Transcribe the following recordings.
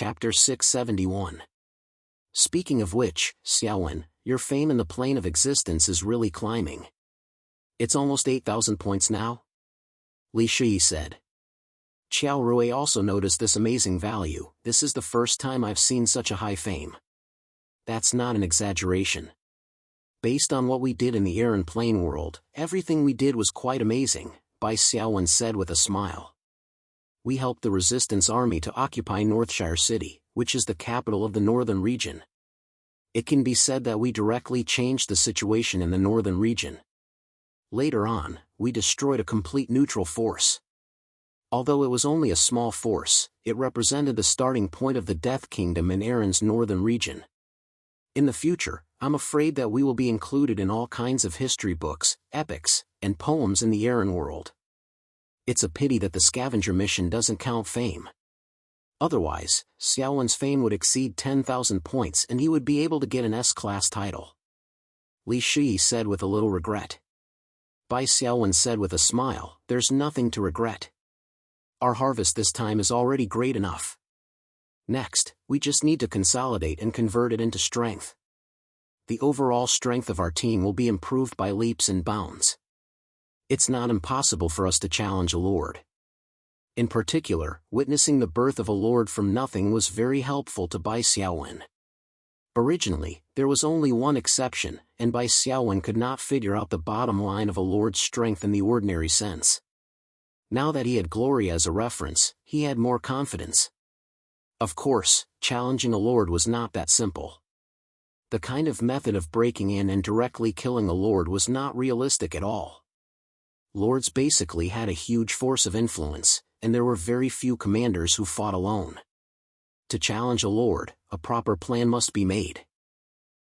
Chapter 671. Speaking of which, Xiaowen, your fame in the plane of existence is really climbing. It's almost 8,000 points now? Li Shi said. Qiao Rui also noticed this amazing value. This is the first time I've seen such a high fame. That's not an exaggeration. Based on what we did in the air and plane world, everything we did was quite amazing, Bai Xiaowen said with a smile. We helped the resistance army to occupy Northshire City, which is the capital of the northern region. It can be said that we directly changed the situation in the northern region. Later on, we destroyed a complete neutral force. Although it was only a small force, it represented the starting point of the Death Kingdom in Aaron's northern region. In the future, I'm afraid that we will be included in all kinds of history books, epics, and poems in the Aaron world. It's a pity that the scavenger mission doesn't count fame. Otherwise, Xiaowen's fame would exceed 10,000 points and he would be able to get an S-class title. Li Shi said with a little regret. Bai Xiaowen said with a smile, there's nothing to regret. Our harvest this time is already great enough. Next, we just need to consolidate and convert it into strength. The overall strength of our team will be improved by leaps and bounds. It's not impossible for us to challenge a lord. In particular, witnessing the birth of a lord from nothing was very helpful to Bai Xiaowen. Originally, there was only one exception, and Bai Xiaowen could not figure out the bottom line of a lord's strength in the ordinary sense. Now that he had Glory as a reference, he had more confidence. Of course, challenging a lord was not that simple. The kind of method of breaking in and directly killing a lord was not realistic at all. Lords basically had a huge force of influence, and there were very few commanders who fought alone. To challenge a lord, a proper plan must be made.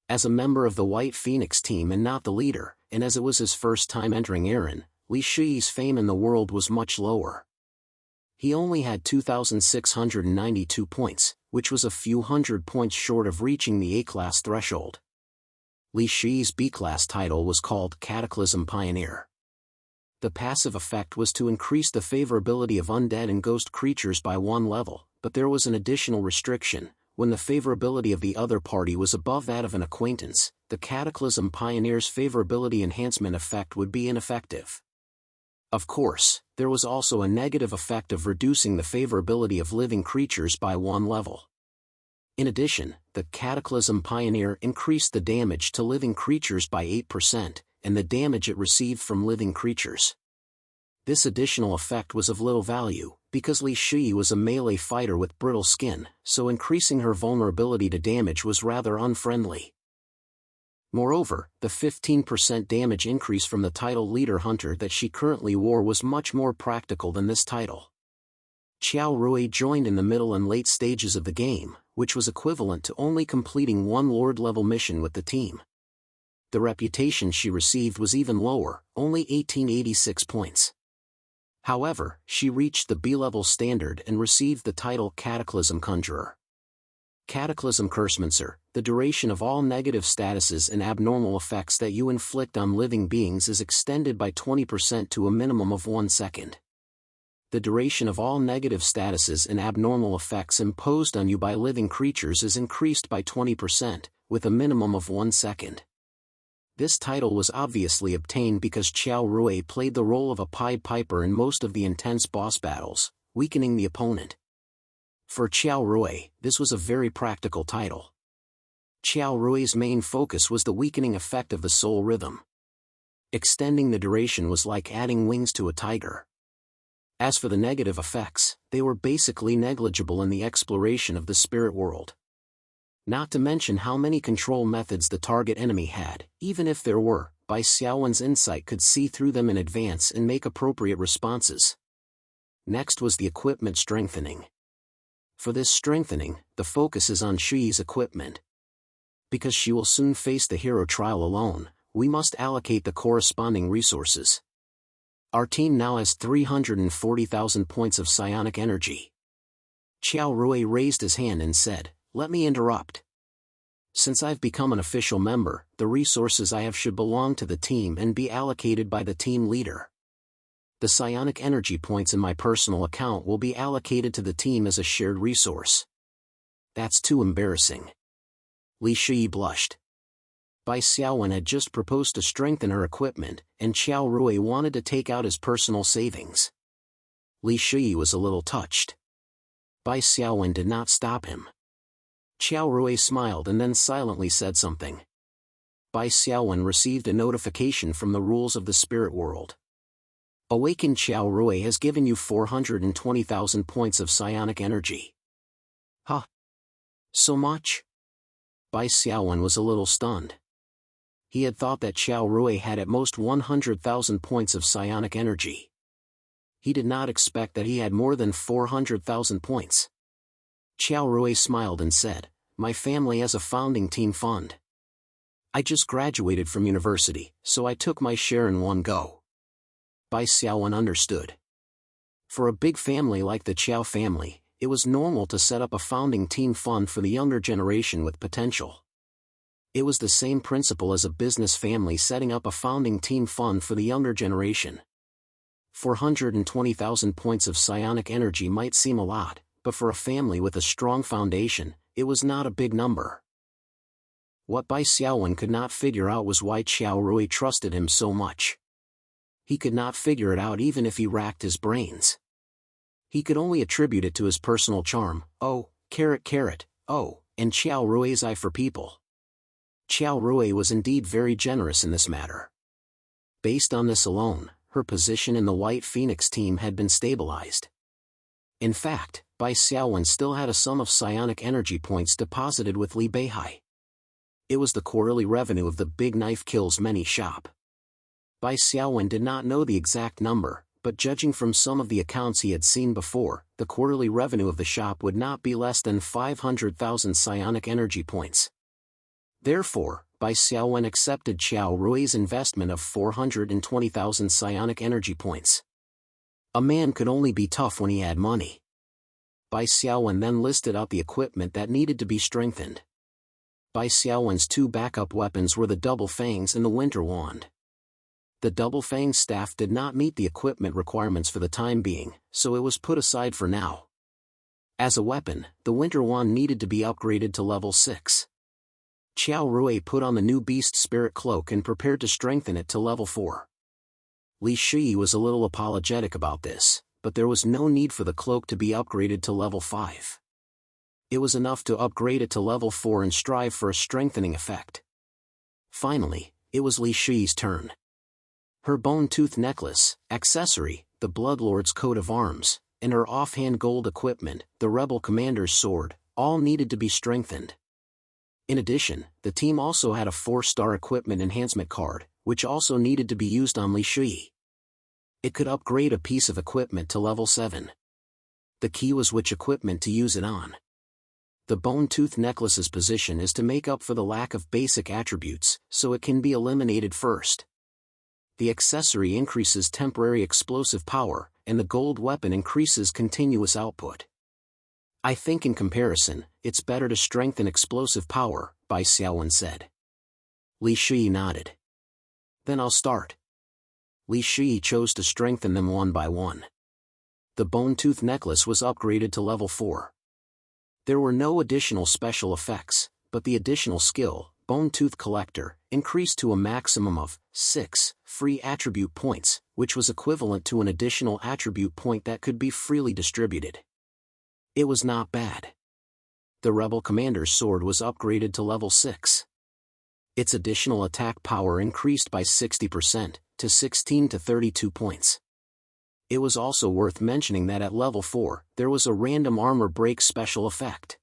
As a member of the White Phoenix team and not the leader, and as it was his first time entering Aaron, Li Shi's fame in the world was much lower. He only had 2,692 points, which was a few hundred points short of reaching the A-class threshold. Li Shi's B-class title was called Cataclysm Pioneer. The passive effect was to increase the favorability of undead and ghost creatures by 1 level, but there was an additional restriction. When the favorability of the other party was above that of an acquaintance, the Cataclysm Pioneer's favorability enhancement effect would be ineffective. Of course, there was also a negative effect of reducing the favorability of living creatures by 1 level. In addition, the Cataclysm Pioneer increased the damage to living creatures by 8%, and the damage it received from living creatures. This additional effect was of little value, because Li Shi was a melee fighter with brittle skin, so increasing her vulnerability to damage was rather unfriendly. Moreover, the 15% damage increase from the title Leader Hunter that she currently wore was much more practical than this title. Qiao Rui joined in the middle and late stages of the game, which was equivalent to only completing 1 Lord-level mission with the team. The reputation she received was even lower, only 1886 points. However, she reached the B-level standard and received the title Cataclysm Conjurer. Cataclysm Cursemancer, the duration of all negative statuses and abnormal effects that you inflict on living beings is extended by 20% to a minimum of 1 second. The duration of all negative statuses and abnormal effects imposed on you by living creatures is increased by 20%, with a minimum of 1 second. This title was obviously obtained because Qiao Rui played the role of a Pied Piper in most of the intense boss battles, weakening the opponent. For Qiao Rui, this was a very practical title. Qiao Rui's main focus was the weakening effect of the soul rhythm. Extending the duration was like adding wings to a tiger. As for the negative effects, they were basically negligible in the exploration of the spirit world. Not to mention how many control methods the target enemy had, even if there were, Bai Xiaowen's insight could see through them in advance and make appropriate responses. Next was the equipment strengthening. For this strengthening, the focus is on Shi's equipment. Because she will soon face the hero trial alone, we must allocate the corresponding resources. Our team now has 340,000 points of psionic energy. Qiao Rui raised his hand and said, "Let me interrupt. Since I've become an official member, the resources I have should belong to the team and be allocated by the team leader. The psionic energy points in my personal account will be allocated to the team as a shared resource. That's too embarrassing. Li Shi blushed. Bai Xiaowen had just proposed to strengthen her equipment, and Qiao Rui wanted to take out his personal savings. Li Shi was a little touched. Bai Xiaowen did not stop him. Qiao Rui smiled and then silently said something. Bai Xiaowen received a notification from the rules of the spirit world. Awakened Qiao Rui has given you 420,000 points of psionic energy. Huh? So much? Bai Xiaowen was a little stunned. He had thought that Qiao Rui had at most 100,000 points of psionic energy. He did not expect that he had more than 400,000 points. Qiao Rui smiled and said, "My family has a founding team fund. I just graduated from university, so I took my share in one go." Bai Xiaowen understood. For a big family like the Qiao family, it was normal to set up a founding team fund for the younger generation with potential. It was the same principle as a business family setting up a founding team fund for the younger generation. 420,000 points of psionic energy might seem a lot, but for a family with a strong foundation, it was not a big number. What Bai Xiaowen could not figure out was why Qiao Rui trusted him so much. He could not figure it out even if he racked his brains. He could only attribute it to his personal charm, oh, and Qiao Rui's eye for people. Qiao Rui was indeed very generous in this matter. Based on this alone, her position in the White Phoenix team had been stabilized. In fact, Bai Xiaowen still had a sum of psionic energy points deposited with Li Beihai. It was the quarterly revenue of the Big Knife Kills Many shop. Bai Xiaowen did not know the exact number, but judging from some of the accounts he had seen before, the quarterly revenue of the shop would not be less than 500,000 psionic energy points. Therefore, Bai Xiaowen accepted Qiao Rui's investment of 420,000 psionic energy points. A man could only be tough when he had money. Bai Xiaowen then listed out the equipment that needed to be strengthened. Bai Xiaowen's two backup weapons were the Double Fangs and the Winter Wand. The Double Fang staff did not meet the equipment requirements for the time being, so it was put aside for now. As a weapon, the Winter Wand needed to be upgraded to level 6. Qiao Rui put on the new Beast Spirit Cloak and prepared to strengthen it to level 4. Li Shi was a little apologetic about this, but there was no need for the cloak to be upgraded to level 5. It was enough to upgrade it to level 4 and strive for a strengthening effect. Finally, it was Li Shi's turn. Her bone-tooth necklace, accessory, the Bloodlord's coat of arms, and her offhand gold equipment, the Rebel Commander's sword, all needed to be strengthened. In addition, the team also had a 4-star equipment enhancement card, which also needed to be used on Li Shi. It could upgrade a piece of equipment to level 7. The key was which equipment to use it on. The bone-tooth necklace's position is to make up for the lack of basic attributes, so it can be eliminated first. The accessory increases temporary explosive power, and the gold weapon increases continuous output. I think in comparison, it's better to strengthen explosive power, Bai Xiaowen said. Li Shi nodded. Then I'll start. Li Shi chose to strengthen them one by one. The bone-tooth necklace was upgraded to level 4. There were no additional special effects, but the additional skill, Bone-Tooth Collector, increased to a maximum of 6 free attribute points, which was equivalent to an additional attribute point that could be freely distributed. It was not bad. The Rebel Commander's sword was upgraded to level 6. Its additional attack power increased by 60%, to 16 to 32 points. It was also worth mentioning that at level 4, there was a random armor break special effect.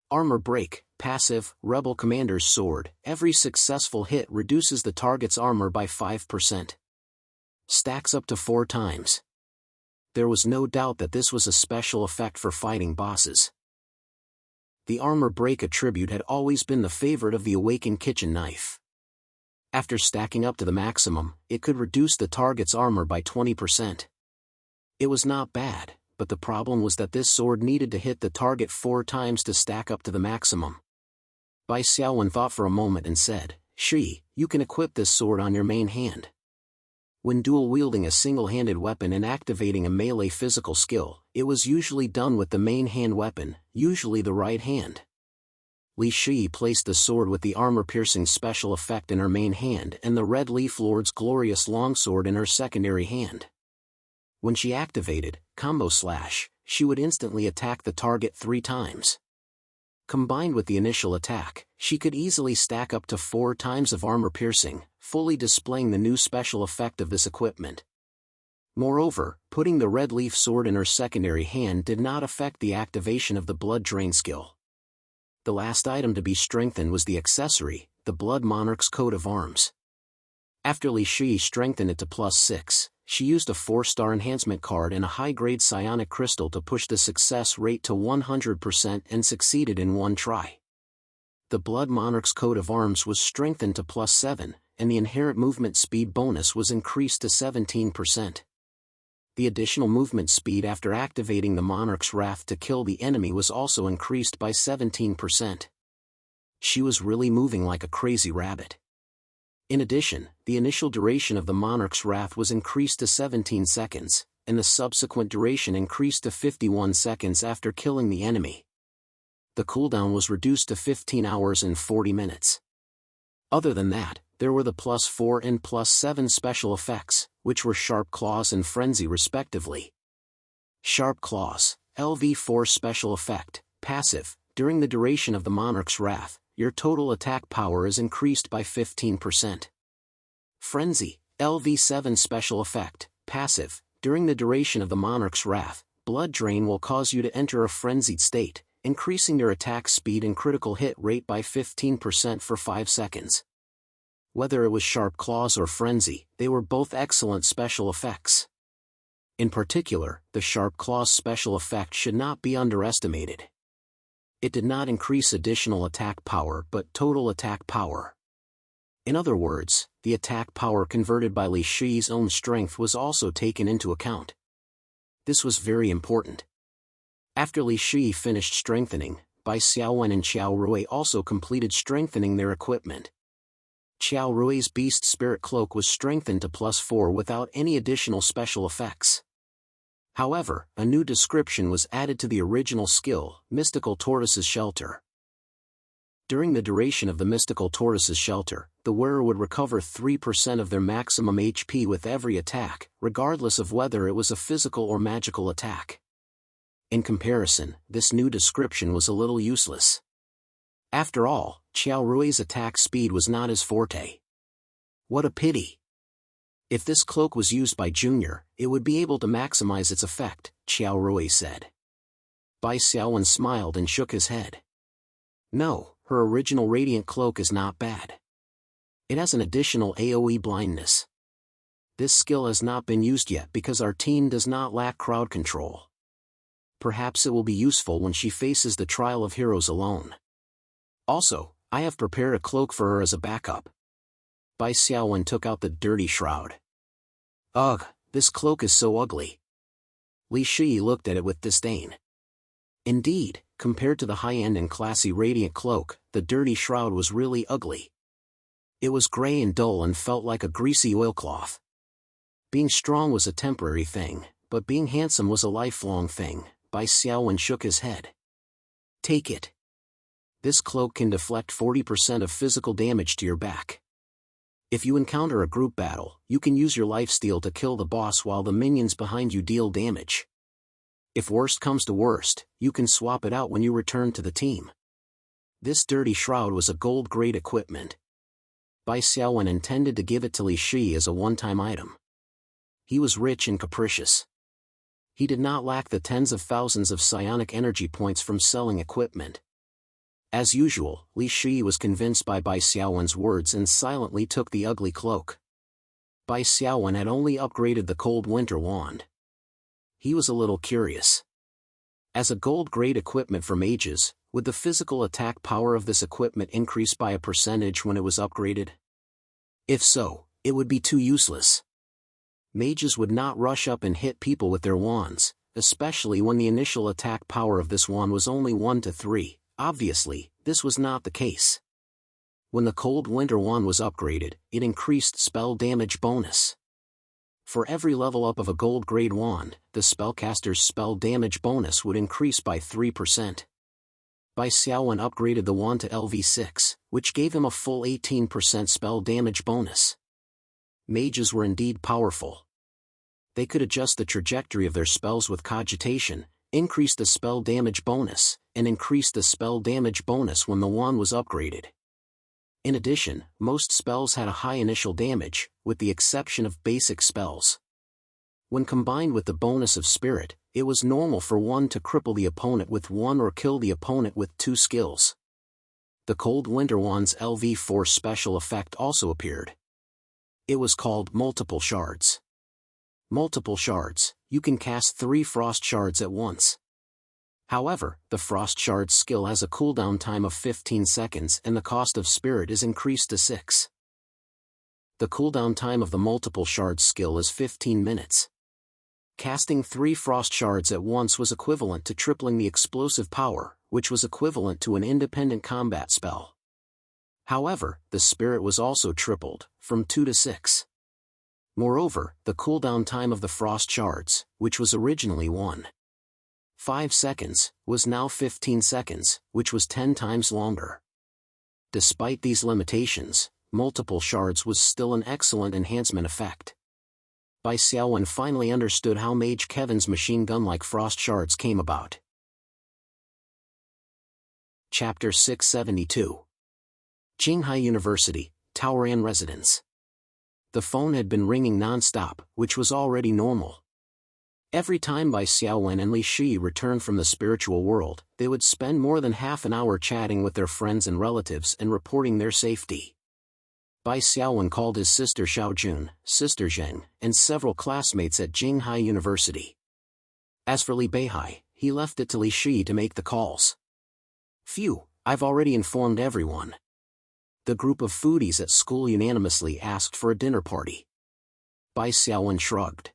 Armor break, passive, Rebel Commander's sword, every successful hit reduces the target's armor by 5%. Stacks up to 4 times. There was no doubt that this was a special effect for fighting bosses. The armor break attribute had always been the favorite of the Awakened Kitchen Knife. After stacking up to the maximum, it could reduce the target's armor by 20%. It was not bad, but the problem was that this sword needed to hit the target 4 times to stack up to the maximum. Bai Xiaowen thought for a moment and said, "Shi, you can equip this sword on your main hand." When dual-wielding a single-handed weapon and activating a melee physical skill, it was usually done with the main hand weapon, usually the right hand. Li Shi placed the sword with the armor-piercing special effect in her main hand and the Red Leaf Lord's glorious longsword in her secondary hand. When she activated Combo Slash, she would instantly attack the target 3 times. Combined with the initial attack, she could easily stack up to 4 times of armor piercing, fully displaying the new special effect of this equipment. Moreover, putting the Red Leaf Sword in her secondary hand did not affect the activation of the Blood Drain skill. The last item to be strengthened was the accessory, the Blood Monarch's Coat of Arms. After Li Shi strengthened it to +6, she used a 4-star enhancement card and a high-grade psionic crystal to push the success rate to 100% and succeeded in 1 try. The Blood Monarch's Coat of Arms was strengthened to +7, and the inherent movement speed bonus was increased to 17%. The additional movement speed after activating the Monarch's Wrath to kill the enemy was also increased by 17%. She was really moving like a crazy rabbit. In addition, the initial duration of the Monarch's Wrath was increased to 17 seconds, and the subsequent duration increased to 51 seconds after killing the enemy. The cooldown was reduced to 15 hours and 40 minutes. Other than that, there were the +4 and +7 special effects, which were Sharp Claws and Frenzy respectively. Sharp Claws, LV4 special effect, passive, during the duration of the Monarch's Wrath, your total attack power is increased by 15%. Frenzy, LV7 special effect, passive, during the duration of the Monarch's Wrath, Blood Drain will cause you to enter a frenzied state, increasing your attack speed and critical hit rate by 15% for 5 seconds. Whether it was Sharp Claws or Frenzy, they were both excellent special effects. In particular, the Sharp Claws special effect should not be underestimated. It did not increase additional attack power but total attack power. In other words, the attack power converted by Li Shi's own strength was also taken into account. This was very important. After Li Shi finished strengthening, Bai Xiaowen and Qiao Rui also completed strengthening their equipment. Qiao Rui's Beast Spirit Cloak was strengthened to +4 without any additional special effects. However, a new description was added to the original skill, Mystical Tortoise's Shelter. During the duration of the Mystical Tortoise's Shelter, the wearer would recover 3% of their maximum HP with every attack, regardless of whether it was a physical or magical attack. In comparison, this new description was a little useless. After all, Qiao Rui's attack speed was not his forte. What a pity! If this cloak was used by Junior, it would be able to maximize its effect, Qiao Rui said. Bai Xiaowen smiled and shook his head. No, her original Radiant Cloak is not bad. It has an additional AoE blindness. This skill has not been used yet because our team does not lack crowd control. Perhaps it will be useful when she faces the Trial of Heroes alone. Also, I have prepared a cloak for her as a backup. Bai Xiaowen took out the dirty shroud. Ugh, this cloak is so ugly. Li Shi looked at it with disdain. Indeed, compared to the high-end and classy Radiant Cloak, the dirty shroud was really ugly. It was gray and dull and felt like a greasy oilcloth. Being strong was a temporary thing, but being handsome was a lifelong thing. Bai Xiaowen shook his head. Take it. This cloak can deflect 40% of physical damage to your back. If you encounter a group battle, you can use your lifesteal to kill the boss while the minions behind you deal damage. If worst comes to worst, you can swap it out when you return to the team. This dirty shroud was a gold-grade equipment. Bai Xiaowen intended to give it to Li Shi as a one-time item. He was rich and capricious. He did not lack the tens of thousands of psionic energy points from selling equipment. As usual, Li Shi was convinced by Bai Xiaowen's words and silently took the ugly cloak. Bai Xiaowen had only upgraded the Cold Winter Wand. He was a little curious. As a gold-grade equipment for mages, would the physical attack power of this equipment increase by a percentage when it was upgraded? If so, it would be too useless. Mages would not rush up and hit people with their wands, especially when the initial attack power of this wand was only 1 to 3. Obviously, this was not the case. When the Cold Winter Wand was upgraded, it increased spell damage bonus. For every level up of a gold grade wand, the spellcaster's spell damage bonus would increase by 3%. Bai Xiaowen upgraded the wand to LV6, which gave him a full 18% spell damage bonus. Mages were indeed powerful. They could adjust the trajectory of their spells with cogitation, increase the spell damage bonus, and increase the spell damage bonus when the wand was upgraded. In addition, most spells had a high initial damage, with the exception of basic spells. When combined with the bonus of spirit, it was normal for one to cripple the opponent with one or kill the opponent with two skills. The Cold Winter Wand's LV4 special effect also appeared. It was called Multiple Shards. Multiple Shards, you can cast 3 Frost Shards at once. However, the Frost Shards skill has a cooldown time of 15 seconds and the cost of spirit is increased to 6. The cooldown time of the Multiple Shards skill is 15 minutes. Casting 3 Frost Shards at once was equivalent to tripling the explosive power, which was equivalent to an independent combat spell. However, the spirit was also tripled, from 2 to 6. Moreover, the cooldown time of the Frost Shards, which was originally 1.5 seconds, was now 15 seconds, which was 10 times longer. Despite these limitations, Multiple Shards was still an excellent enhancement effect. Bai Xiaowen finally understood how Mage Kevin's machine gun-like Frost Shards came about. Chapter 672. Qinghai University, Taoran Residence. The phone had been ringing non-stop, which was already normal. Every time Bai Xiaowen and Li Shi returned from the spiritual world, they would spend more than half an hour chatting with their friends and relatives and reporting their safety. Bai Xiaowen called his sister Xiaojun, Sister Zheng, and several classmates at Qinghai University. As for Li Beihai, he left it to Li Shi to make the calls. Phew, I've already informed everyone. The group of foodies at school unanimously asked for a dinner party. Bai Xiaowen shrugged.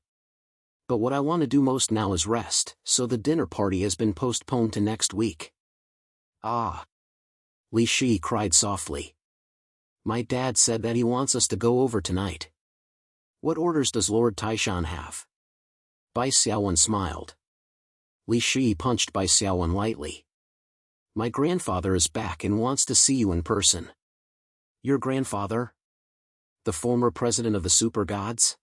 But what I want to do most now is rest, so the dinner party has been postponed to next week. Ah! Li Shi cried softly. My dad said that he wants us to go over tonight. What orders does Lord Taishan have? Bai Xiaowen smiled. Li Shi punched Bai Xiaowen lightly. My grandfather is back and wants to see you in person. Your grandfather? The former president of the super gods?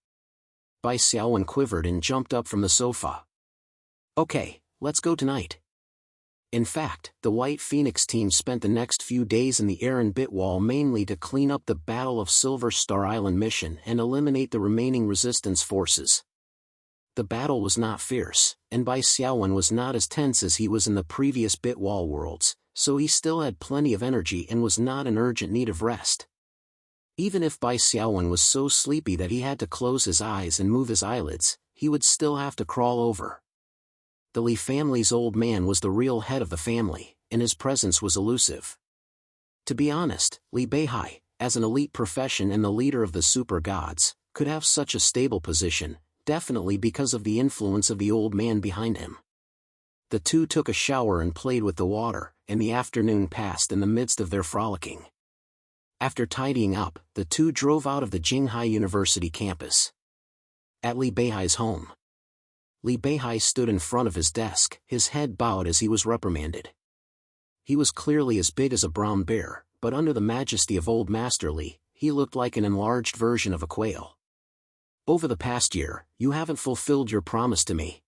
Bai Xiaowen quivered and jumped up from the sofa. Okay, let's go tonight. In fact, the White Phoenix team spent the next few days in the Aaron Bit Wall mainly to clean up the Battle of Silver Star Island mission and eliminate the remaining resistance forces. The battle was not fierce, and Bai Xiaowen was not as tense as he was in the previous Bit Wall worlds, so he still had plenty of energy and was not in urgent need of rest. Even if Bai Xiaowen was so sleepy that he had to close his eyes and move his eyelids, he would still have to crawl over. The Li family's old man was the real head of the family, and his presence was elusive. To be honest, Li Beihai, as an elite profession and the leader of the super gods, could have such a stable position, definitely because of the influence of the old man behind him. The two took a shower and played with the water, and the afternoon passed in the midst of their frolicking. After tidying up, the two drove out of the Qinghai University campus. At Li Beihai's home. Li Beihai stood in front of his desk, his head bowed as he was reprimanded. He was clearly as big as a brown bear, but under the majesty of Old Master Li, he looked like an enlarged version of a quail. Over the past year, you haven't fulfilled your promise to me.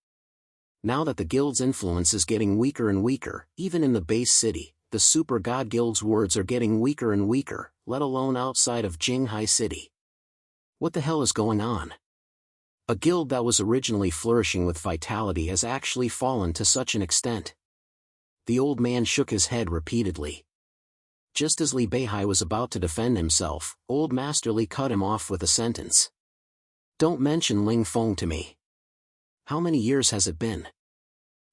Now that the guild's influence is getting weaker and weaker, even in the base city, the Super God Guild's words are getting weaker and weaker, let alone outside of Qinghai City. What the hell is going on? A guild that was originally flourishing with vitality has actually fallen to such an extent. The old man shook his head repeatedly. Just as Li Beihai was about to defend himself, Old Master Li cut him off with a sentence. Don't mention Ling Feng to me. How many years has it been?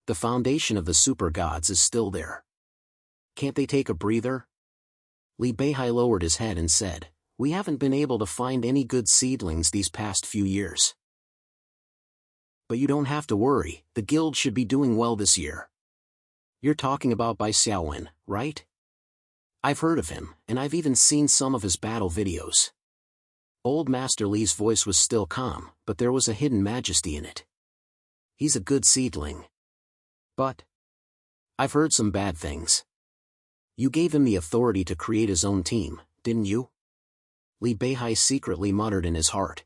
The foundation of the super gods is still there. Can't they take a breather? Li Beihai lowered his head and said, We haven't been able to find any good seedlings these past few years. But you don't have to worry, the guild should be doing well this year. You're talking about Bai Xiaowen, right? I've heard of him, and I've even seen some of his battle videos. Old Master Li's voice was still calm, but there was a hidden majesty in it. He's a good seedling. But I've heard some bad things. You gave him the authority to create his own team, didn't you? Li Beihai secretly muttered in his heart.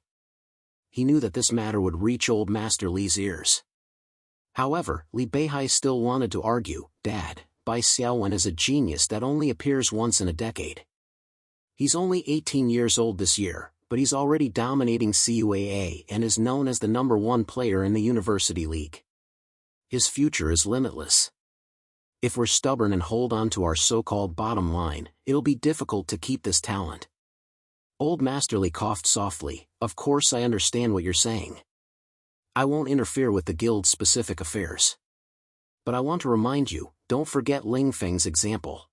He knew that this matter would reach Old Master Li's ears. However, Li Beihai still wanted to argue, Dad, Bai Xiaowen is a genius that only appears once in a decade. He's only 18 years old this year, but he's already dominating CUAA and is known as the #1 player in the University League. His future is limitless. If we're stubborn and hold on to our so-called bottom line, it'll be difficult to keep this talent. Old Master Li coughed softly. Of course I understand what you're saying. I won't interfere with the guild's specific affairs. But I want to remind you, don't forget Ling Feng's example.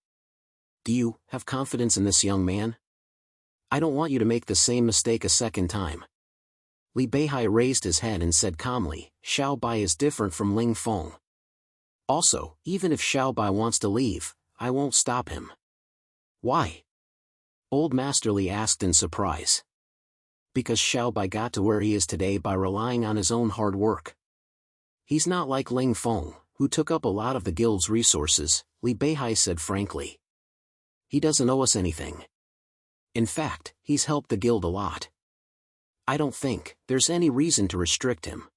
Do you have confidence in this young man? I don't want you to make the same mistake a second time. Li Beihai raised his head and said calmly, Xiao Bai is different from Ling Feng. Also, even if Xiao Bai wants to leave, I won't stop him. Why? Old Master Li asked in surprise. Because Xiao Bai got to where he is today by relying on his own hard work. He's not like Ling Feng, who took up a lot of the guild's resources, Li Beihai said frankly. He doesn't owe us anything. In fact, he's helped the guild a lot. I don't think there's any reason to restrict him.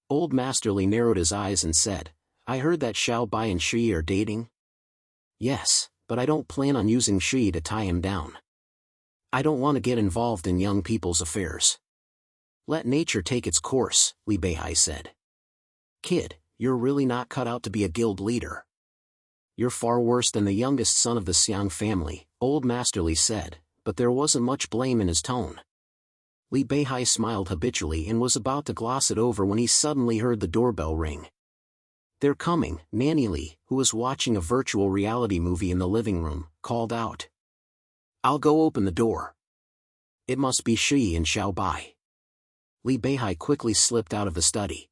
Old Master Li narrowed his eyes and said, I heard that Xiao Bai and Shi are dating? Yes, but I don't plan on using Shi to tie him down. I don't want to get involved in young people's affairs. Let nature take its course, Li Beihai said. Kid, you're really not cut out to be a guild leader. You're far worse than the youngest son of the Xiang family, Old Master Li said, but there wasn't much blame in his tone. Li Beihai smiled habitually and was about to gloss it over when he suddenly heard the doorbell ring. They're coming, Nanny Li, who was watching a virtual reality movie in the living room, called out. I'll go open the door. It must be Shi and Xiao Bai. Li Beihai quickly slipped out of the study.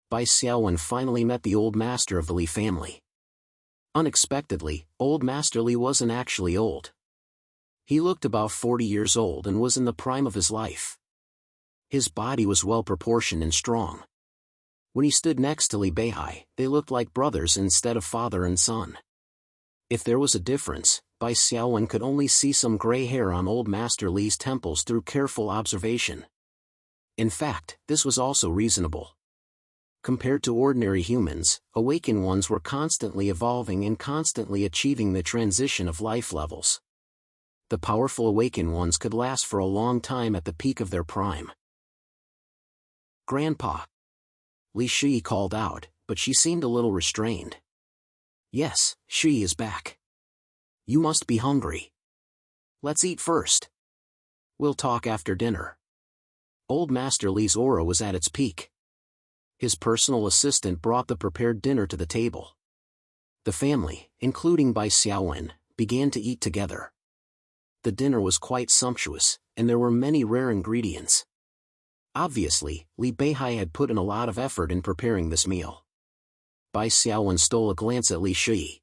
Bai Xiaowen finally met the old master of the Li family. Unexpectedly, Old Master Li wasn't actually old. He looked about 40 years old and was in the prime of his life. His body was well proportioned and strong. When he stood next to Li Beihai, they looked like brothers instead of father and son. If there was a difference, Bai Xiaowen could only see some gray hair on Old Master Li's temples through careful observation. In fact, this was also reasonable. Compared to ordinary humans, awakened ones were constantly evolving and constantly achieving the transition of life levels. The powerful awakened ones could last for a long time at the peak of their prime. Grandpa. Li Shi called out, but she seemed a little restrained. Yes, Shi is back. You must be hungry. Let's eat first. We'll talk after dinner. Old Master Li's aura was at its peak. His personal assistant brought the prepared dinner to the table. The family, including Bai Xiaowen, began to eat together. The dinner was quite sumptuous, and there were many rare ingredients. Obviously, Li Beihai had put in a lot of effort in preparing this meal. Bai Xiaowen stole a glance at Li Shi.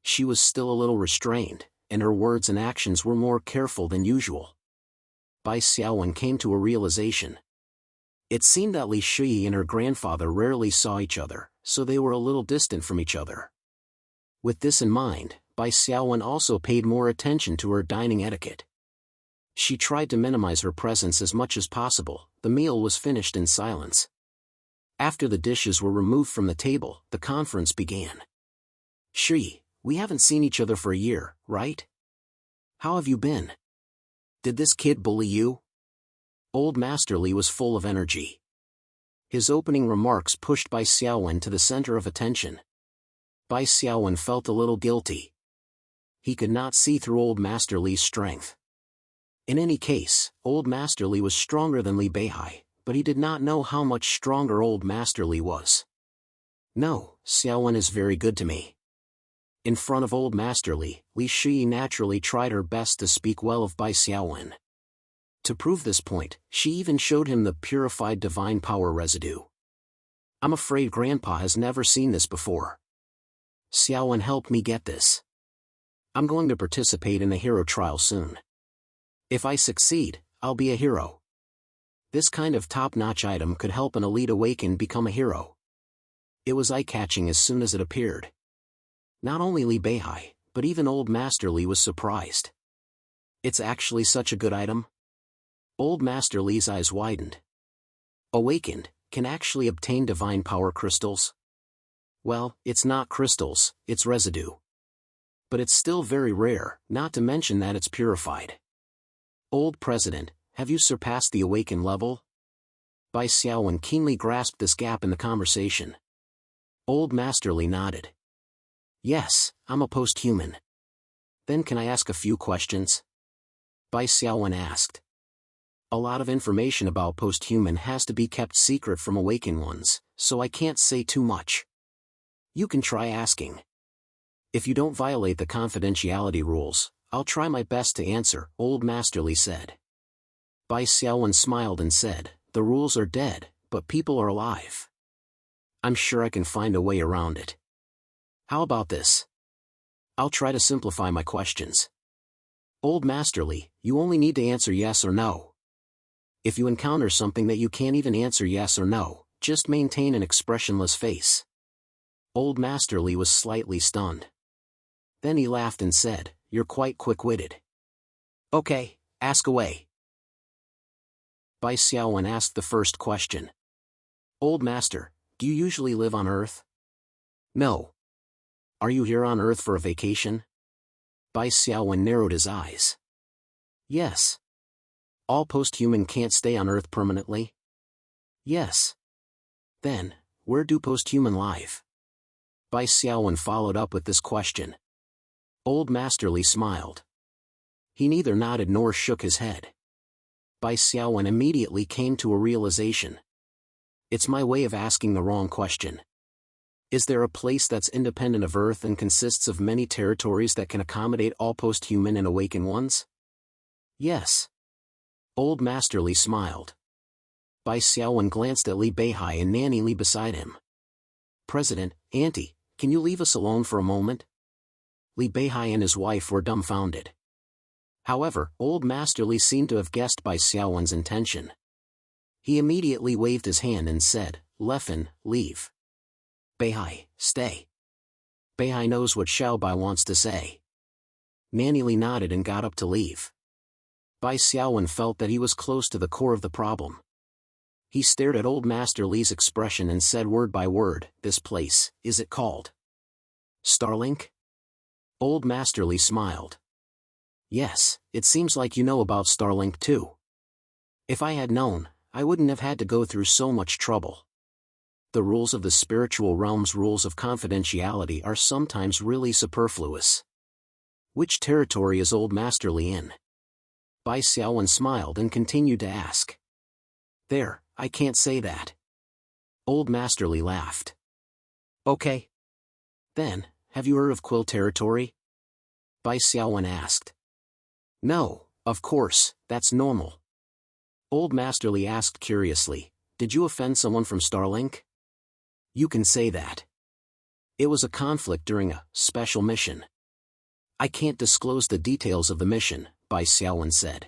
She was still a little restrained, and her words and actions were more careful than usual. Bai Xiaowen came to a realization. It seemed that Li Shi and her grandfather rarely saw each other, so they were a little distant from each other. With this in mind, Bai Xiaowen also paid more attention to her dining etiquette. She tried to minimize her presence as much as possible. The meal was finished in silence. After the dishes were removed from the table, the conference began. Shi, we haven't seen each other for a year, right? How have you been? Did this kid bully you? Old Master Li was full of energy. His opening remarks pushed Bai Xiaowen to the center of attention. Bai Xiaowen felt a little guilty. He could not see through Old Master Li's strength. In any case, Old Master Li was stronger than Li Beihai, but he did not know how much stronger Old Master Li was. No, Xiaowen is very good to me. In front of Old Master Li, Li Shi naturally tried her best to speak well of Bai Xiaowen. To prove this point, she even showed him the purified divine power residue. I'm afraid Grandpa has never seen this before. Xiaowen helped me get this. I'm going to participate in the hero trial soon. If I succeed, I'll be a hero. This kind of top-notch item could help an elite awakened become a hero. It was eye-catching as soon as it appeared. Not only Li Beihai, but even Old Master Li was surprised. It's actually such a good item? Old Master Li's eyes widened. Awakened can actually obtain divine power crystals? Well, it's not crystals, it's residue. But it's still very rare, not to mention that it's purified. Old President, have you surpassed the awakened level? Bai Xiaowen keenly grasped this gap in the conversation. Old Master Li nodded. Yes, I'm a post-human. Then can I ask a few questions? Bai Xiaowen asked. A lot of information about post-human has to be kept secret from awakened ones, so I can't say too much. You can try asking. If you don't violate the confidentiality rules, I'll try my best to answer, Old Master Li said. Bai Xiaowen smiled and said, the rules are dead, but people are alive. I'm sure I can find a way around it. How about this? I'll try to simplify my questions. Old Master Li, you only need to answer yes or no. If you encounter something that you can't even answer yes or no, just maintain an expressionless face. Old Master Li was slightly stunned. Then he laughed and said, you're quite quick-witted. Okay, ask away. Bai Xiaowen asked the first question. Old Master, do you usually live on Earth? No. Are you here on Earth for a vacation? Bai Xiaowen narrowed his eyes. Yes. All post-human can't stay on Earth permanently? Yes. Then, where do post-human live? Bai Xiaowen followed up with this question. Old Master Li smiled. He neither nodded nor shook his head. Bai Xiaowen immediately came to a realization. It's my way of asking the wrong question. Is there a place that's independent of Earth and consists of many territories that can accommodate all post-human and awakened ones? Yes. Old Master Li smiled. Bai Xiaowen glanced at Li Beihai and Nanny Li beside him. President, Auntie, can you leave us alone for a moment? Li Beihai and his wife were dumbfounded. However, Old Master Li seemed to have guessed Bai Xiaowen's intention. He immediately waved his hand and said, Leffen, leave. Beihai, stay. Beihai knows what Xiao Bai wants to say. Nanny Li nodded and got up to leave. Bai Xiaowen felt that he was close to the core of the problem. He stared at Old Master Li's expression and said word by word, this place, is it called Starlink? Old Master Li smiled. Yes, it seems like you know about Starlink too. If I had known, I wouldn't have had to go through so much trouble. The rules of the spiritual realm's rules of confidentiality are sometimes really superfluous. Which territory is Old Master Li in? Bai Xiaowen smiled and continued to ask. There, I can't say that. Old Master Li laughed. Okay. Then, have you heard of Quill territory? Bai Xiaowen asked. No, of course, that's normal. Old Master Li asked curiously, did you offend someone from Starlink? You can say that. It was a conflict during a special mission. I can't disclose the details of the mission, Bai Xiaowen said.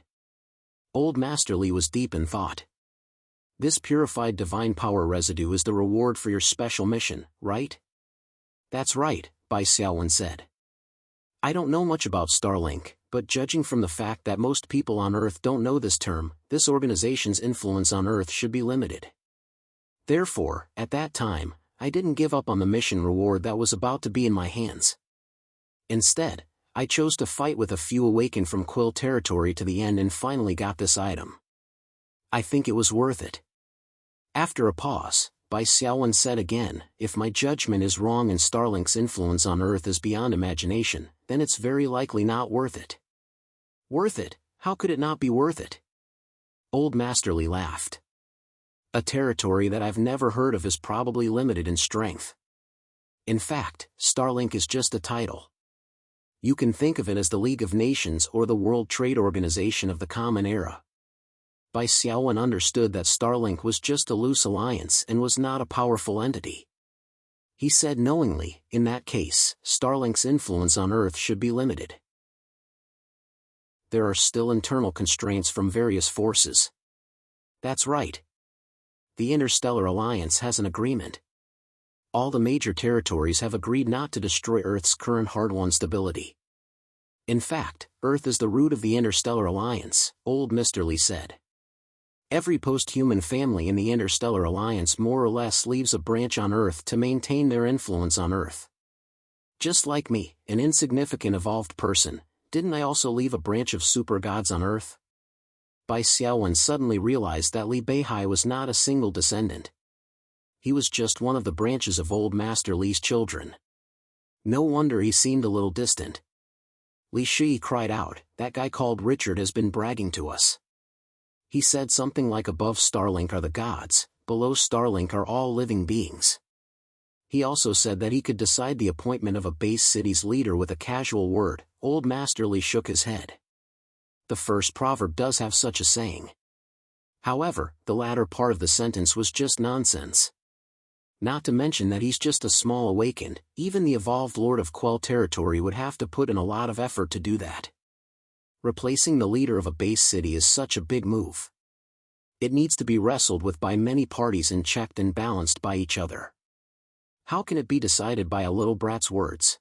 Old Master Li was deep in thought. This purified divine power residue is the reward for your special mission, right? That's right, Bai Xiaowen said. I don't know much about Starlink, but judging from the fact that most people on Earth don't know this term, this organization's influence on Earth should be limited. Therefore, at that time, I didn't give up on the mission reward that was about to be in my hands. Instead, I chose to fight with a few awakened from Quill territory to the end and finally got this item. I think it was worth it. After a pause, Bai Xiaowen said again, if my judgment is wrong and Starlink's influence on Earth is beyond imagination, then it's very likely not worth it. Worth it? How could it not be worth it? Old Master Li laughed. A territory that I've never heard of is probably limited in strength. In fact, Starlink is just a title. You can think of it as the League of Nations or the World Trade Organization of the Common Era. Bai Xiaowen understood that Starlink was just a loose alliance and was not a powerful entity. He said knowingly, in that case, Starlink's influence on Earth should be limited. there are still internal constraints from various forces. That's right. The Interstellar Alliance has an agreement. All the major territories have agreed not to destroy Earth's current hard-won stability. In fact, Earth is the root of the Interstellar Alliance, old Mr. Lee said. Every post-human family in the Interstellar Alliance more or less leaves a branch on Earth to maintain their influence on Earth. Just like me, an insignificant evolved person, didn't I also leave a branch of super gods on Earth? Bai Xiaowen suddenly realized that Li Beihai was not a single descendant. He was just one of the branches of old Master Li's children. No wonder he seemed a little distant. Li Shi cried out, "That guy called Richard has been bragging to us. He said something like above Starlink are the gods, below Starlink are all living beings. He also said that he could decide the appointment of a base city's leader with a casual word." Old Master Li shook his head. The first proverb does have such a saying. However, the latter part of the sentence was just nonsense. Not to mention that he's just a small awakened, even the evolved Lord of Quell territory would have to put in a lot of effort to do that. Replacing the leader of a base city is such a big move. It needs to be wrestled with by many parties and checked and balanced by each other. How can it be decided by a little brat's words?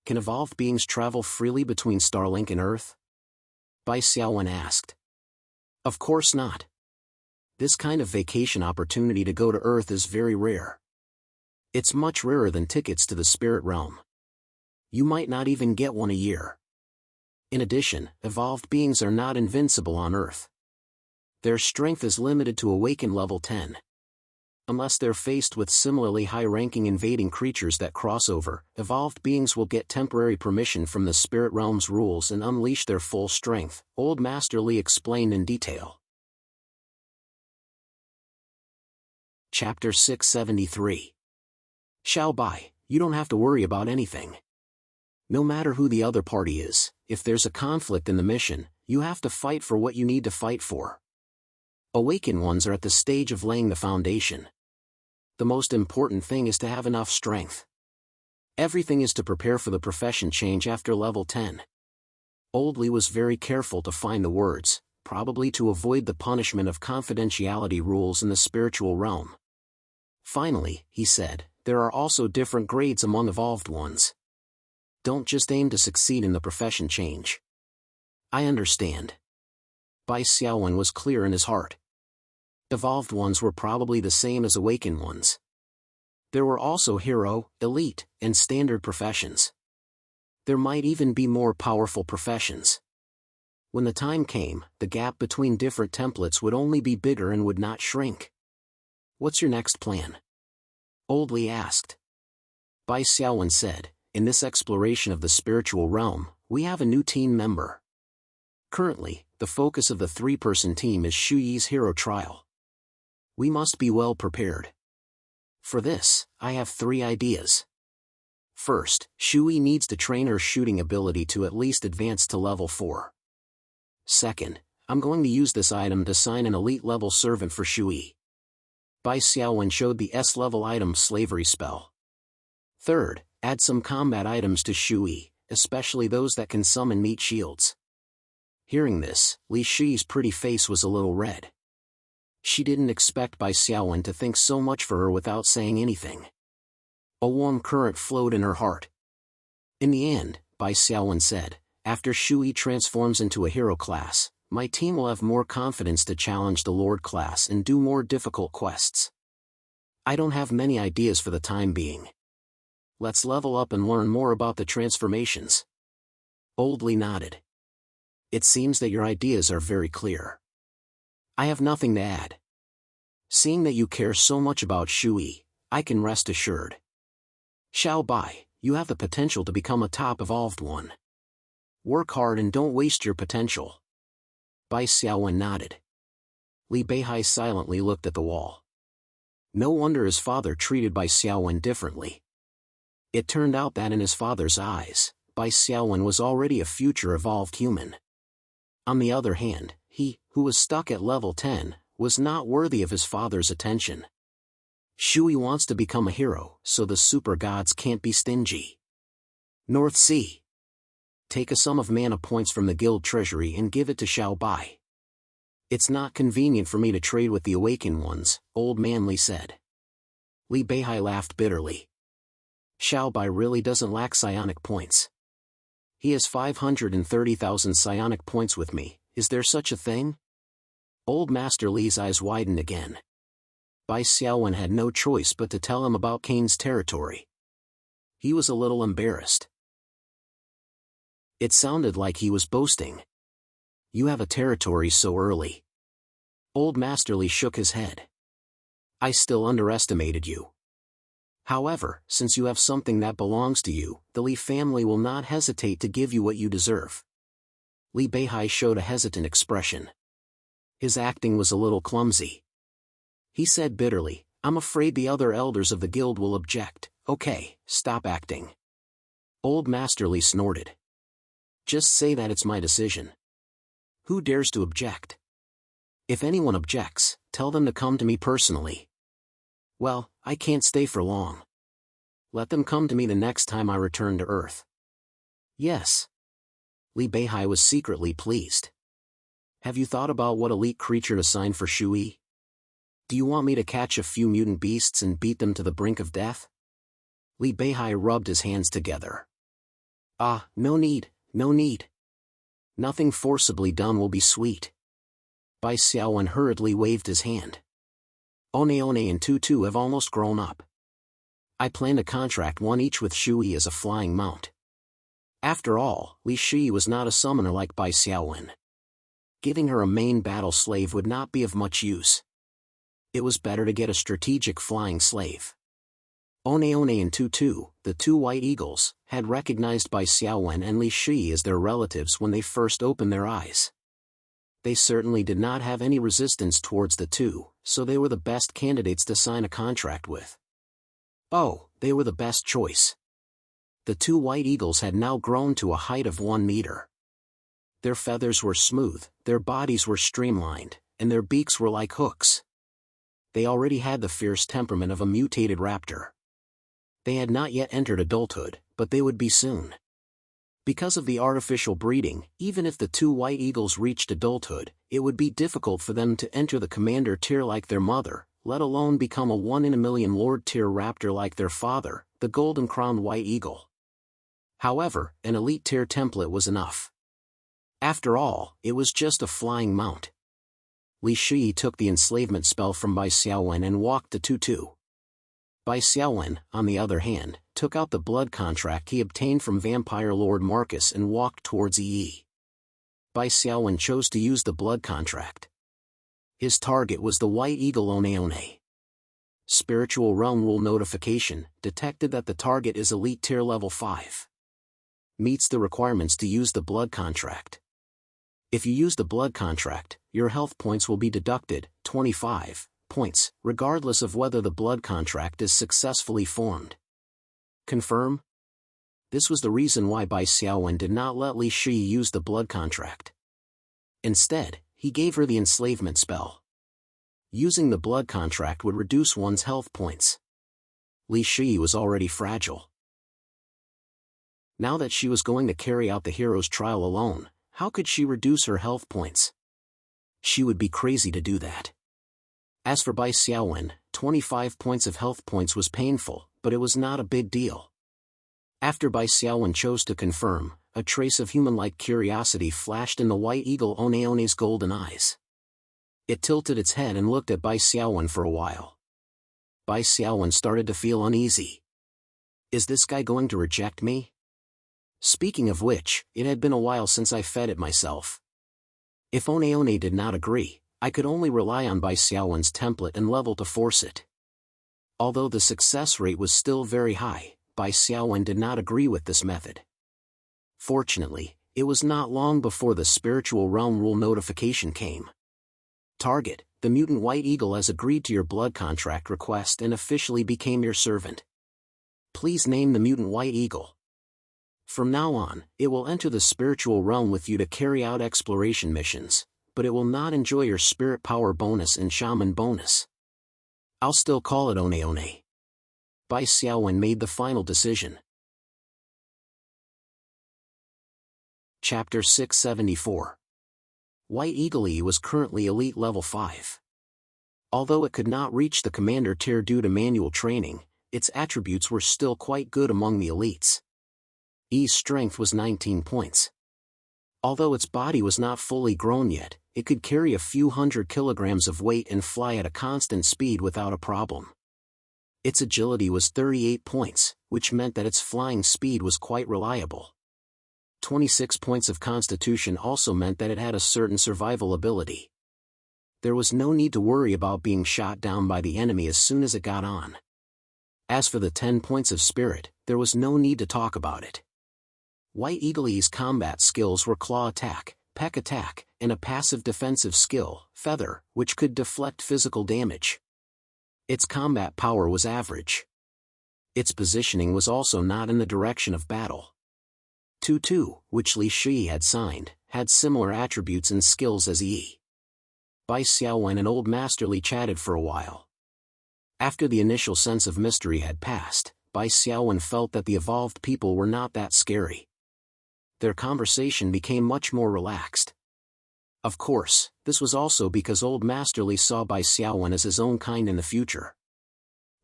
Can evolved beings travel freely between Starlink and Earth? Bai Xiaowen asked. Of course not. This kind of vacation opportunity to go to Earth is very rare. It's much rarer than tickets to the spirit realm. You might not even get one a year. In addition, evolved beings are not invincible on Earth. Their strength is limited to awaken level 10. Unless they're faced with similarly high-ranking invading creatures that cross over, evolved beings will get temporary permission from the spirit realm's rules and unleash their full strength, Old Master Li explained in detail. Chapter 673. Xiao Bai, you don't have to worry about anything. No matter who the other party is, if there's a conflict in the mission, you have to fight for what you need to fight for. Awakened ones are at the stage of laying the foundation. The most important thing is to have enough strength. Everything is to prepare for the profession change after level 10. Old Li was very careful to find the words, probably to avoid the punishment of confidentiality rules in the spiritual realm. Finally, he said, there are also different grades among evolved ones. Don't just aim to succeed in the profession change. I understand. Bai Xiaowen was clear in his heart. Evolved ones were probably the same as awakened ones. There were also hero, elite, and standard professions. There might even be more powerful professions. When the time came, the gap between different templates would only be bigger and would not shrink. What's your next plan? Old Li asked. Bai Xiaowen said, in this exploration of the spiritual realm, we have a new team member. Currently, the focus of the three-person team is Shu Yi's hero trial. We must be well prepared. For this, I have 3 ideas. First, Shu Yi needs to train her shooting ability to at least advance to level 4. Second, I'm going to use this item to sign an elite-level servant for Shu Yi. Bai Xiaowen showed the S-level item slavery spell. Third, add some combat items to Shu Yi, especially those that can summon meat shields. Hearing this, Li Shi's pretty face was a little red. She didn't expect Bai Xiaowen to think so much for her without saying anything. A warm current flowed in her heart. In the end, Bai Xiaowen said, after Shu Yi transforms into a hero class, my team will have more confidence to challenge the Lord class and do more difficult quests. I don't have many ideas for the time being. Let's level up and learn more about the transformations. Old Li nodded. It seems that your ideas are very clear. I have nothing to add. Seeing that you care so much about Shu Yi, I can rest assured. Xiao Bai, you have the potential to become a top evolved one. Work hard and don't waste your potential. Bai Xiaowen nodded. Li Beihai silently looked at the wall. No wonder his father treated Bai Xiaowen differently. It turned out that in his father's eyes, Bai Xiaowen was already a future evolved human. On the other hand, he, who was stuck at level 10, was not worthy of his father's attention. Shu Yi wants to become a hero, so the super gods can't be stingy. North Sea. Take a sum of mana points from the guild treasury and give it to Xiao Bai. It's not convenient for me to trade with the awakened ones, Old Man Li said. Li Beihai laughed bitterly. Xiao Bai really doesn't lack psionic points. He has 530,000 psionic points with me, is there such a thing? Old Master Li's eyes widened again. Bai Xiaowen had no choice but to tell him about Kane's territory. He was a little embarrassed. It sounded like he was boasting. You have a territory so early. Old Master Li shook his head. I still underestimated you. However, since you have something that belongs to you, the Li family will not hesitate to give you what you deserve. Li Beihai showed a hesitant expression. His acting was a little clumsy. He said bitterly, I'm afraid the other elders of the guild will object. Okay, stop acting. Old Master Li snorted. Just say that it's my decision. Who dares to object? If anyone objects, tell them to come to me personally. Well, I can't stay for long. Let them come to me the next time I return to Earth. Yes. Li Beihai was secretly pleased. Have you thought about what elite creature to sign for Shui? Do you want me to catch a few mutant beasts and beat them to the brink of death? Li Beihai rubbed his hands together. Ah, no need, no need. Nothing forcibly done will be sweet. Bai Xiaowen hurriedly waved his hand. One and Tutu have almost grown up. I plan to contract one each with Shui as a flying mount. After all, Li Shi was not a summoner like Bai Xiaowen. Giving her a main battle slave would not be of much use. It was better to get a strategic flying slave. One and Tutu, the two white eagles, had recognized Bai Xiaowen and Li Shi as their relatives when they first opened their eyes. They certainly did not have any resistance towards the two, so they were the best candidates to sign a contract with. Oh, they were the best choice. The two white eagles had now grown to a height of 1 meter. Their feathers were smooth, their bodies were streamlined, and their beaks were like hooks. They already had the fierce temperament of a mutated raptor. They had not yet entered adulthood, but they would be soon. Because of the artificial breeding, even if the two white eagles reached adulthood, it would be difficult for them to enter the commander tier like their mother, let alone become a 1 in a million lord tier raptor like their father, the golden-crowned white eagle. However, an elite tier template was enough. After all, it was just a flying mount. Li Shi took the enslavement spell from Bai Xiaowen and walked to Tutu. Bai Xiaowen, on the other hand, took out the blood contract he obtained from Vampire Lord Marcus and walked towards Yi. Bai Xiaowen chose to use the blood contract. His target was the White Eagle One. Spiritual Realm Rule notification detected that the target is Elite Tier Level 5. Meets the requirements to use the blood contract. If you use the blood contract, your health points will be deducted, 25 points, regardless of whether the blood contract is successfully formed. Confirm? This was the reason why Bai Xiaowen did not let Li Shi use the blood contract. Instead, he gave her the enslavement spell. Using the blood contract would reduce one's health points. Li Shi was already fragile. Now that she was going to carry out the hero's trial alone, how could she reduce her health points? She would be crazy to do that. As for Bai Xiaowen, 25 points of health points was painful, but it was not a big deal. After Bai Xiaowen chose to confirm, a trace of human-like curiosity flashed in the White Eagle One's golden eyes. It tilted its head and looked at Bai Xiaowen for a while. Bai Xiaowen started to feel uneasy. Is this guy going to reject me? Speaking of which, it had been a while since I fed it myself. If One did not agree, I could only rely on Bai Xiaowen's template and level to force it. Although the success rate was still very high, Bai Xiaowen did not agree with this method. Fortunately, it was not long before the Spiritual Realm Rule notification came. Target, the mutant White Eagle has agreed to your blood contract request and officially became your servant. Please name the mutant White Eagle. From now on, it will enter the spiritual realm with you to carry out exploration missions, but it will not enjoy your spirit power bonus and shaman bonus. I'll still call it One. Bai Xiaowen made the final decision. Chapter 674. White Eagle E was currently Elite Level 5. Although it could not reach the Commander tier due to manual training, its attributes were still quite good among the elites. E's strength was 19 points. Although its body was not fully grown yet, it could carry a few hundred kilograms of weight and fly at a constant speed without a problem. Its agility was 38 points, which meant that its flying speed was quite reliable. 26 points of constitution also meant that it had a certain survival ability. There was no need to worry about being shot down by the enemy as soon as it got on. As for the 10 points of spirit, there was no need to talk about it. White Eagle E's combat skills were claw attack, peck attack, and a passive defensive skill, feather, which could deflect physical damage. Its combat power was average. Its positioning was also not in the direction of battle. 2-2, which Li Shi had signed, had similar attributes and skills as E. Bai Xiaowen and Old Master Li chatted for a while. After the initial sense of mystery had passed, Bai Xiaowen felt that the evolved people were not that scary. Their conversation became much more relaxed. Of course, this was also because Old Master Li saw Bai Xiaowen as his own kind in the future.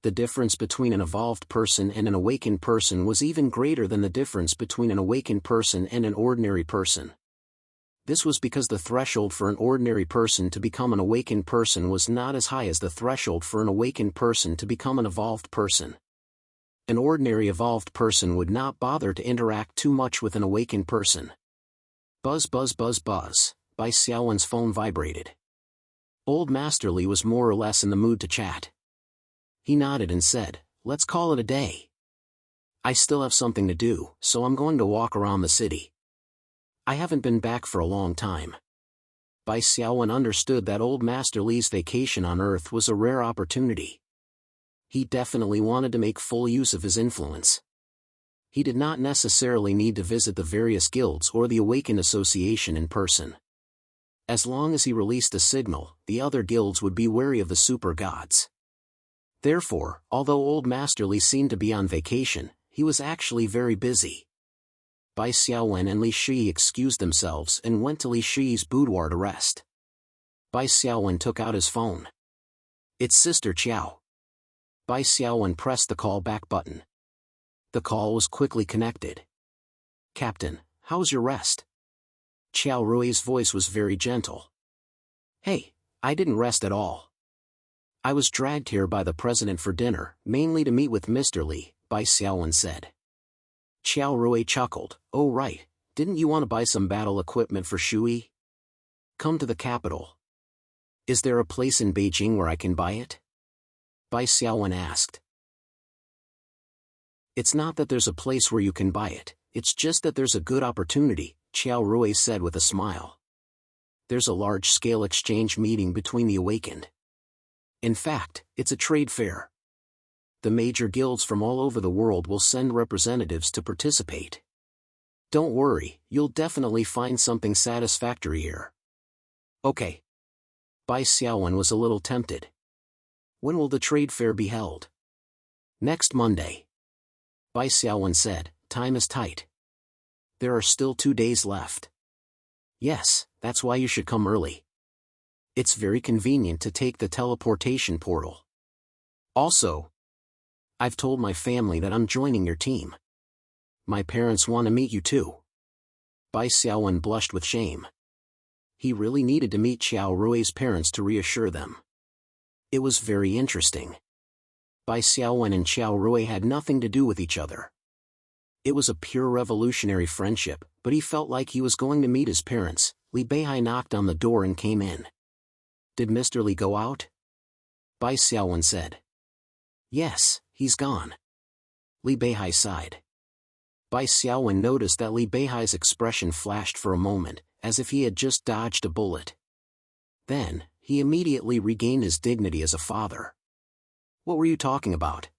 The difference between an evolved person and an awakened person was even greater than the difference between an awakened person and an ordinary person. This was because the threshold for an ordinary person to become an awakened person was not as high as the threshold for an awakened person to become an evolved person. An ordinary evolved person would not bother to interact too much with an awakened person. Buzz buzz buzz buzz, Bai Xiaowen's phone vibrated. Old Master Li was more or less in the mood to chat. He nodded and said, "Let's call it a day. I still have something to do, so I'm going to walk around the city. I haven't been back for a long time." Bai Xiaowen understood that Old Master Li's vacation on Earth was a rare opportunity. He definitely wanted to make full use of his influence. He did not necessarily need to visit the various guilds or the Awakened Association in person. As long as he released a signal, the other guilds would be wary of the super gods. Therefore, although Old Master Li seemed to be on vacation, he was actually very busy. Bai Xiaowen and Li Shi excused themselves and went to Li Shi's boudoir to rest. Bai Xiaowen took out his phone. "It's Sister Qiao." Bai Xiaowen pressed the call back button. The call was quickly connected. "Captain, how's your rest?" Qiao Rui's voice was very gentle. "Hey, I didn't rest at all. I was dragged here by the president for dinner, mainly to meet with Mr. Li," Bai Xiaowen said. Qiao Rui chuckled. "Oh right, didn't you want to buy some battle equipment for Shui? Come to the capital. Is there a place in Beijing where I can buy it?" Bai Xiaowen asked. "It's not that there's a place where you can buy it, it's just that there's a good opportunity," Qiao Rui said with a smile. "There's a large-scale exchange meeting between the Awakened. In fact, it's a trade fair. The major guilds from all over the world will send representatives to participate. Don't worry, you'll definitely find something satisfactory here." "Okay." Bai Xiaowen was a little tempted. "When will the trade fair be held?" "Next Monday." Bai Xiaowen said, "Time is tight. There are still 2 days left." "Yes, that's why you should come early. It's very convenient to take the teleportation portal. Also, I've told my family that I'm joining your team. My parents want to meet you too." Bai Xiaowen blushed with shame. He really needed to meet Qiao Rui's parents to reassure them. It was very interesting. Bai Xiaowen and Qiao Rui had nothing to do with each other. It was a pure revolutionary friendship, but he felt like he was going to meet his parents. Li Beihai knocked on the door and came in. "Did Mr. Li go out?" Bai Xiaowen said. "Yes, he's gone." Li Beihai sighed. Bai Xiaowen noticed that Li Beihai's expression flashed for a moment, as if he had just dodged a bullet. Then, he immediately regained his dignity as a father. "What were you talking about?"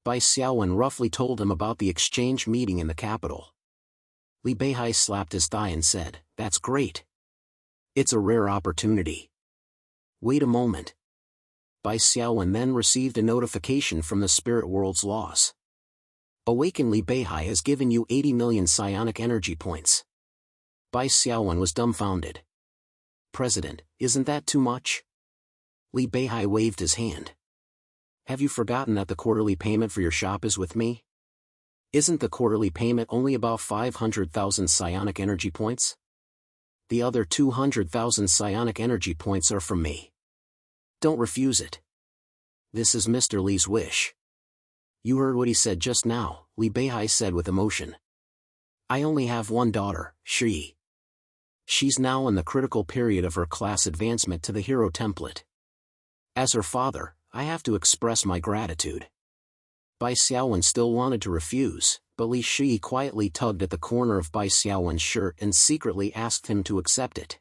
Bai Xiaowen roughly told him about the exchange meeting in the capital. Li Beihai slapped his thigh and said, "That's great. It's a rare opportunity. Wait a moment." Bai Xiaowen then received a notification from the spirit world's laws. "Awaken Li Beihai has given you 80 million psionic energy points. Bai Xiaowen was dumbfounded. President, isn't that too much? Li Beihai waved his hand. Have you forgotten that the quarterly payment for your shop is with me? Isn't the quarterly payment only about 500,000 psionic energy points? The other 200,000 psionic energy points are from me. Don't refuse it. This is Mr. Li's wish. You heard what he said just now, Li Beihai said with emotion. I only have one daughter, Shi. She's now in the critical period of her class advancement to the hero template. As her father, I have to express my gratitude. Bai Xiaowen still wanted to refuse, but Li Shi quietly tugged at the corner of Bai Xiaowen's shirt and secretly asked him to accept it.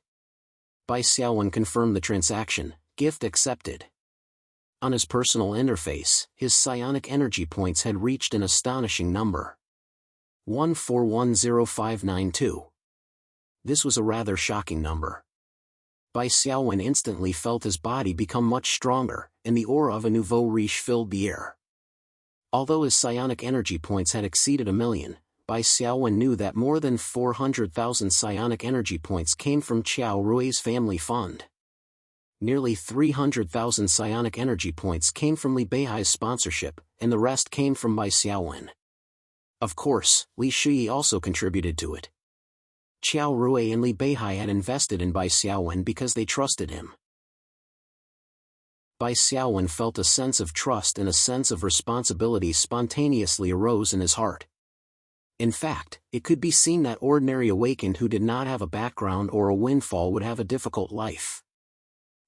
Bai Xiaowen confirmed the transaction, gift accepted. On his personal interface, his psionic energy points had reached an astonishing number. 1410592. This was a rather shocking number. Bai Xiaowen instantly felt his body become much stronger, and the aura of a nouveau riche filled the air. Although his psionic energy points had exceeded 1,000,000, Bai Xiaowen knew that more than 400,000 psionic energy points came from Qiao Rui's family fund. Nearly 300,000 psionic energy points came from Li Beihai's sponsorship, and the rest came from Bai Xiaowen. Of course, Li Shi also contributed to it. Qiao Rui and Li Beihai had invested in Bai Xiaowen because they trusted him. Bai Xiaowen felt a sense of trust and a sense of responsibility spontaneously arose in his heart. In fact, it could be seen that ordinary awakened who did not have a background or a windfall would have a difficult life.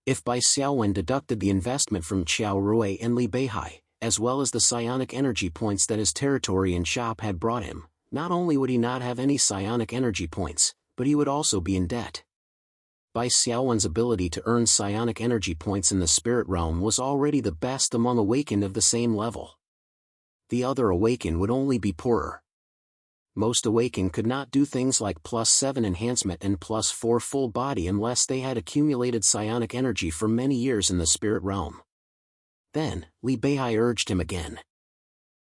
If Bai Xiaowen deducted the investment from Qiao Rui and Li Beihai, as well as the psionic energy points that his territory and shop had brought him, not only would he not have any psionic energy points, but he would also be in debt. Bai Xiaowen's ability to earn psionic energy points in the spirit realm was already the best among awakened of the same level. The other awakened would only be poorer. Most awakened could not do things like +7 enhancement and +4 full body unless they had accumulated psionic energy for many years in the spirit realm. Then, Li Beihai urged him again.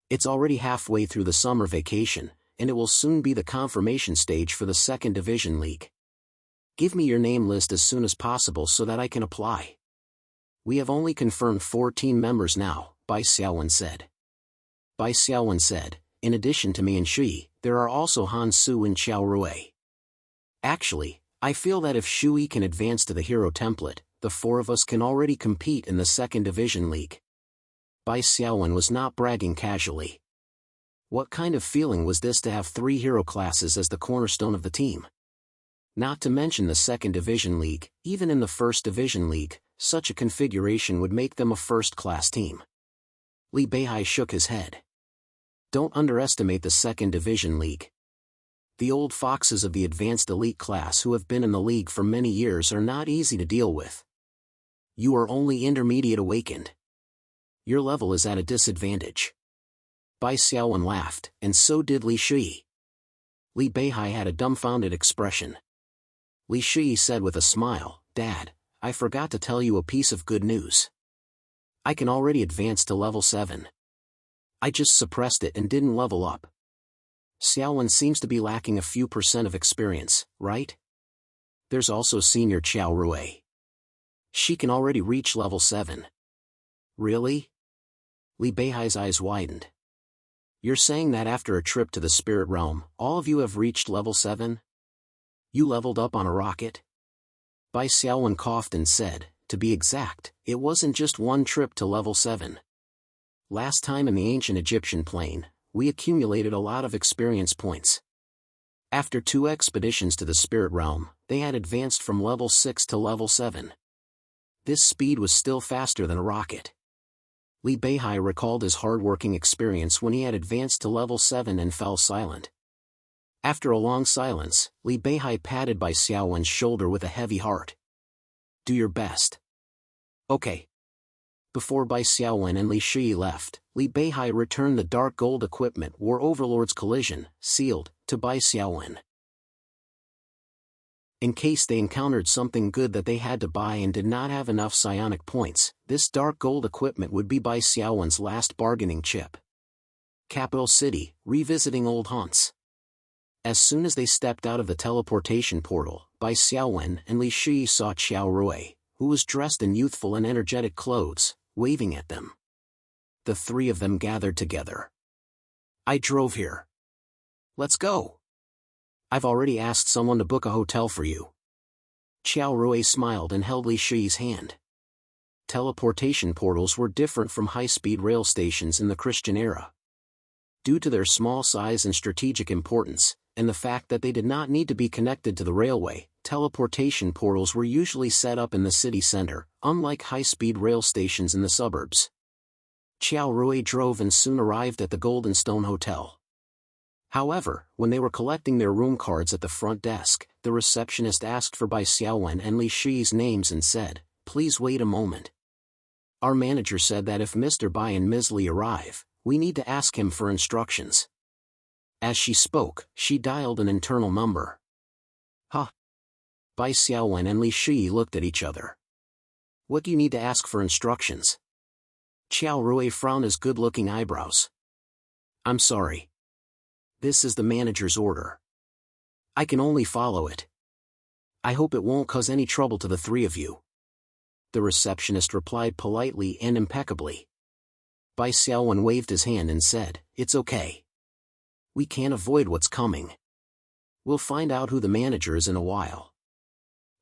It's already halfway through the summer vacation, and it will soon be the confirmation stage for the 2nd Division League. Give me your name list as soon as possible so that I can apply. We have only confirmed 4 team members now, Bai Xiaowen said. Bai Xiaowen said, in addition to me and Shui, there are also Han Su and Qiao Rui. Actually, I feel that if Shui can advance to the hero template, the 4 of us can already compete in the 2nd Division League. Bai Xiaowen was not bragging casually. What kind of feeling was this to have 3 hero classes as the cornerstone of the team? Not to mention the 2nd Division League, even in the 1st Division League, such a configuration would make them a first-class team. Li Beihai shook his head. Don't underestimate the 2nd Division League. The old foxes of the advanced elite class who have been in the league for many years are not easy to deal with. You are only intermediate awakened. Your level is at a disadvantage. Bai Xiaowen laughed, and so did Li Shi. Li Beihai had a dumbfounded expression. Li Shi said with a smile, Dad, I forgot to tell you a piece of good news. I can already advance to level 7. I just suppressed it and didn't level up. Xiaowen seems to be lacking a few % of experience, right? There's also Senior Qiao Rui. She can already reach level 7. Really? Li Beihai's eyes widened. You're saying that after a trip to the spirit realm, all of you have reached level 7? You leveled up on a rocket? Bai Xiaowen coughed and said, to be exact, it wasn't just one trip to level 7. Last time in the ancient Egyptian plane, we accumulated a lot of experience points. After 2 expeditions to the spirit realm, they had advanced from level 6 to level 7. This speed was still faster than a rocket. Li Beihai recalled his hard-working experience when he had advanced to level 7 and fell silent. After a long silence, Li Beihai patted Bai Xiaowen's shoulder with a heavy heart. Do your best. Okay. Before Bai Xiaowen and Li Shi left, Li Beihai returned the dark gold equipment War Overlord's Collision, sealed, to Bai Xiaowen. In case they encountered something good that they had to buy and did not have enough psionic points, this dark gold equipment would be Bai Xiaowen's last bargaining chip. Capital City, revisiting old haunts. As soon as they stepped out of the teleportation portal, Bai Xiaowen and Li Shi saw Qiao Rui, who was dressed in youthful and energetic clothes, waving at them. The three of them gathered together. "I drove here. Let's go. I've already asked someone to book a hotel for you." Qiao Rui smiled and held Li Shi's hand. Teleportation portals were different from high-speed rail stations in the Christian era. Due to their small size and strategic importance, and the fact that they did not need to be connected to the railway, teleportation portals were usually set up in the city center, unlike high-speed rail stations in the suburbs. Qiao Rui drove and soon arrived at the Golden Stone Hotel. However, when they were collecting their room cards at the front desk, the receptionist asked for Bai Xiaowen and Li Shi's names and said, "Please wait a moment. Our manager said that if Mr. Bai and Ms. Li arrive, we need to ask him for instructions." As she spoke, she dialed an internal number. "Huh?" Bai Xiaowen and Li Shi looked at each other. "What do you need to ask for instructions?" Qiao Rui frowned his good-looking eyebrows. "I'm sorry. This is the manager's order. I can only follow it. I hope it won't cause any trouble to the three of you." The receptionist replied politely and impeccably. Bai Xiaowen waved his hand and said, "It's okay. We can't avoid what's coming. We'll find out who the manager is in a while."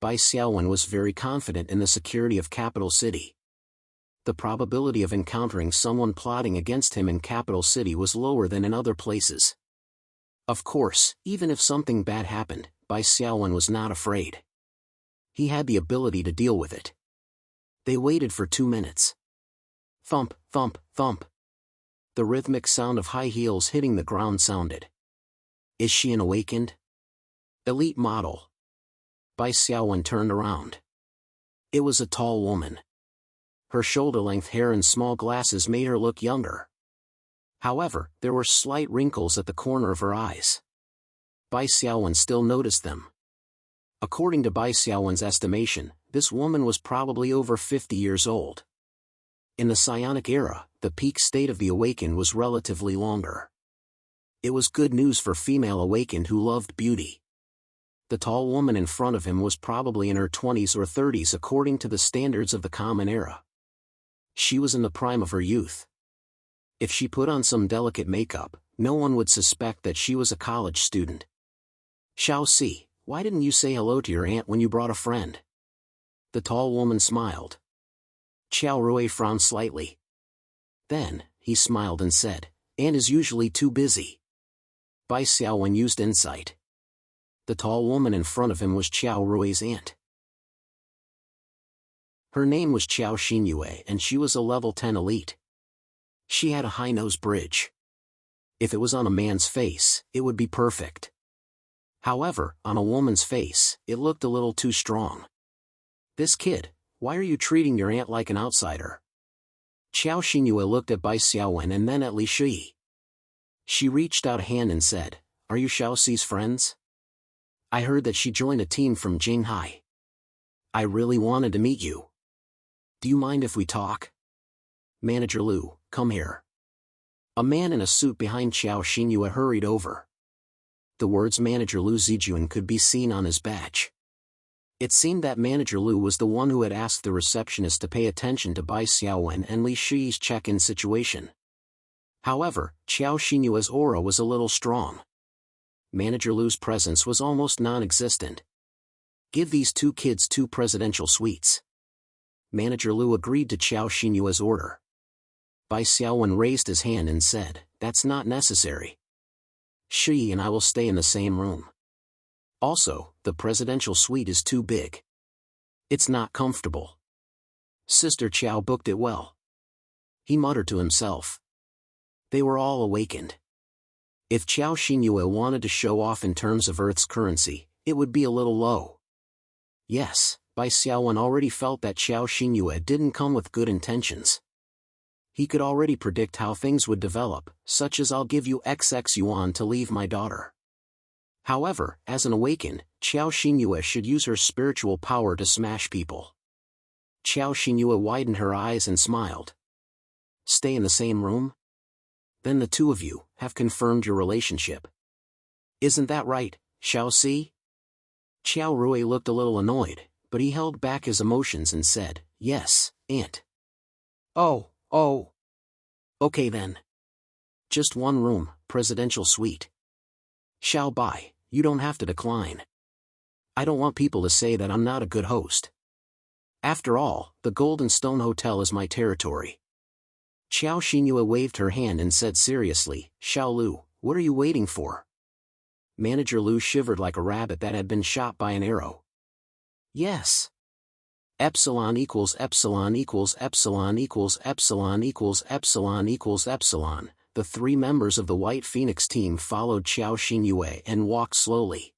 Bai Xiaowen was very confident in the security of Capital City. The probability of encountering someone plotting against him in Capital City was lower than in other places. Of course, even if something bad happened, Bai Xiaowen was not afraid. He had the ability to deal with it. They waited for 2 minutes. Thump, thump, thump. The rhythmic sound of high heels hitting the ground sounded. "Is she an awakened elite model?" Bai Xiaowen turned around. It was a tall woman. Her shoulder-length hair and small glasses made her look younger. However, there were slight wrinkles at the corner of her eyes. Bai Xiaowen still noticed them. According to Bai Xiaowen's estimation, this woman was probably over 50 years old. In the Psionic era, the peak state of the awakened was relatively longer. It was good news for female awakened who loved beauty. The tall woman in front of him was probably in her 20s or 30s according to the standards of the Common Era. She was in the prime of her youth. If she put on some delicate makeup, no one would suspect that she was a college student. "Xiao Si, why didn't you say hello to your aunt when you brought a friend?" The tall woman smiled. Qiao Rui frowned slightly. Then, he smiled and said, "Aunt is usually too busy." Bai Xiaowen used insight. The tall woman in front of him was Qiao Rui's aunt. Her name was Qiao Xinyue and she was a level 10 elite. She had a high nose bridge. If it was on a man's face, it would be perfect. However, on a woman's face, it looked a little too strong. "This kid, why are you treating your aunt like an outsider?" Qiao Xinyue looked at Bai Xiaowen and then at Li Shi. She reached out a hand and said, "Are you Xiao Si's friends? I heard that she joined a team from Jinghai. I really wanted to meet you. Do you mind if we talk?" "Manager Lu, come here." A man in a suit behind Qiao Xinyue hurried over. The words Manager Lu Zijuan could be seen on his badge. It seemed that Manager Lu was the one who had asked the receptionist to pay attention to Bai Xiaowen and Li Shi's check-in situation. However, Qiao Xinyue's aura was a little strong. Manager Lu's presence was almost non-existent. "Give these two kids 2 presidential suites." Manager Lu agreed to Qiao Xinyue's order. Bai Xiaowen raised his hand and said, "That's not necessary. Shi and I will stay in the same room. Also, the presidential suite is too big. It's not comfortable. Sister Qiao booked it well." He muttered to himself. They were all awakened. If Qiao Xinyue wanted to show off in terms of Earth's currency, it would be a little low. Yes, Bai Xiaowen already felt that Qiao Xinyue didn't come with good intentions. He could already predict how things would develop, such as "I'll give you XX yuan to leave my daughter." However, as an awakened, Qiao Xinyue should use her spiritual power to smash people. Qiao Xinyue widened her eyes and smiled. "Stay in the same room? Then the two of you have confirmed your relationship. Isn't that right, Xiaoxi? Qiao Rui looked a little annoyed, but he held back his emotions and said, yes, Aunt. Oh. Okay then. Just one room, presidential suite. Xiao Bai, you don't have to decline. I don't want people to say that I'm not a good host. After all, the Golden Stone Hotel is my territory. Qiao Xinhua waved her hand and said seriously, Xiao Lu, what are you waiting for? Manager Lu shivered like a rabbit that had been shot by an arrow. Yes. Epsilon equals epsilon equals epsilon equals epsilon equals epsilon equals epsilon. The three members of the White Phoenix team followed Qiao Xinhua and walked slowly.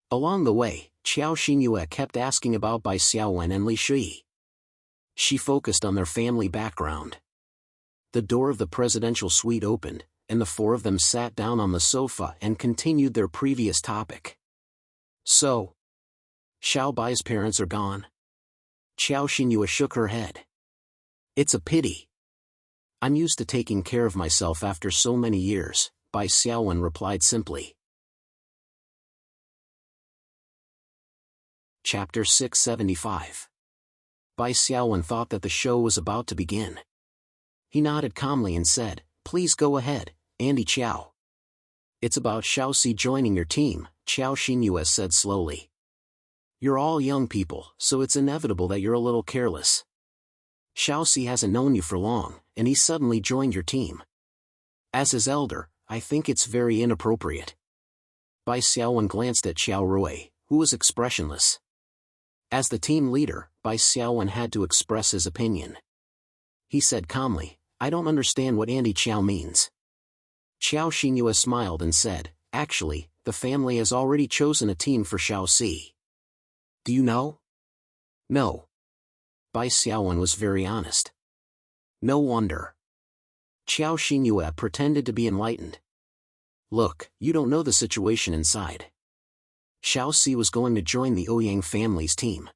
Along the way, Qiao Xinhua kept asking about Bai Xiaowen and Li Shui. She focused on their family background. The door of the presidential suite opened, and the four of them sat down on the sofa and continued their previous topic. So, Xiao Bai's parents are gone? Qiao Xinhua shook her head. It's a pity. I'm used to taking care of myself after so many years, Bai Xiaowen replied simply. Chapter 675. Bai Xiaowen thought that the show was about to begin. He nodded calmly and said, please go ahead, Andy Qiao. It's about Xiaoxi joining your team, Qiao Xinhua said slowly. You're all young people, so it's inevitable that you're a little careless. Xiaoxi hasn't known you for long, and he suddenly joined your team. As his elder, I think it's very inappropriate. Bai Xiaowen glanced at Qiao Rui, who was expressionless. As the team leader, Bai Xiaowen had to express his opinion. He said calmly, I don't understand what Andy Qiao means. Qiao Xinhua smiled and said, actually, the family has already chosen a team for Xiaoxi. Do you know? No. Bai Xiaowen was very honest. No wonder. Qiao Xinhua pretended to be enlightened. Look, you don't know the situation inside. Xiaoxi was going to join the Ouyang family's team.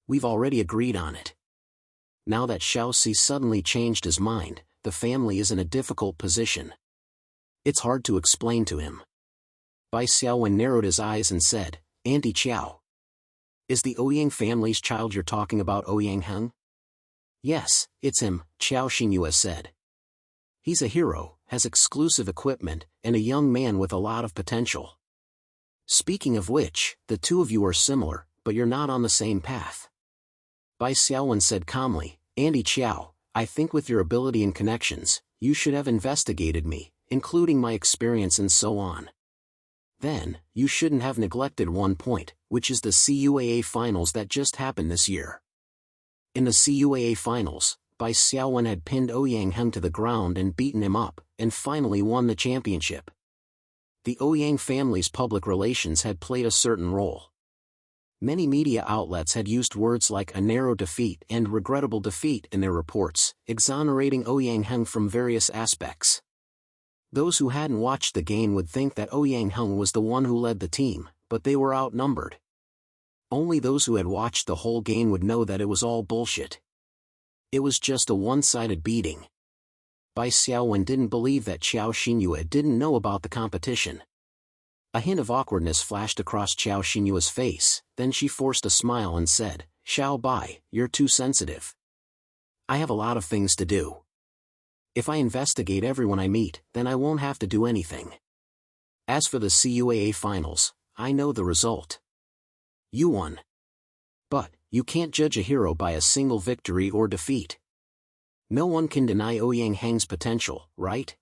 We've already agreed on it. Now that Xiaoxi suddenly changed his mind, the family is in a difficult position. It's hard to explain to him. Bai Xiaowen narrowed his eyes and said, Auntie Qiao. Is the Ouyang family's child you're talking about Ouyang Heng? Yes, it's him, Qiao Xinhua said. He's a hero, has exclusive equipment, and a young man with a lot of potential. Speaking of which, the two of you are similar, but you're not on the same path. Bai Xiaowen said calmly, Andy Qiao, I think with your ability and connections, you should have investigated me, including my experience and so on. Then, you shouldn't have neglected one point, which is the CUAA finals that just happened this year. In the CUAA finals, Bai Xiaowen had pinned Ouyang Heng to the ground and beaten him up, and finally won the championship. The Ouyang family's public relations had played a certain role. Many media outlets had used words like a narrow defeat and regrettable defeat in their reports, exonerating Ouyang Heng from various aspects. Those who hadn't watched the game would think that Ouyang Heng was the one who led the team, but they were outnumbered. Only those who had watched the whole game would know that it was all bullshit. It was just a one-sided beating. Bai Xiaowen didn't believe that Qiao Xinhua didn't know about the competition. A hint of awkwardness flashed across Qiao Xinhua's face, then she forced a smile and said, Xiao Bai, you're too sensitive. I have a lot of things to do. If I investigate everyone I meet, then I won't have to do anything. As for the CUAA finals, I know the result. You won. But, you can't judge a hero by a single victory or defeat. No one can deny Ouyang Heng's potential, right?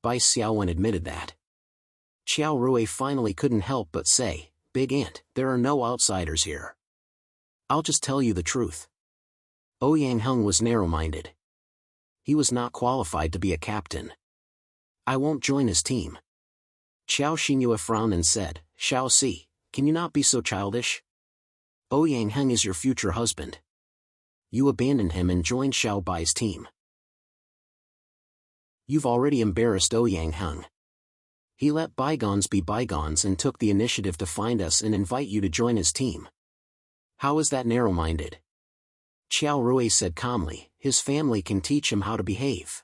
Bai Xiaowen admitted that. Qiao Rui finally couldn't help but say, Big Aunt, there are no outsiders here. I'll just tell you the truth. Ouyang Heng was narrow-minded. He was not qualified to be a captain. I won't join his team. Qiao Xinhua frowned and said, Xiaoxi, can you not be so childish? Ouyang Heng is your future husband. You abandoned him and joined Xiao Bai's team. You've already embarrassed Ouyang Heng. He let bygones be bygones and took the initiative to find us and invite you to join his team. How is that narrow-minded? Qiao Rui said calmly, his family can teach him how to behave.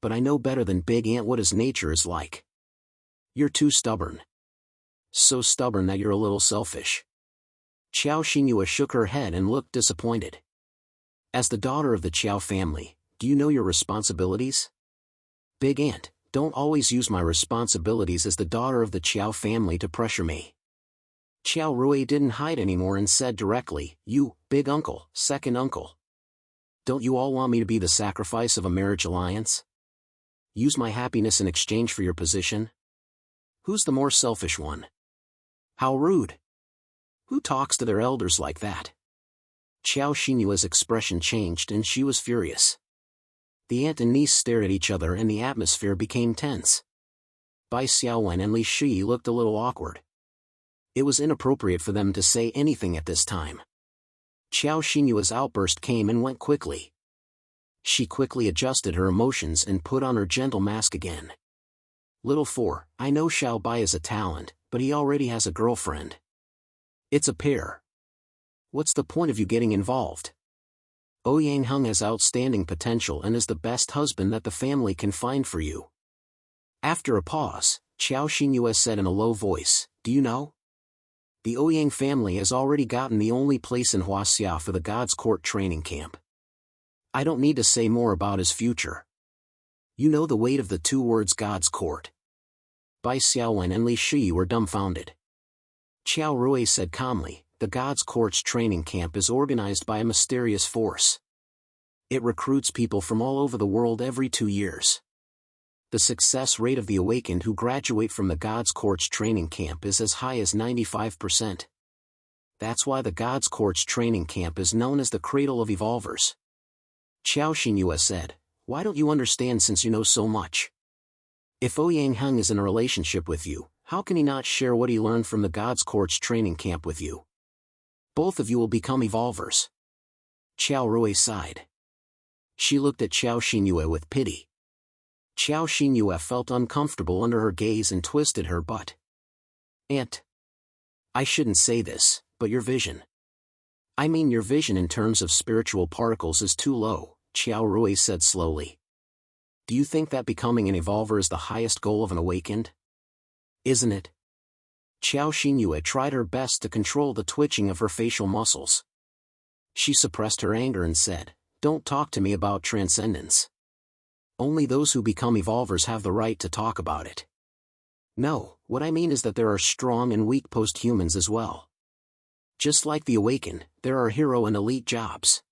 But I know better than Big Aunt what his nature is like. You're too stubborn. So stubborn that you're a little selfish. Qiao Xinhua shook her head and looked disappointed. As the daughter of the Qiao family, do you know your responsibilities? Big Aunt, don't always use my responsibilities as the daughter of the Qiao family to pressure me. Qiao Rui didn't hide anymore and said directly, you, big uncle, second uncle. Don't you all want me to be the sacrifice of a marriage alliance? Use my happiness in exchange for your position? Who's the more selfish one? How rude. Who talks to their elders like that? Qiao Xinyua's expression changed and she was furious. The aunt and niece stared at each other and the atmosphere became tense. Bai Xiaowen and Li Shi looked a little awkward. It was inappropriate for them to say anything at this time. Qiao Xinyua's outburst came and went quickly. She quickly adjusted her emotions and put on her gentle mask again. Little four, I know Xiao Bai is a talent, but he already has a girlfriend. It's a pair. What's the point of you getting involved? Ouyang Heng has outstanding potential and is the best husband that the family can find for you. After a pause, Qiao Xinyue said in a low voice, do you know? The Ouyang family has already gotten the only place in Huaxia for the God's Court training camp. I don't need to say more about his future. You know the weight of the two words God's Court. Bai Xiaowen and Li Shi were dumbfounded. Qiao Rui said calmly, the God's Court's training camp is organized by a mysterious force. It recruits people from all over the world every 2 years. The success rate of the awakened who graduate from the God's Court's training camp is as high as 95%. That's why the God's Court's training camp is known as the Cradle of Evolvers. Qiao Xinyue said, why don't you understand since you know so much? If Ouyang Heng is in a relationship with you, how can he not share what he learned from the God's Court's training camp with you? Both of you will become evolvers. Qiao Rui sighed. She looked at Qiao Xinyue with pity. Qiao Xinyue felt uncomfortable under her gaze and twisted her butt. Aunt. I shouldn't say this, but your vision. I mean your vision in terms of spiritual particles is too low, Qiao Rui said slowly. Do you think that becoming an evolver is the highest goal of an awakened? Isn't it? Qiao Xinyue tried her best to control the twitching of her facial muscles. She suppressed her anger and said, don't talk to me about transcendence. Only those who become evolvers have the right to talk about it. No, what I mean is that there are strong and weak post-humans as well. Just like the awakened, there are hero and elite jobs.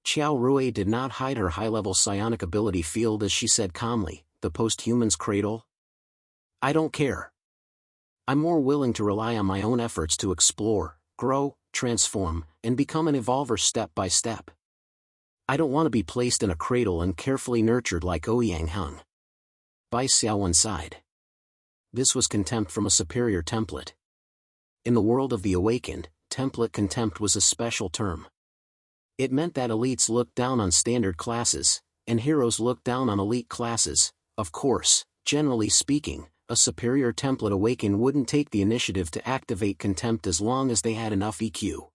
Qiao Rui did not hide her high-level psionic ability field as she said calmly, the post-human's cradle? I don't care. I'm more willing to rely on my own efforts to explore, grow, transform, and become an evolver step by step. I don't want to be placed in a cradle and carefully nurtured like Ouyang Heng. Bai Xiaowen sighed. This was contempt from a superior template. In the world of the awakened, template contempt was a special term. It meant that elites looked down on standard classes, and heroes looked down on elite classes. Of course, generally speaking, a superior template awakened wouldn't take the initiative to activate contempt as long as they had enough EQ.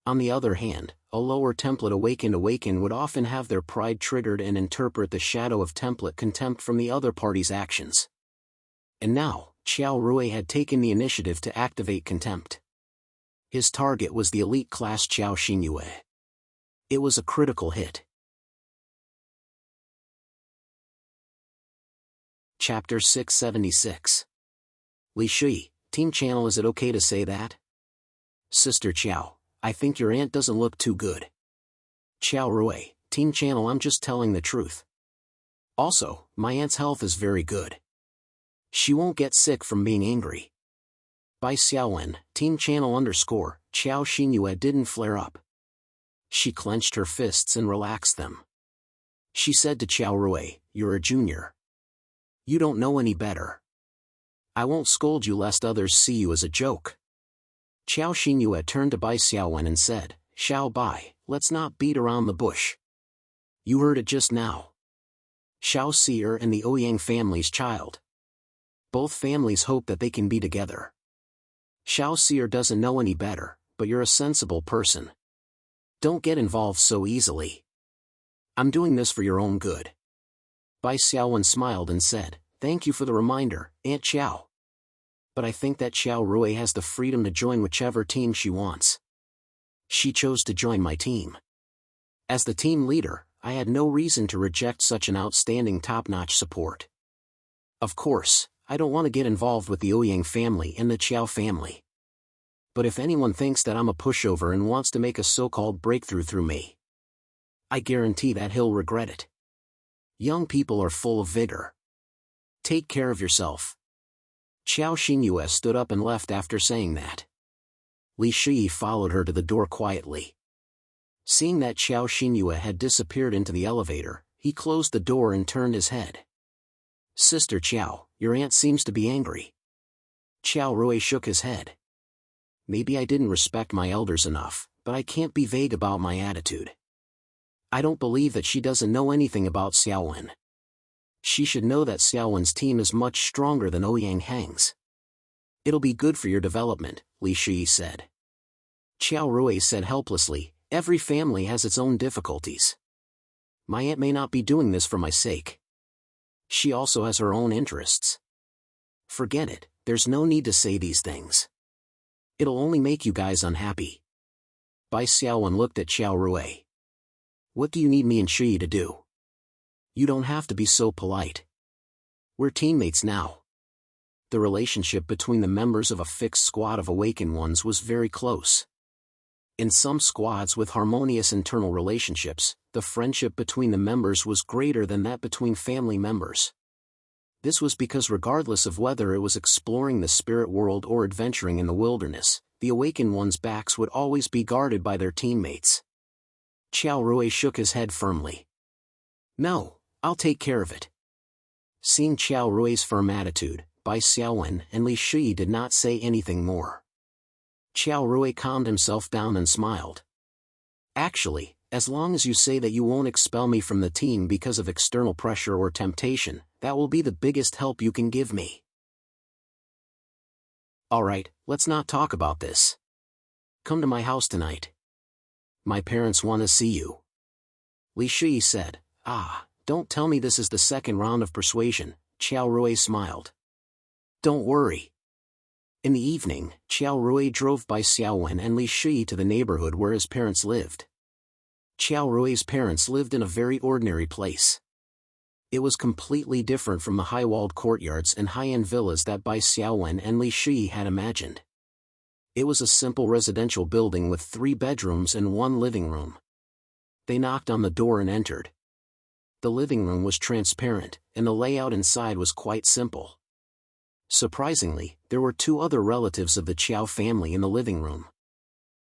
On the other hand, a lower template awakened would often have their pride triggered and interpret the shadow of template contempt from the other party's actions. And now, Qiao Rui had taken the initiative to activate contempt. His target was the elite class Qiao Xinyue. It was a critical hit. Chapter 676. Li Shi, Team Channel, is it okay to say that? Sister Qiao, I think your aunt doesn't look too good. Qiao Rui, Team Channel, I'm just telling the truth. Also, my aunt's health is very good. She won't get sick from being angry. Bai Xiaowen, Team Channel _ Qiao Xinyue didn't flare up. She clenched her fists and relaxed them. She said to Qiao Rui, you're a junior. You don't know any better. I won't scold you lest others see you as a joke. Qiao Xinyue turned to Bai Xiaowen and said, Xiao Bai, let's not beat around the bush. You heard it just now. Xiao Seer and the Ouyang family's child. Both families hope that they can be together. Xiao Seer doesn't know any better, but you're a sensible person. Don't get involved so easily. I'm doing this for your own good. Bai Xiaowen smiled and said, Thank you for the reminder, Aunt Xiao. But I think that Xiao Rui has the freedom to join whichever team she wants. She chose to join my team. As the team leader, I had no reason to reject such an outstanding top-notch support. Of course, I don't want to get involved with the Ouyang family and the Qiao family. But if anyone thinks that I'm a pushover and wants to make a so-called breakthrough through me, I guarantee that he'll regret it. Young people are full of vigor. Take care of yourself. Qiao Xinyue stood up and left after saying that. Li Shi followed her to the door quietly. Seeing that Qiao Xinyue had disappeared into the elevator, he closed the door and turned his head. Sister Qiao, your aunt seems to be angry. Qiao Rui shook his head. Maybe I didn't respect my elders enough, but I can't be vague about my attitude. I don't believe that she doesn't know anything about Xiaowen. She should know that Xiaowen's team is much stronger than Ouyang Hang's. It'll be good for your development, Li Shi said. Qiao Rui said helplessly, every family has its own difficulties. My aunt may not be doing this for my sake. She also has her own interests. Forget it, there's no need to say these things. It'll only make you guys unhappy. Bai Xiaowen looked at Qiao Rui. What do you need me and Shi to do? You don't have to be so polite. We're teammates now. The relationship between the members of a fixed squad of awakened ones was very close. In some squads with harmonious internal relationships, the friendship between the members was greater than that between family members. This was because regardless of whether it was exploring the spirit world or adventuring in the wilderness, the awakened ones' backs would always be guarded by their teammates. Qiao Rui shook his head firmly. No, I'll take care of it. Seeing Qiao Rui's firm attitude, Bai Xiaowen and Li Shi did not say anything more. Qiao Rui calmed himself down and smiled. Actually, as long as you say that you won't expel me from the team because of external pressure or temptation, that will be the biggest help you can give me. Alright, let's not talk about this. Come to my house tonight. My parents want to see you. Li Shi said. Don't tell me this is the second round of persuasion, Qiao Rui smiled. Don't worry. In the evening, Qiao Rui drove Bai Xiaowen and Li Shi to the neighborhood where his parents lived. Qiao Rui's parents lived in a very ordinary place. It was completely different from the high-walled courtyards and high-end villas that Bai Xiaowen and Li Shi had imagined. It was a simple residential building with 3 bedrooms and 1 living room. They knocked on the door and entered. The living room was transparent, and the layout inside was quite simple. Surprisingly, there were 2 other relatives of the Qiao family in the living room.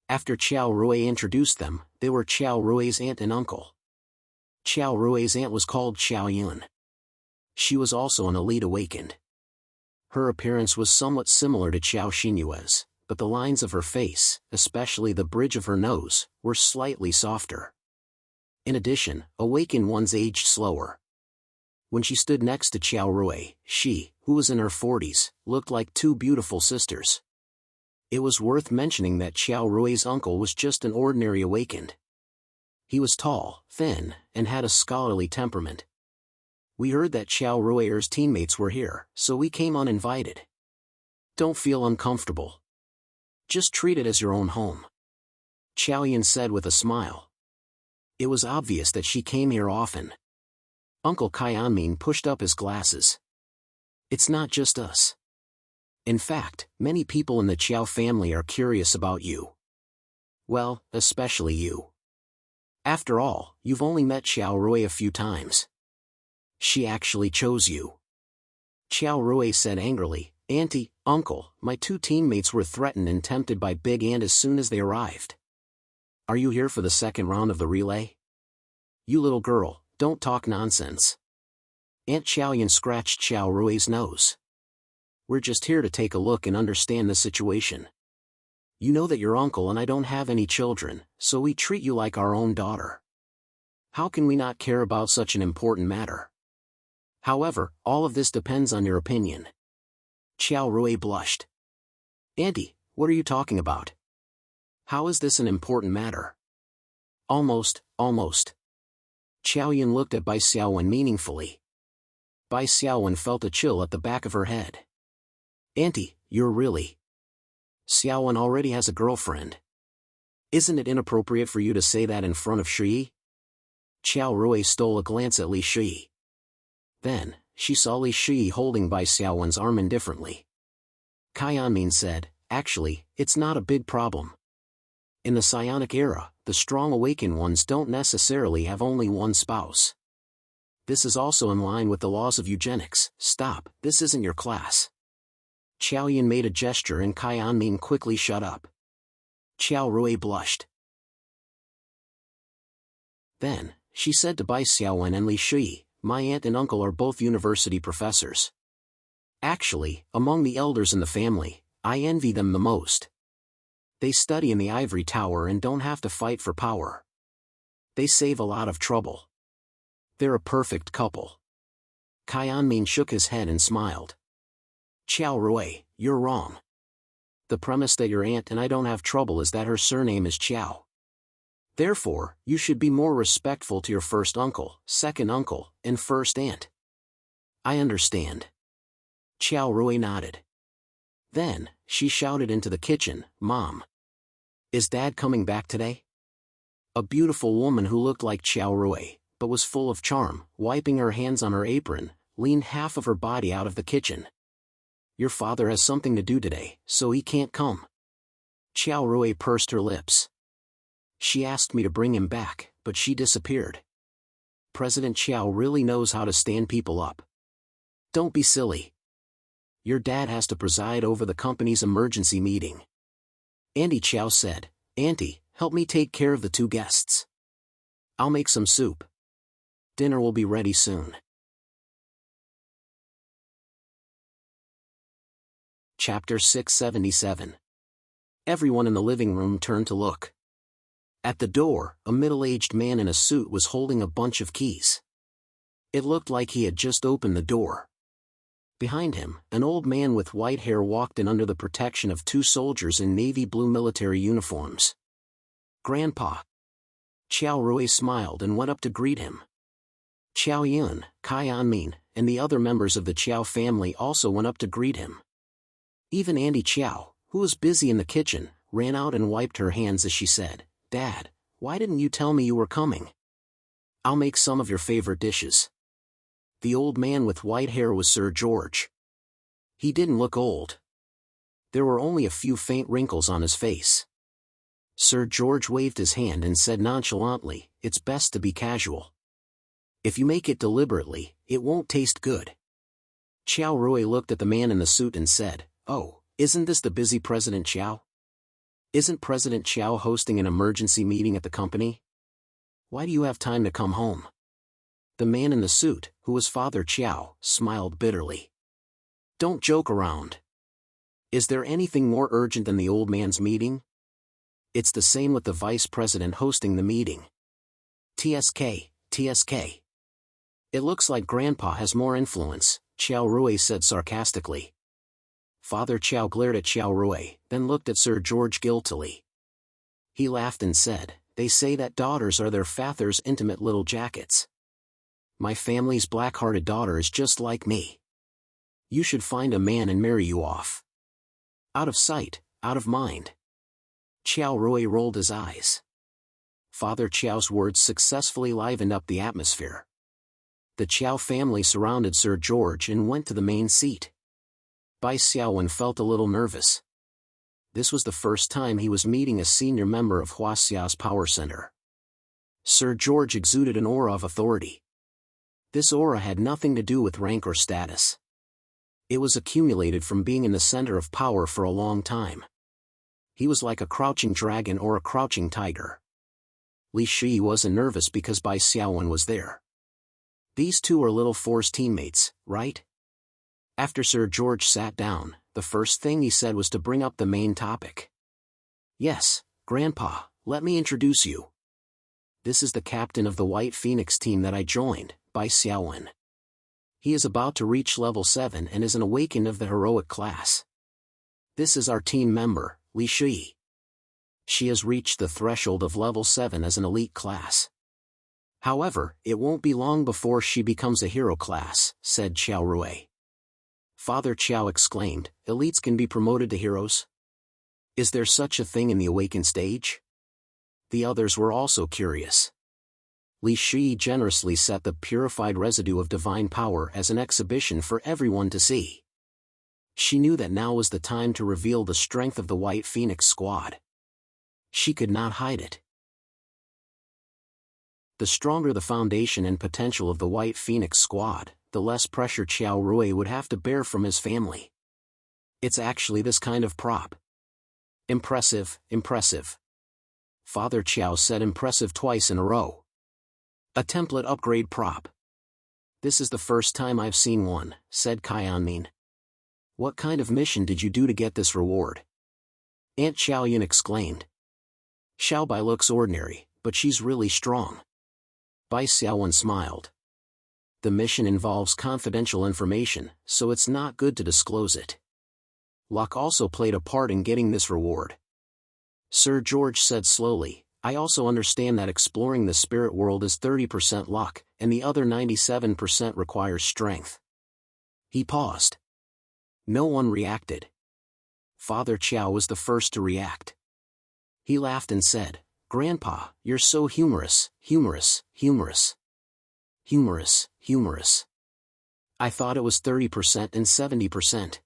After Qiao Rui introduced them, they were Qiao Rui's aunt and uncle. Qiao Rui's aunt was called Qiao Yun. She was also an elite awakened. Her appearance was somewhat similar to Qiao Xinyue's, but the lines of her face, especially the bridge of her nose, were slightly softer. In addition, awakened ones aged slower. When she stood next to Qiao Rui, she, who was in her 40s, looked like 2 beautiful sisters. It was worth mentioning that Qiao Rui's uncle was just an ordinary awakened. He was tall, thin, and had a scholarly temperament. We heard that Qiao Rui's teammates were here, so we came uninvited. Don't feel uncomfortable. Just treat it as your own home. Qiao Yun said with a smile. It was obvious that she came here often. Uncle Kaianmin pushed up his glasses. It's not just us. In fact, many people in the Qiao family are curious about you. Well, especially you. After all, you've only met Qiao Rui a few times. She actually chose you. Qiao Rui said angrily, Auntie, Uncle, my 2 teammates were threatened and tempted by Big Ant as soon as they arrived. Are you here for the second round of the relay? You little girl, don't talk nonsense. Aunt Xiaoyan scratched Qiao Rui's nose. We're just here to take a look and understand the situation. You know that your uncle and I don't have any children, so we treat you like our own daughter. How can we not care about such an important matter? However, all of this depends on your opinion. Qiao Rui blushed. Auntie, what are you talking about? How is this an important matter? Almost. Qiao Yun looked at Bai Xiaowen meaningfully. Bai Xiaowen felt a chill at the back of her head. Auntie, you're really... Xiaowen already has a girlfriend. Isn't it inappropriate for you to say that in front of Shi? Qiao Rui stole a glance at Li Shi. Then, she saw Li Shi holding Bai Xiaowen's arm indifferently. Qianmin said, actually, it's not a big problem. In the psionic era, the strong awakened ones don't necessarily have only one spouse. This is also in line with the laws of eugenics. Stop, this isn't your class. Qiao Yin made a gesture and Qianmin quickly shut up. Qiao Rui blushed. Then, she said to Bai Xiaowen and Li Shi, my aunt and uncle are both university professors. Actually, among the elders in the family, I envy them the most. They study in the ivory tower and don't have to fight for power. They save a lot of trouble. They're a perfect couple. Qianmin shook his head and smiled. Qiao Rui, you're wrong. The premise that your aunt and I don't have trouble is that her surname is Qiao. Therefore, you should be more respectful to your first uncle, second uncle, and first aunt. I understand. Qiao Rui nodded. Then, she shouted into the kitchen, Mom. Is Dad coming back today? A beautiful woman who looked like Qiao Rui, but was full of charm, wiping her hands on her apron, leaned half of her body out of the kitchen. Your father has something to do today, so he can't come. Qiao Rui pursed her lips. She asked me to bring him back, but she disappeared. President Qiao really knows how to stand people up. Don't be silly. Your dad has to preside over the company's emergency meeting. Auntie Qiao said, Auntie, help me take care of the two guests. I'll make some soup. Dinner will be ready soon. Chapter 677. Everyone in the living room turned to look. At the door, a middle-aged man in a suit was holding a bunch of keys. It looked like he had just opened the door. Behind him, an old man with white hair walked in under the protection of two soldiers in navy blue military uniforms. Grandpa. Qiao Rui smiled and went up to greet him. Qiao Yun, Qianmin, and the other members of the Qiao family also went up to greet him. Even Auntie Qiao, who was busy in the kitchen, ran out and wiped her hands as she said, Dad, why didn't you tell me you were coming? I'll make some of your favorite dishes. The old man with white hair was Sir George. He didn't look old. There were only a few faint wrinkles on his face. Sir George waved his hand and said nonchalantly, it's best to be casual. If you make it deliberately, it won't taste good. Qiao Rui looked at the man in the suit and said, Oh, isn't this the busy President Qiao? Isn't President Qiao hosting an emergency meeting at the company? Why do you have time to come home? The man in the suit, who was Father Qiao, smiled bitterly. Don't joke around. Is there anything more urgent than the old man's meeting? It's the same with the vice president hosting the meeting. TSK. It looks like Grandpa has more influence, Qiao Rui said sarcastically. Father Qiao glared at Qiao Rui, then looked at Sir George guiltily. He laughed and said, They say that daughters are their father's intimate little jackets. My family's black-hearted daughter is just like me. You should find a man and marry you off. Out of sight, out of mind. Qiao Rui rolled his eyes. Father Qiao's words successfully livened up the atmosphere. The Qiao family surrounded Sir George and went to the main seat. Bai Xiaowen felt a little nervous. This was the first time he was meeting a senior member of Huaxia's power center. Sir George exuded an aura of authority. This aura had nothing to do with rank or status. It was accumulated from being in the center of power for a long time. He was like a crouching dragon or a crouching tiger. Li Shi wasn't nervous because Bai Xiaowen was there. These two are Little Four's teammates, right? After Sir George sat down, the first thing he said was to bring up the main topic. Yes, Grandpa, let me introduce you. This is the captain of the White Phoenix team that I joined, Bai Xiaowen. He is about to reach level 7 and is an awakened of the heroic class. This is our team member, Li Shi. She has reached the threshold of level 7 as an elite class. However, it won't be long before she becomes a hero class, said Xiao Rui. Father Qiao exclaimed, elites can be promoted to heroes? Is there such a thing in the awakened stage? The others were also curious. Li Shi generously set the purified residue of divine power as an exhibition for everyone to see. She knew that now was the time to reveal the strength of the White Phoenix squad. She could not hide it. The stronger the foundation and potential of the White Phoenix squad, the less pressure Qiao Rui would have to bear from his family. It's actually this kind of prop. Impressive, impressive. Father Qiao said impressive twice in a row. A template upgrade prop. This is the first time I've seen one, said Kaianmin. What kind of mission did you do to get this reward? Aunt Xiaoyan exclaimed. Xiaobai looks ordinary, but she's really strong. Bai Xiaowen smiled. The mission involves confidential information, so it's not good to disclose it. Luck also played a part in getting this reward. Sir George said slowly, I also understand that exploring the spirit world is 30% luck, and the other 97% requires strength. He paused. No one reacted. Father Qiao was the first to react. He laughed and said, Grandpa, you're so humorous, humorous, humorous. Humorous, humorous. I thought it was 30% and 70%.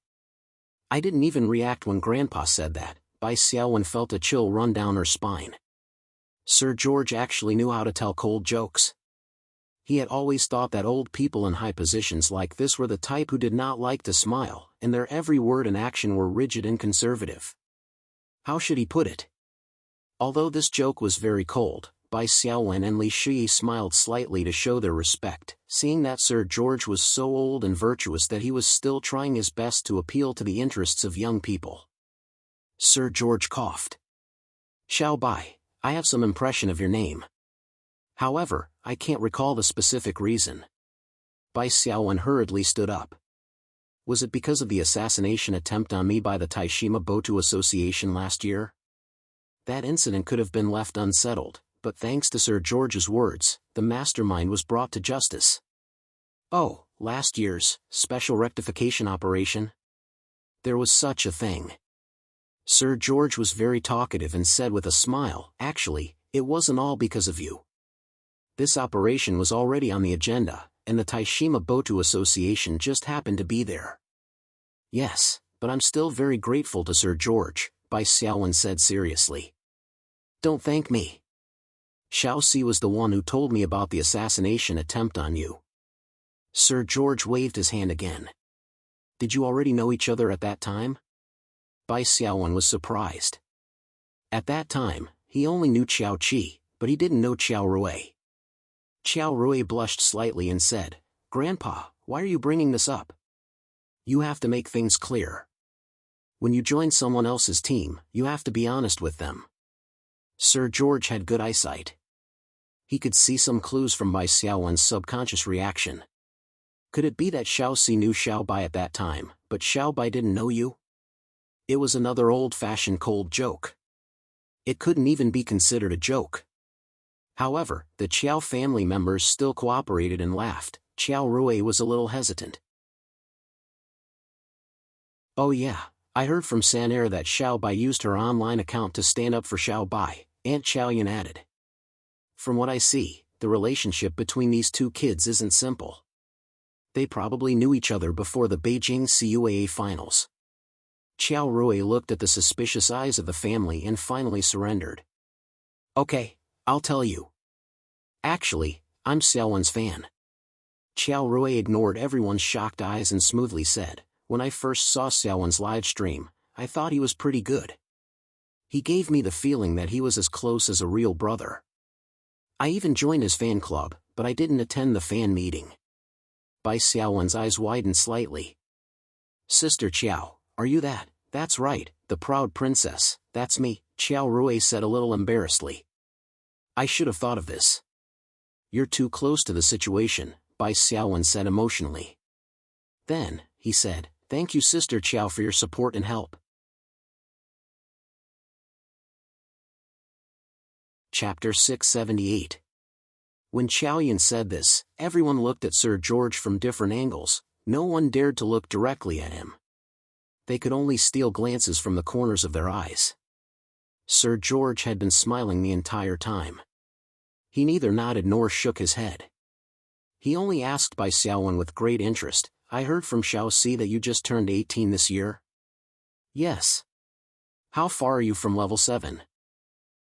I didn't even react when Grandpa said that. Bai Xiaowen felt a chill run down her spine. Sir George actually knew how to tell cold jokes. He had always thought that old people in high positions like this were the type who did not like to smile, and their every word and action were rigid and conservative. How should he put it? Although this joke was very cold, Bai Xiaowen and Li Shi smiled slightly to show their respect, seeing that Sir George was so old and virtuous that he was still trying his best to appeal to the interests of young people. Sir George coughed. Xiao Bai, I have some impression of your name. However, I can't recall the specific reason. Bai Xiaowen hurriedly stood up. Was it because of the assassination attempt on me by the Taishima Botu Association last year? That incident could have been left unsettled, but thanks to Sir George's words, the mastermind was brought to justice. Oh, last year's special rectification operation? There was such a thing. Sir George was very talkative and said with a smile, actually, it wasn't all because of you. This operation was already on the agenda, and the Taishima Botu Association just happened to be there. Yes, but I'm still very grateful to Sir George, Bai Xiaowen said seriously. Don't thank me. Xiao Si was the one who told me about the assassination attempt on you. Sir George waved his hand again. Did you already know each other at that time? Bai Xiaowen was surprised. At that time, he only knew Qiao Qi, but he didn't know Qiao Rui. Qiao Rui blushed slightly and said, Grandpa, why are you bringing this up? You have to make things clear. When you join someone else's team, you have to be honest with them. Sir George had good eyesight. He could see some clues from Bai Xiaowen's subconscious reaction. Could it be that Xiao Si knew Xiao Bai at that time, but Xiao Bai didn't know you? It was another old-fashioned cold joke. It couldn't even be considered a joke. However, the Qiao family members still cooperated and laughed. Qiao Rui was a little hesitant. Oh yeah, I heard from Sanair that Xiao Bai used her online account to stand up for Xiao Bai, Aunt Xiaoyan added. From what I see, the relationship between these two kids isn't simple. They probably knew each other before the Beijing CUAA finals. Qiao Rui looked at the suspicious eyes of the family and finally surrendered. Okay, I'll tell you. Actually, I'm Xiaowen's fan. Qiao Rui ignored everyone's shocked eyes and smoothly said, when I first saw Xiaowen's live stream, I thought he was pretty good. He gave me the feeling that he was as close as a real brother. I even joined his fan club, but I didn't attend the fan meeting. Bai Xiaowen's eyes widened slightly. Sister Qiao, are you that? That's right, the proud princess, that's me, Qiao Rui said a little embarrassedly. I should have thought of this. You're too close to the situation, Bai Xiaowen said emotionally. Then, he said, thank you Sister Qiao for your support and help. Chapter 678. When Qiao Yan said this, everyone looked at Sir George from different angles. No one dared to look directly at him. They could only steal glances from the corners of their eyes. Sir George had been smiling the entire time. He neither nodded nor shook his head. He only asked Bai Xiaowen with great interest, "I heard from Xiao Si that you just turned 18 this year?" "Yes." "How far are you from level 7?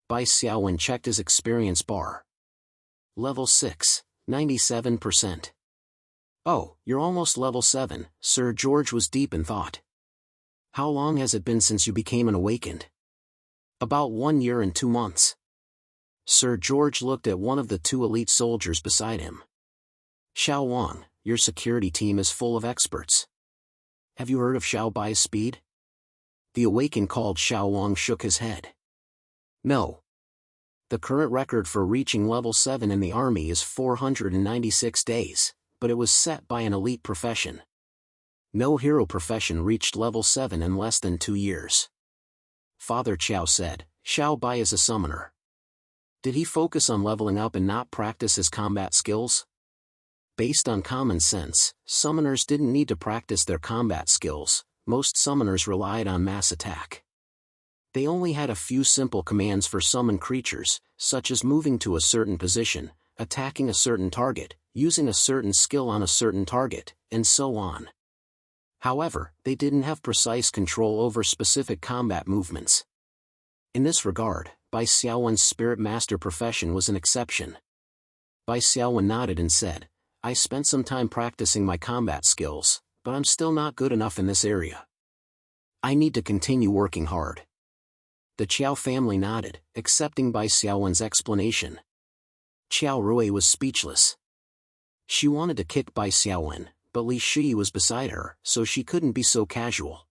Bai Xiaowen checked his experience bar. "Level 6, 97%. "Oh, you're almost level 7, Sir George was deep in thought. "How long has it been since you became an awakened?" "About 1 year and 2 months. Sir George looked at one of the 2 elite soldiers beside him. "Xiao Wang, your security team is full of experts. Have you heard of Xiao Bai's speed?" The awakened called Xiao Wang shook his head. "No. The current record for reaching level 7 in the army is 496 days, but it was set by an elite profession. No hero profession reached level 7 in less than 2 years. Father Qiao said, "Xiao Bai is a summoner. Did he focus on leveling up and not practice his combat skills?" Based on common sense, summoners didn't need to practice their combat skills. Most summoners relied on mass attack. They only had a few simple commands for summoned creatures, such as moving to a certain position, attacking a certain target, using a certain skill on a certain target, and so on. However, they didn't have precise control over specific combat movements. In this regard, Bai Xiaowen's spirit master profession was an exception. Bai Xiaowen nodded and said, "I spent some time practicing my combat skills, but I'm still not good enough in this area. I need to continue working hard." The Qiao family nodded, accepting Bai Xiaowen's explanation. Qiao Rui was speechless. She wanted to kick Bai Xiaowen, but Li Shi was beside her, so she couldn't be so casual.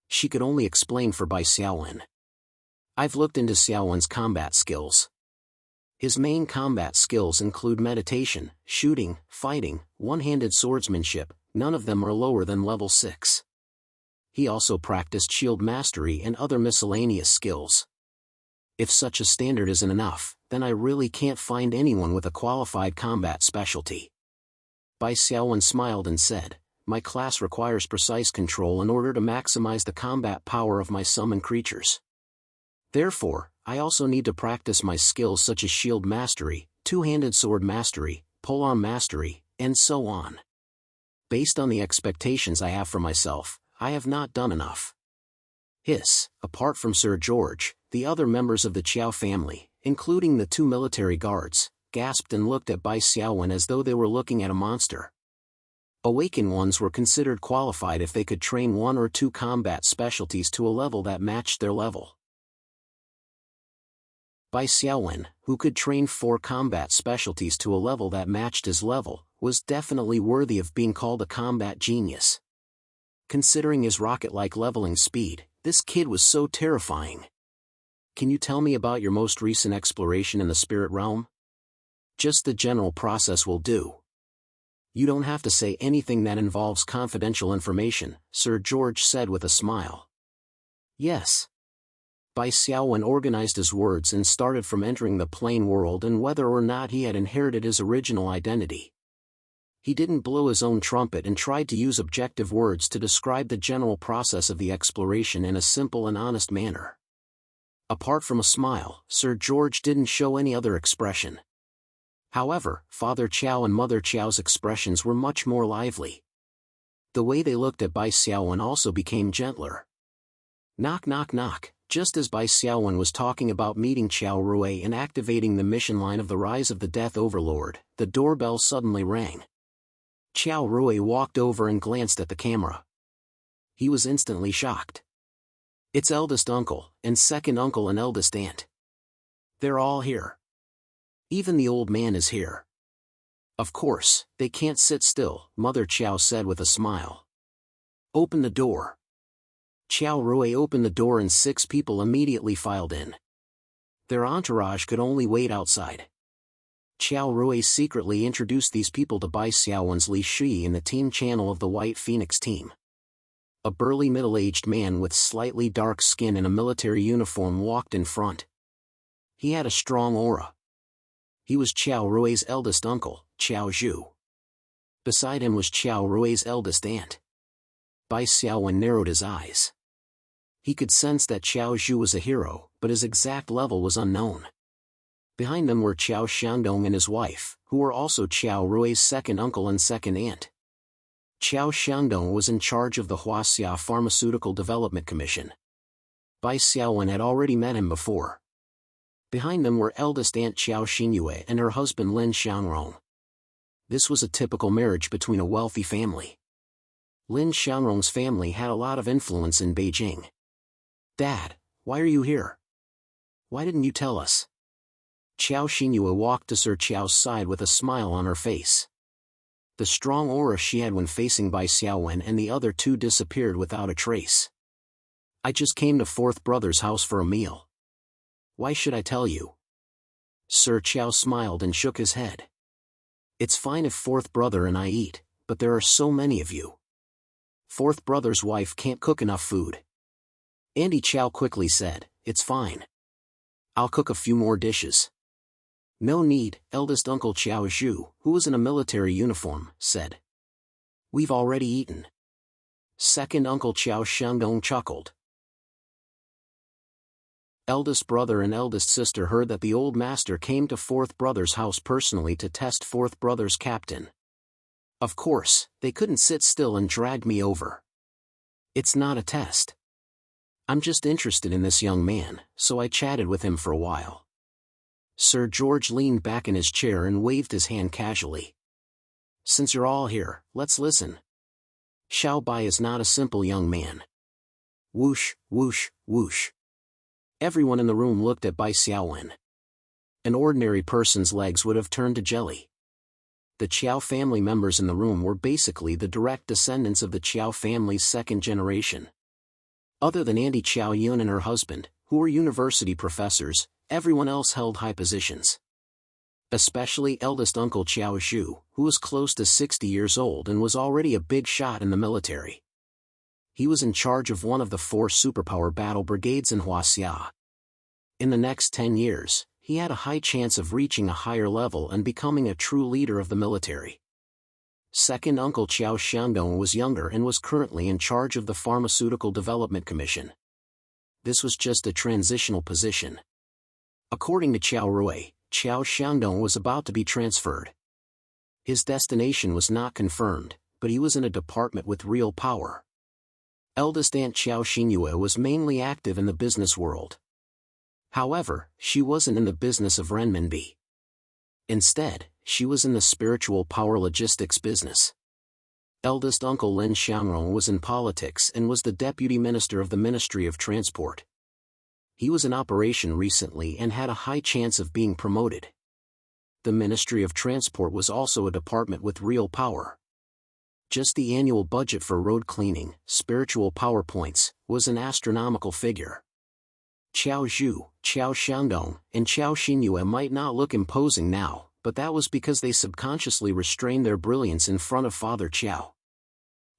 She could only explain for Bai Xiaowen. "I've looked into Xiaowen's combat skills. His main combat skills include meditation, shooting, fighting, one-handed swordsmanship. None of them are lower than level 6. He also practiced shield mastery and other miscellaneous skills. If such a standard isn't enough, then I really can't find anyone with a qualified combat specialty." Bai Xiaowen smiled and said, "My class requires precise control in order to maximize the combat power of my summoned creatures. Therefore, I also need to practice my skills such as shield mastery, two-handed sword mastery, polearm mastery, and so on. Based on the expectations I have for myself, I have not done enough." Apart from Sir George, the other members of the Qiao family, including the 2 military guards, gasped and looked at Bai Xiaowen as though they were looking at a monster. Awakened ones were considered qualified if they could train 1 or 2 combat specialties to a level that matched their level. Bai Xiaowen, who could train 4 combat specialties to a level that matched his level, was definitely worthy of being called a combat genius. Considering his rocket-like leveling speed, this kid was so terrifying. "Can you tell me about your most recent exploration in the spirit realm?" "Just the general process will do. You don't have to say anything that involves confidential information," Sir George said with a smile. "Yes." Bai Xiaowen organized his words and started from entering the plane world and whether or not he had inherited his original identity. He didn't blow his own trumpet and tried to use objective words to describe the general process of the exploration in a simple and honest manner. Apart from a smile, Sir George didn't show any other expression. However, Father Qiao and Mother Qiao's expressions were much more lively. The way they looked at Bai Xiaowen also became gentler. Knock knock knock. Just as Bai Xiaowen was talking about meeting Qiao Rui and activating the mission line of the Rise of the Death Overlord, the doorbell suddenly rang. Qiao Rui walked over and glanced at the camera. He was instantly shocked. It's eldest uncle, and second uncle and eldest aunt. They're all here. Even the old man is here. Of course, they can't sit still, Mother Qiao said with a smile. Open the door. Qiao Rui opened the door and 6 people immediately filed in. Their entourage could only wait outside. Qiao Rui secretly introduced these people to Bai Xiaowen's Li Shi in the team channel of the White Phoenix team. A burly middle-aged man with slightly dark skin and a military uniform walked in front. He had a strong aura. He was Qiao Rui's eldest uncle, Qiao Zhu. Beside him was Qiao Rui's eldest aunt. Bai Xiaowen narrowed his eyes. He could sense that Qiao Zhu was a hero, but his exact level was unknown. Behind them were Qiao Xiangdong and his wife, who were also Qiao Rui's second uncle and second aunt. Qiao Xiangdong was in charge of the Huaxia Pharmaceutical Development Commission. Bai Xiaowen had already met him before. Behind them were eldest aunt Qiao Xinyue and her husband Lin Xiangrong. This was a typical marriage between a wealthy family. Lin Xiangrong's family had a lot of influence in Beijing. "Dad, why are you here? Why didn't you tell us?" Qiao Xinyue walked to Sir Qiao's side with a smile on her face. The strong aura she had when facing Bai Xiaowen and the other two disappeared without a trace. "I just came to Fourth Brother's house for a meal. Why should I tell you?" Sir Qiao smiled and shook his head. "It's fine if Fourth Brother and I eat, but there are so many of you. Fourth Brother's wife can't cook enough food." Andy Qiao quickly said, "It's fine. I'll cook a few more dishes." "No need," eldest uncle Qiao Zhu, who was in a military uniform, said. "We've already eaten." Second uncle Qiao Xiangdong chuckled. Eldest brother and eldest sister heard that the old master came to Fourth Brother's house personally to test Fourth Brother's captain. "Of course, they couldn't sit still and dragged me over. It's not a test. I'm just interested in this young man, so I chatted with him for a while." Sir George leaned back in his chair and waved his hand casually. "Since you're all here, let's listen. Xiao Bai is not a simple young man." Whoosh, whoosh, whoosh. Everyone in the room looked at Bai Xiaowen. An ordinary person's legs would have turned to jelly. The Qiao family members in the room were basically the direct descendants of the Qiao family's second generation. Other than Andy Qiao Yun and her husband, who were university professors, everyone else held high positions. Especially eldest uncle Qiao Zhu, who was close to 60 years old and was already a big shot in the military. He was in charge of one of the 4 superpower battle brigades in Huaxia. In the next 10 years, he had a high chance of reaching a higher level and becoming a true leader of the military. Second uncle Qiao Xiangdong was younger and was currently in charge of the Pharmaceutical Development Commission. This was just a transitional position. According to Qiao Rui, Qiao Xiangdong was about to be transferred. His destination was not confirmed, but he was in a department with real power. Eldest aunt Qiao Xinyue was mainly active in the business world. However, she wasn't in the business of renminbi. Instead, she was in the spiritual power logistics business. Eldest uncle Lin Xiangrong was in politics and was the deputy minister of the Ministry of Transport. He was in operation recently and had a high chance of being promoted. The Ministry of Transport was also a department with real power. Just the annual budget for road cleaning, spiritual power points, was an astronomical figure. Qiao Zhu, Qiao Xiangdong, and Qiao Xinyue might not look imposing now, but that was because they subconsciously restrained their brilliance in front of Father Qiao.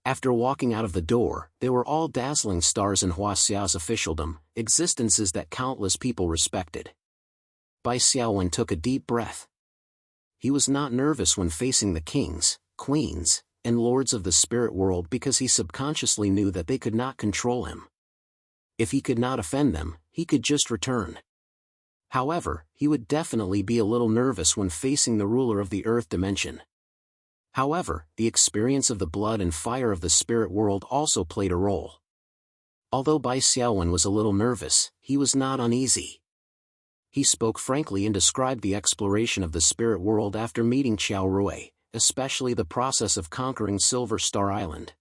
After walking out of the door, they were all dazzling stars in Huaxia's officialdom, existences that countless people respected. Bai Xiaowen took a deep breath. He was not nervous when facing the kings, queens, and lords of the spirit world because he subconsciously knew that they could not control him. If he could not offend them, he could just return. However, he would definitely be a little nervous when facing the ruler of the earth dimension. However, the experience of the blood and fire of the spirit world also played a role. Although Bai Xiaowen was a little nervous, he was not uneasy. He spoke frankly and described the exploration of the spirit world after meeting Qiao Rui, especially the process of conquering Silver Star Island.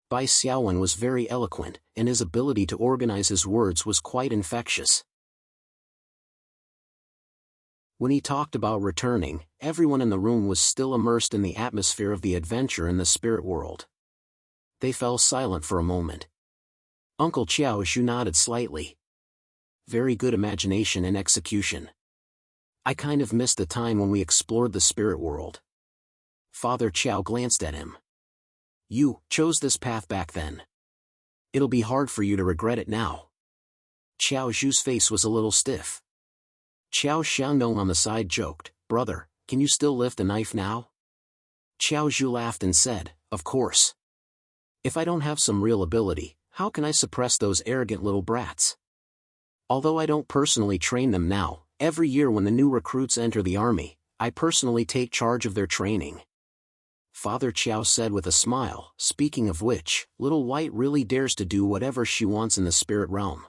Bai Xiaowen was very eloquent, and his ability to organize his words was quite infectious. When he talked about returning, everyone in the room was still immersed in the atmosphere of the adventure in the spirit world. They fell silent for a moment. Uncle Qiao Zhu nodded slightly. "Very good imagination and execution. I kind of missed the time when we explored the spirit world." Father Qiao glanced at him. "You chose this path back then. It'll be hard for you to regret it now." Qiao Zhu's face was a little stiff. Qiao Xiangdong on the side joked, brother, can you still lift a knife now? Xiao Zhu laughed and said, of course. If I don't have some real ability, how can I suppress those arrogant little brats? Although I don't personally train them now, every year when the new recruits enter the army, I personally take charge of their training. Father Qiao said with a smile, speaking of which, Little White really dares to do whatever she wants in the spirit realm.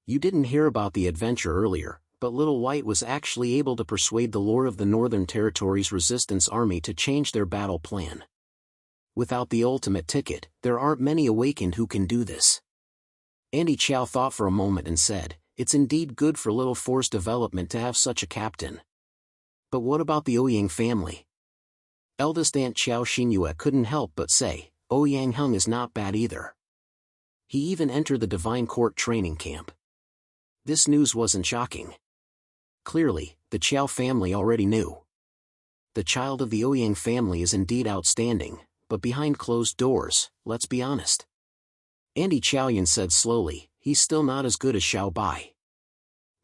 You didn't hear about the adventure earlier, but Little White was actually able to persuade the Lord of the Northern Territories Resistance Army to change their battle plan. Without the ultimate ticket, there aren't many awakened who can do this. Andy Qiao thought for a moment and said, it's indeed good for Little Force development to have such a captain. But what about the Ouyang family? Eldest Aunt Qiao Xinyue couldn't help but say, Ouyang Hung is not bad either. He even entered the Divine Court training camp. This news wasn't shocking. Clearly, the Qiao family already knew. The child of the Ouyang family is indeed outstanding, but behind closed doors, let's be honest. Andy Qiaoyan said slowly, he's still not as good as Xiao Bai.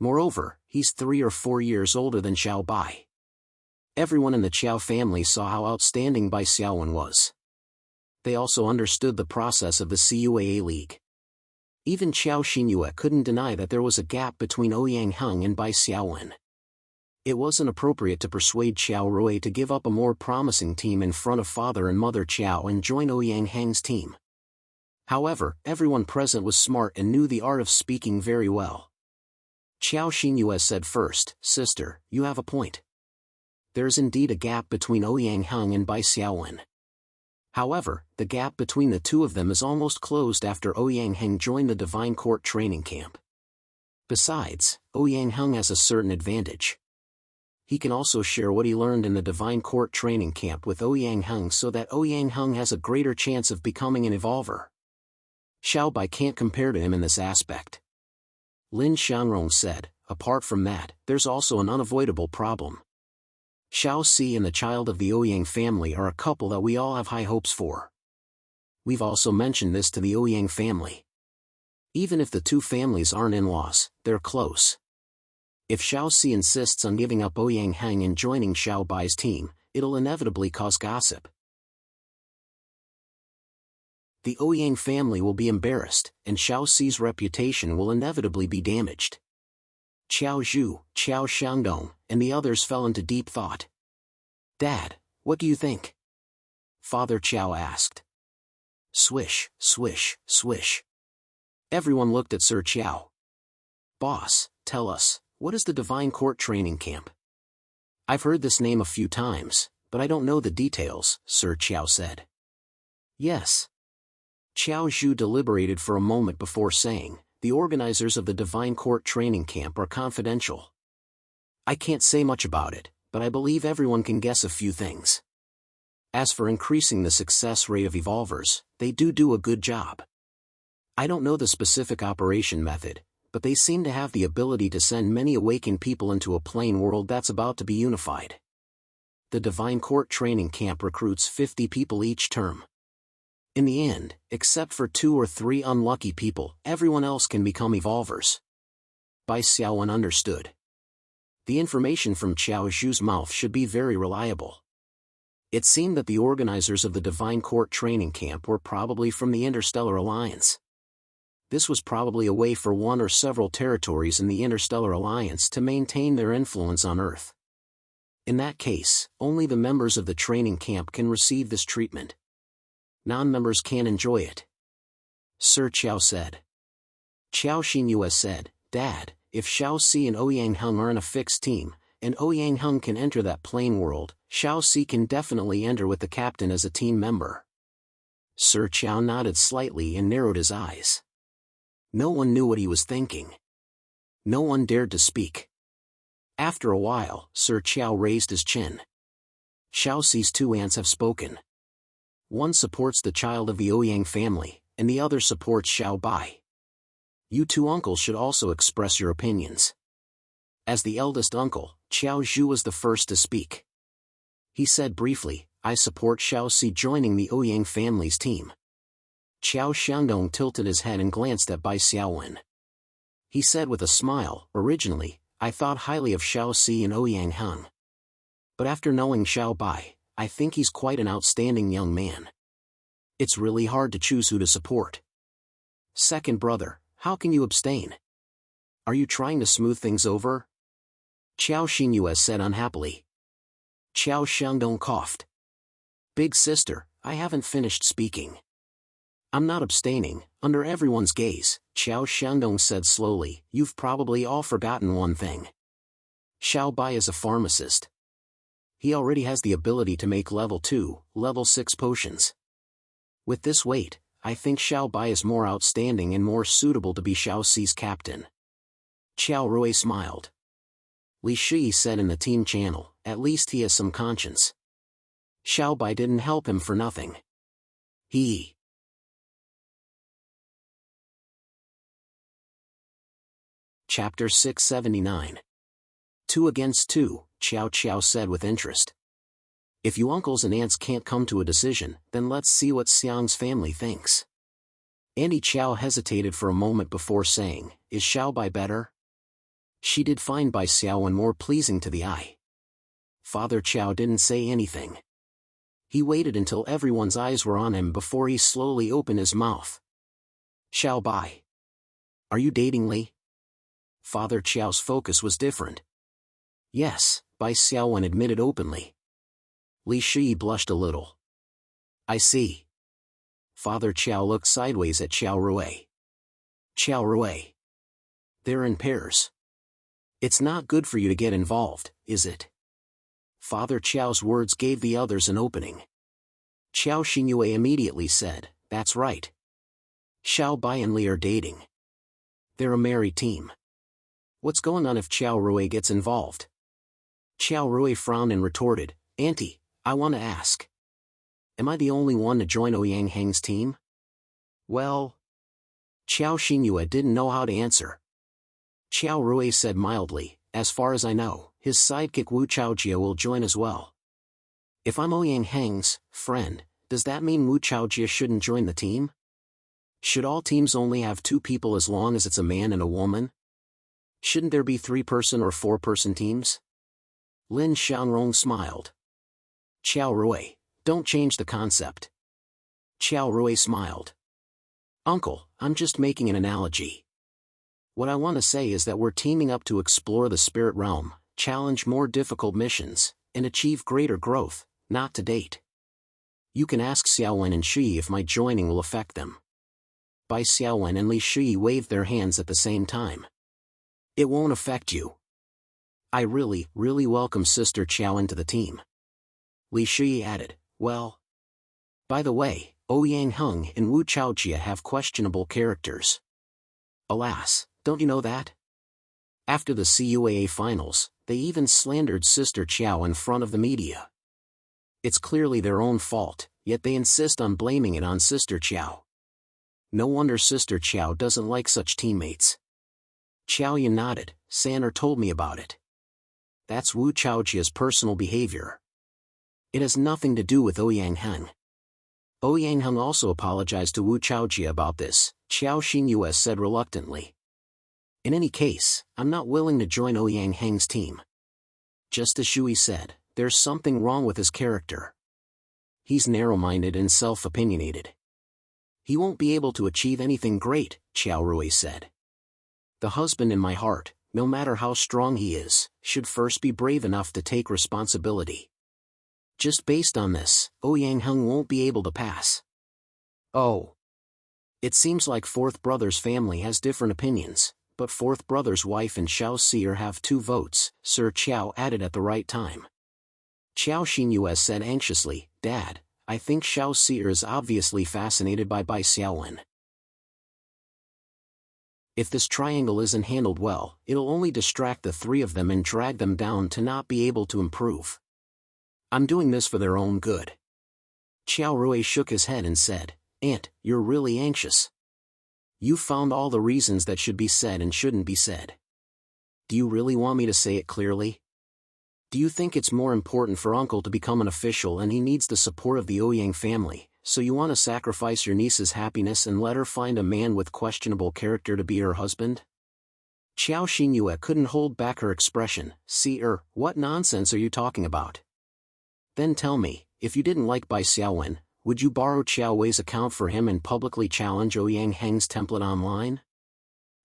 Moreover, he's 3 or 4 years older than Xiao Bai. Everyone in the Qiao family saw how outstanding Bai Xiaowen was. They also understood the process of the CUAA League. Even Qiao Xinyue couldn't deny that there was a gap between Ouyang Hung and Bai Xiaowen. It wasn't appropriate to persuade Qiao Rui to give up a more promising team in front of father and mother Qiao and join Ouyang Hang's team. However, everyone present was smart and knew the art of speaking very well. Qiao Xinyue said first, sister, you have a point. There is indeed a gap between Ouyang Hung and Bai Xiaowen. However, the gap between the two of them is almost closed after Ouyang Hung joined the Divine Court training camp. Besides, Ouyang Hung has a certain advantage. He can also share what he learned in the Divine Court training camp with Ouyang Hung so that Ouyang Hung has a greater chance of becoming an evolver. Xiao Bai can't compare to him in this aspect. Lin Xianrong said, apart from that, there's also an unavoidable problem. Xiao Si and the child of the Ouyang family are a couple that we all have high hopes for. We've also mentioned this to the Ouyang family. Even if the two families aren't in-laws, they're close. If Xiao Si insists on giving up Ouyang Hang and joining Xiao Bai's team, it'll inevitably cause gossip. The Ouyang family will be embarrassed, and Xiao Si's reputation will inevitably be damaged. Qiao Zhu, Qiao Xiangdong, and the others fell into deep thought. Dad, what do you think? Father Qiao asked. Swish, swish, swish. Everyone looked at Sir Qiao. Boss, tell us, what is the Divine Court training camp? I've heard this name a few times, but I don't know the details, Sir Qiao said. Yes. Qiao Zhu deliberated for a moment before saying, the organizers of the Divine Court training camp are confidential. I can't say much about it, but I believe everyone can guess a few things. As for increasing the success rate of evolvers, they do a good job. I don't know the specific operation method, but they seem to have the ability to send many awakened people into a plane world that's about to be unified. The Divine Court training camp recruits 50 people each term. In the end, except for 2 or 3 unlucky people, everyone else can become evolvers. Bai Xiaowen understood. The information from Qiao Zhu's mouth should be very reliable. It seemed that the organizers of the Divine Court training camp were probably from the Interstellar Alliance. This was probably a way for one or several territories in the Interstellar Alliance to maintain their influence on Earth. In that case, only the members of the training camp can receive this treatment. Non-members can't enjoy it. Sir Qiao said. Qiao Xinyue said, Dad, if Xiao Si and Ouyang Hung are in a fixed team, and Ouyang Hung can enter that plane world, Xiao Si can definitely enter with the captain as a team member. Sir Qiao nodded slightly and narrowed his eyes. No one knew what he was thinking. No one dared to speak. After a while, Sir Qiao raised his chin. Xiao Si's 2 aunts have spoken. One supports the child of the Ouyang family, and the other supports Xiao Bai. You 2 uncles should also express your opinions. As the eldest uncle, Qiao Zhu was the first to speak. He said briefly, I support Xiao Si joining the Ouyang family's team. Qiao Xiangdong tilted his head and glanced at Bai Xiaowen. He said with a smile, originally, I thought highly of Xiao Si and Ouyang Hung. But after knowing Xiao Bai, I think he's quite an outstanding young man. It's really hard to choose who to support. Second brother, how can you abstain? Are you trying to smooth things over? Qiao Xinyue said unhappily. Qiao Xiangdong coughed. Big sister, I haven't finished speaking. I'm not abstaining, under everyone's gaze, Qiao Xiangdong said slowly. You've probably all forgotten one thing. Xiao Bai is a pharmacist. He already has the ability to make level 2, level 6 potions. With this weight, I think Xiao Bai is more outstanding and more suitable to be Xiao Ci's captain. Qiao Rui smiled. Li Shi said in the team channel, at least he has some conscience. Xiao Bai didn't help him for nothing. Chapter 679. 2 against 2, Qiao said with interest. If you uncles and aunts can't come to a decision, then let's see what Xiang's family thinks. Andy Qiao hesitated for a moment before saying, is Xiao Bai better? She did find Bai Xiaowen more pleasing to the eye. Father Qiao didn't say anything. He waited until everyone's eyes were on him before he slowly opened his mouth. Xiao Bai. Are you dating Li? Father Qiao's focus was different. Yes, Bai Xiaowen admitted openly. Li Shi blushed a little. I see. Father Qiao looked sideways at Qiao Rui. Qiao Rui. They're in pairs. It's not good for you to get involved, is it? Father Qiao's words gave the others an opening. Qiao Xinyue immediately said, that's right. Xiao Bai and Li are dating. They're a married team. What's going on if Qiao Rui gets involved? Qiao Rui frowned and retorted, Auntie, I want to ask. Am I the only one to join Ouyang Heng's team? Well... Qiao Xinyue didn't know how to answer. Qiao Rui said mildly, as far as I know, his sidekick Wu Chaojie will join as well. If I'm Ouyang Heng's friend, does that mean Wu Chaojie shouldn't join the team? Should all teams only have 2 people as long as it's a man and a woman? Shouldn't there be 3-person or 4-person teams? Lin Xiaorong smiled. Qiao Rui, don't change the concept. Qiao Rui smiled. Uncle, I'm just making an analogy. What I want to say is that we're teaming up to explore the spirit realm, challenge more difficult missions, and achieve greater growth, not to date. You can ask Xiaowen and Shi if my joining will affect them. Bai Xiaowen and Li Shi waved their hands at the same time. It won't affect you. I really welcome Sister Qiao into the team. Li Shi added, well. By the way, Ouyang Heng and Wu Chaojie have questionable characters. Alas, don't you know that? After the CUAA finals, they even slandered Sister Qiao in front of the media. It's clearly their own fault, yet they insist on blaming it on Sister Qiao. No wonder Sister Qiao doesn't like such teammates. Qiao Yan nodded, Sanner told me about it. That's Wu Chaojie's personal behavior. It has nothing to do with Ouyang Heng. Ouyang Heng also apologized to Wu Chaojie about this, Qiao Xinyue said reluctantly. In any case, I'm not willing to join Ouyang Heng's team. Just as Shui said, there's something wrong with his character. He's narrow-minded and self-opinionated. He won't be able to achieve anything great, Qiao Rui said. The husband in my heart, no matter how strong he is, should first be brave enough to take responsibility. Just based on this, Ouyang Heng won't be able to pass. Oh. It seems like Fourth Brother's family has different opinions, but Fourth Brother's wife and Xiao Seer have 2 votes, Sir Qiao added at the right time. Qiao Xinyue said anxiously, Dad, I think Xiao Seer is obviously fascinated by Bai Xiaowen. If this triangle isn't handled well, it'll only distract the 3 of them and drag them down to not be able to improve. I'm doing this for their own good. Qiao Rui shook his head and said, Aunt, you're really anxious. You found all the reasons that should be said and shouldn't be said. Do you really want me to say it clearly? Do you think it's more important for Uncle to become an official and he needs the support of the Ouyang family, so you want to sacrifice your niece's happiness and let her find a man with questionable character to be her husband? Qiao Xinyue couldn't hold back her expression. What nonsense are you talking about? Then tell me, if you didn't like Bai Xiaowen, would you borrow Qiao Wei's account for him and publicly challenge Ouyang Heng's template online?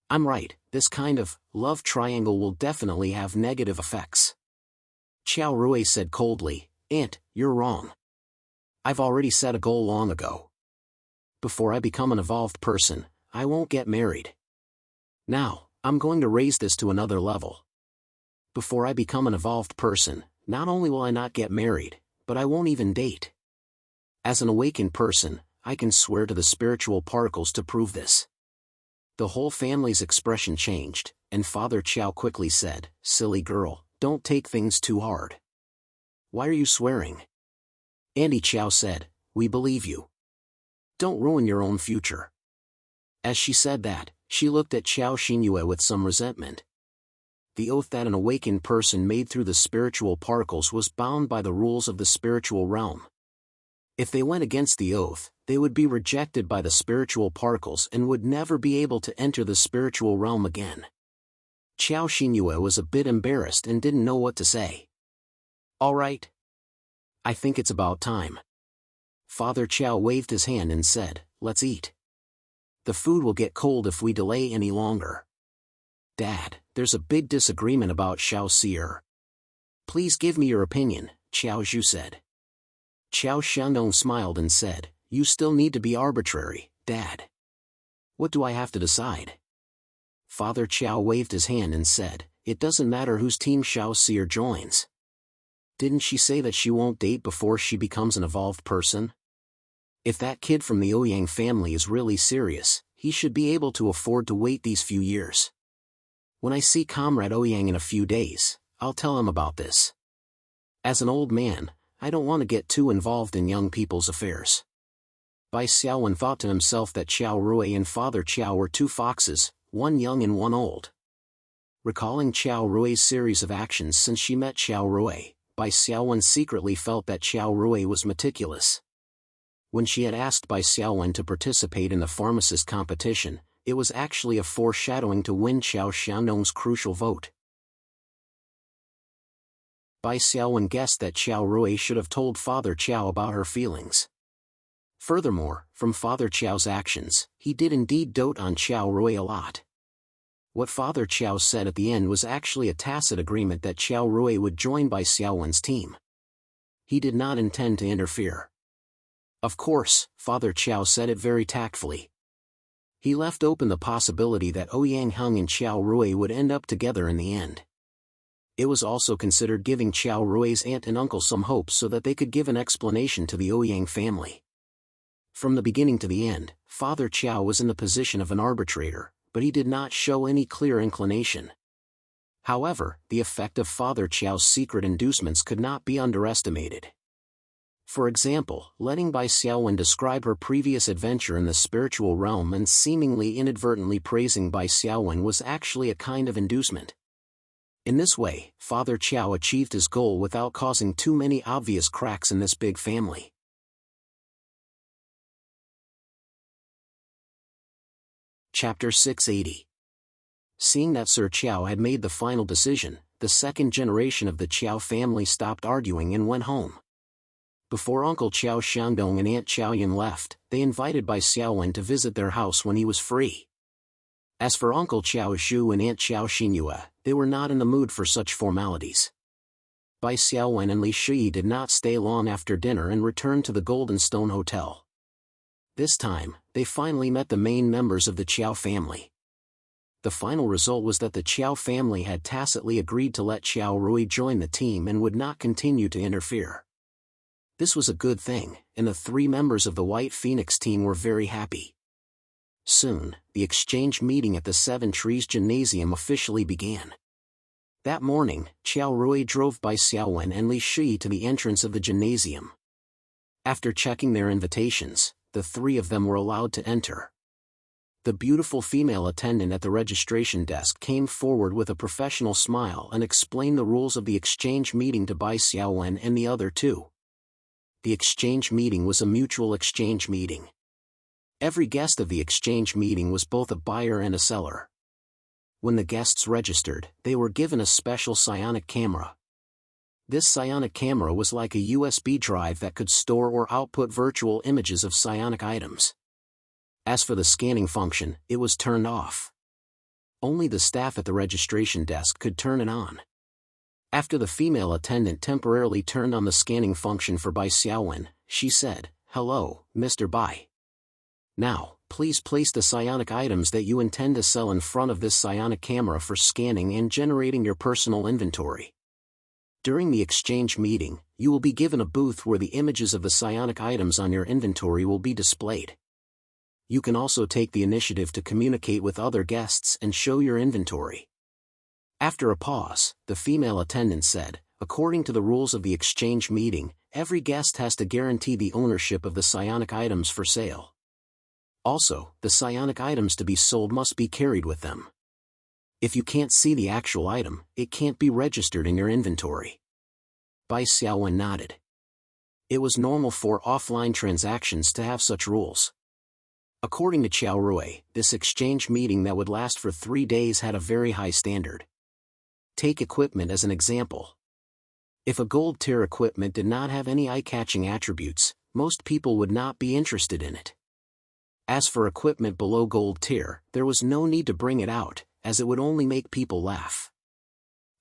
I'm right, this kind of love triangle will definitely have negative effects. Qiao Rui said coldly, Aunt, you're wrong. I've already set a goal long ago. Before I become an evolved person, I won't get married. Now, I'm going to raise this to another level. Before I become an evolved person, not only will I not get married, but I won't even date. As an awakened person, I can swear to the spiritual particles to prove this. The whole family's expression changed, and Father Qiao quickly said, Silly girl, don't take things too hard. Why are you swearing? Auntie Qiao said, We believe you. Don't ruin your own future. As she said that, she looked at Qiao Xinyue with some resentment. The oath that an awakened person made through the spiritual particles was bound by the rules of the spiritual realm. If they went against the oath, they would be rejected by the spiritual particles and would never be able to enter the spiritual realm again. Qiao Xinyue was a bit embarrassed and didn't know what to say. All right. I think it's about time. Father Qiao waved his hand and said, Let's eat. The food will get cold if we delay any longer. Dad, there's a big disagreement about Xiao Si'er. Please give me your opinion, Qiao Zhu said. Qiao Shandong smiled and said, You still need to be arbitrary, Dad. What do I have to decide? Father Qiao waved his hand and said, It doesn't matter whose team Xiao Si'er joins. Didn't she say that she won't date before she becomes an evolved person? If that kid from the Ouyang family is really serious, he should be able to afford to wait these few years. When I see Comrade Ouyang in a few days, I'll tell him about this. As an old man, I don't want to get too involved in young people's affairs. Bai Xiaowen thought to himself that Qiao Rui and Father Qiao were two foxes, one young and one old. Recalling Qiao Rui's series of actions since she met Qiao Rui, Bai Xiaowen secretly felt that Qiao Rui was meticulous. When she had asked Bai Xiaowen to participate in the pharmacist competition, it was actually a foreshadowing to win Qiao Shandong's crucial vote. Bai Xiaowen guessed that Qiao Rui should have told Father Qiao about her feelings. Furthermore, from Father Qiao's actions, he did indeed dote on Qiao Rui a lot. What Father Qiao said at the end was actually a tacit agreement that Qiao Rui would join Bai Xiaowen's team. He did not intend to interfere. Of course, Father Qiao said it very tactfully. He left open the possibility that Ouyang Heng and Qiao Rui would end up together in the end. It was also considered giving Qiao Rui's aunt and uncle some hope so that they could give an explanation to the Ouyang family. From the beginning to the end, Father Qiao was in the position of an arbitrator, but he did not show any clear inclination. However, the effect of Father Qiao's secret inducements could not be underestimated. For example, letting Bai Xiaowen describe her previous adventure in the spiritual realm and seemingly inadvertently praising Bai Xiaowen was actually a kind of inducement. In this way, Father Qiao achieved his goal without causing too many obvious cracks in this big family. Chapter 680. Seeing that Sir Qiao had made the final decision, the second generation of the Qiao family stopped arguing and went home. Before Uncle Qiao Shandong and Aunt Qiaoyan left, they invited Bai Xiaowen to visit their house when he was free. As for Uncle Qiao Zhu and Aunt Qiao Xinyue, they were not in the mood for such formalities. Bai Xiaowen and Li Shi did not stay long after dinner and returned to the Golden Stone Hotel. This time, they finally met the main members of the Qiao family. The final result was that the Qiao family had tacitly agreed to let Qiao Rui join the team and would not continue to interfere. This was a good thing, and the three members of the White Phoenix team were very happy. Soon, the exchange meeting at the Seven Trees Gymnasium officially began. That morning, Qiao Rui drove Bai Xiaowen and Li Shi to the entrance of the gymnasium. After checking their invitations, the three of them were allowed to enter. The beautiful female attendant at the registration desk came forward with a professional smile and explained the rules of the exchange meeting to Bai Xiaowen and the other two. The exchange meeting was a mutual exchange meeting. Every guest of the exchange meeting was both a buyer and a seller. When the guests registered, they were given a special psionic camera. This psionic camera was like a USB drive that could store or output virtual images of psionic items. As for the scanning function, it was turned off. Only the staff at the registration desk could turn it on. After the female attendant temporarily turned on the scanning function for Bai Xiaowen, she said, "Hello, Mr. Bai. Now, please place the psionic items that you intend to sell in front of this psionic camera for scanning and generating your personal inventory. During the exchange meeting, you will be given a booth where the images of the psionic items on your inventory will be displayed. You can also take the initiative to communicate with other guests and show your inventory." After a pause, the female attendant said, "According to the rules of the exchange meeting, every guest has to guarantee the ownership of the psionic items for sale. Also, the psionic items to be sold must be carried with them. If you can't see the actual item, it can't be registered in your inventory." Bai Xiaowen nodded. It was normal for offline transactions to have such rules. According to Qiao Rui, this exchange meeting that would last for 3 days had a very high standard. Take equipment as an example. If a gold tier equipment did not have any eye-catching attributes, most people would not be interested in it. As for equipment below gold tier, there was no need to bring it out, as it would only make people laugh.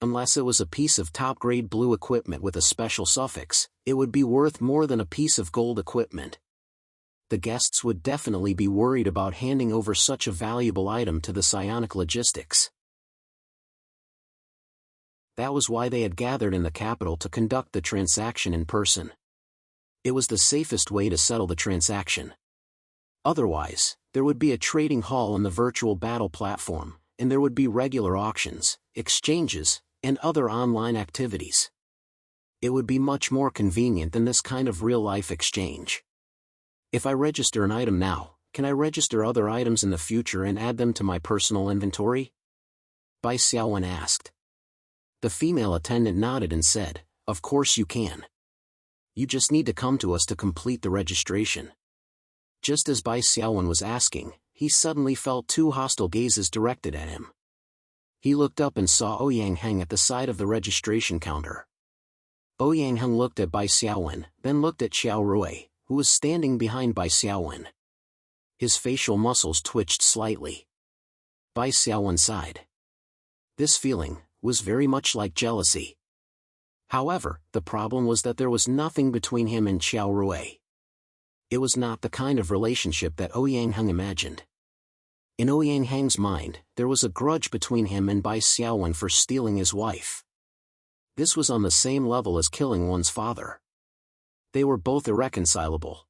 Unless it was a piece of top-grade blue equipment with a special suffix, it would be worth more than a piece of gold equipment. The guests would definitely be worried about handing over such a valuable item to the psionic logistics. That was why they had gathered in the capital to conduct the transaction in person. It was the safest way to settle the transaction. Otherwise, there would be a trading hall on the virtual battle platform, and there would be regular auctions, exchanges, and other online activities. It would be much more convenient than this kind of real-life exchange. If I register an item now, can I register other items in the future and add them to my personal inventory? Bai Xiaowen asked. The female attendant nodded and said, "Of course you can. You just need to come to us to complete the registration." Just as Bai Xiaowen was asking, he suddenly felt 2 hostile gazes directed at him. He looked up and saw Ouyang Heng at the side of the registration counter. Ouyang Heng looked at Bai Xiaowen, then looked at Qiao Rui, who was standing behind Bai Xiaowen. His facial muscles twitched slightly. Bai Xiaowen sighed. This feeling was very much like jealousy. However, the problem was that there was nothing between him and Qiao Rui. It was not the kind of relationship that Ouyang Heng imagined. In Ouyang Heng's mind, there was a grudge between him and Bai Xiaowen for stealing his wife. This was on the same level as killing one's father. They were both irreconcilable.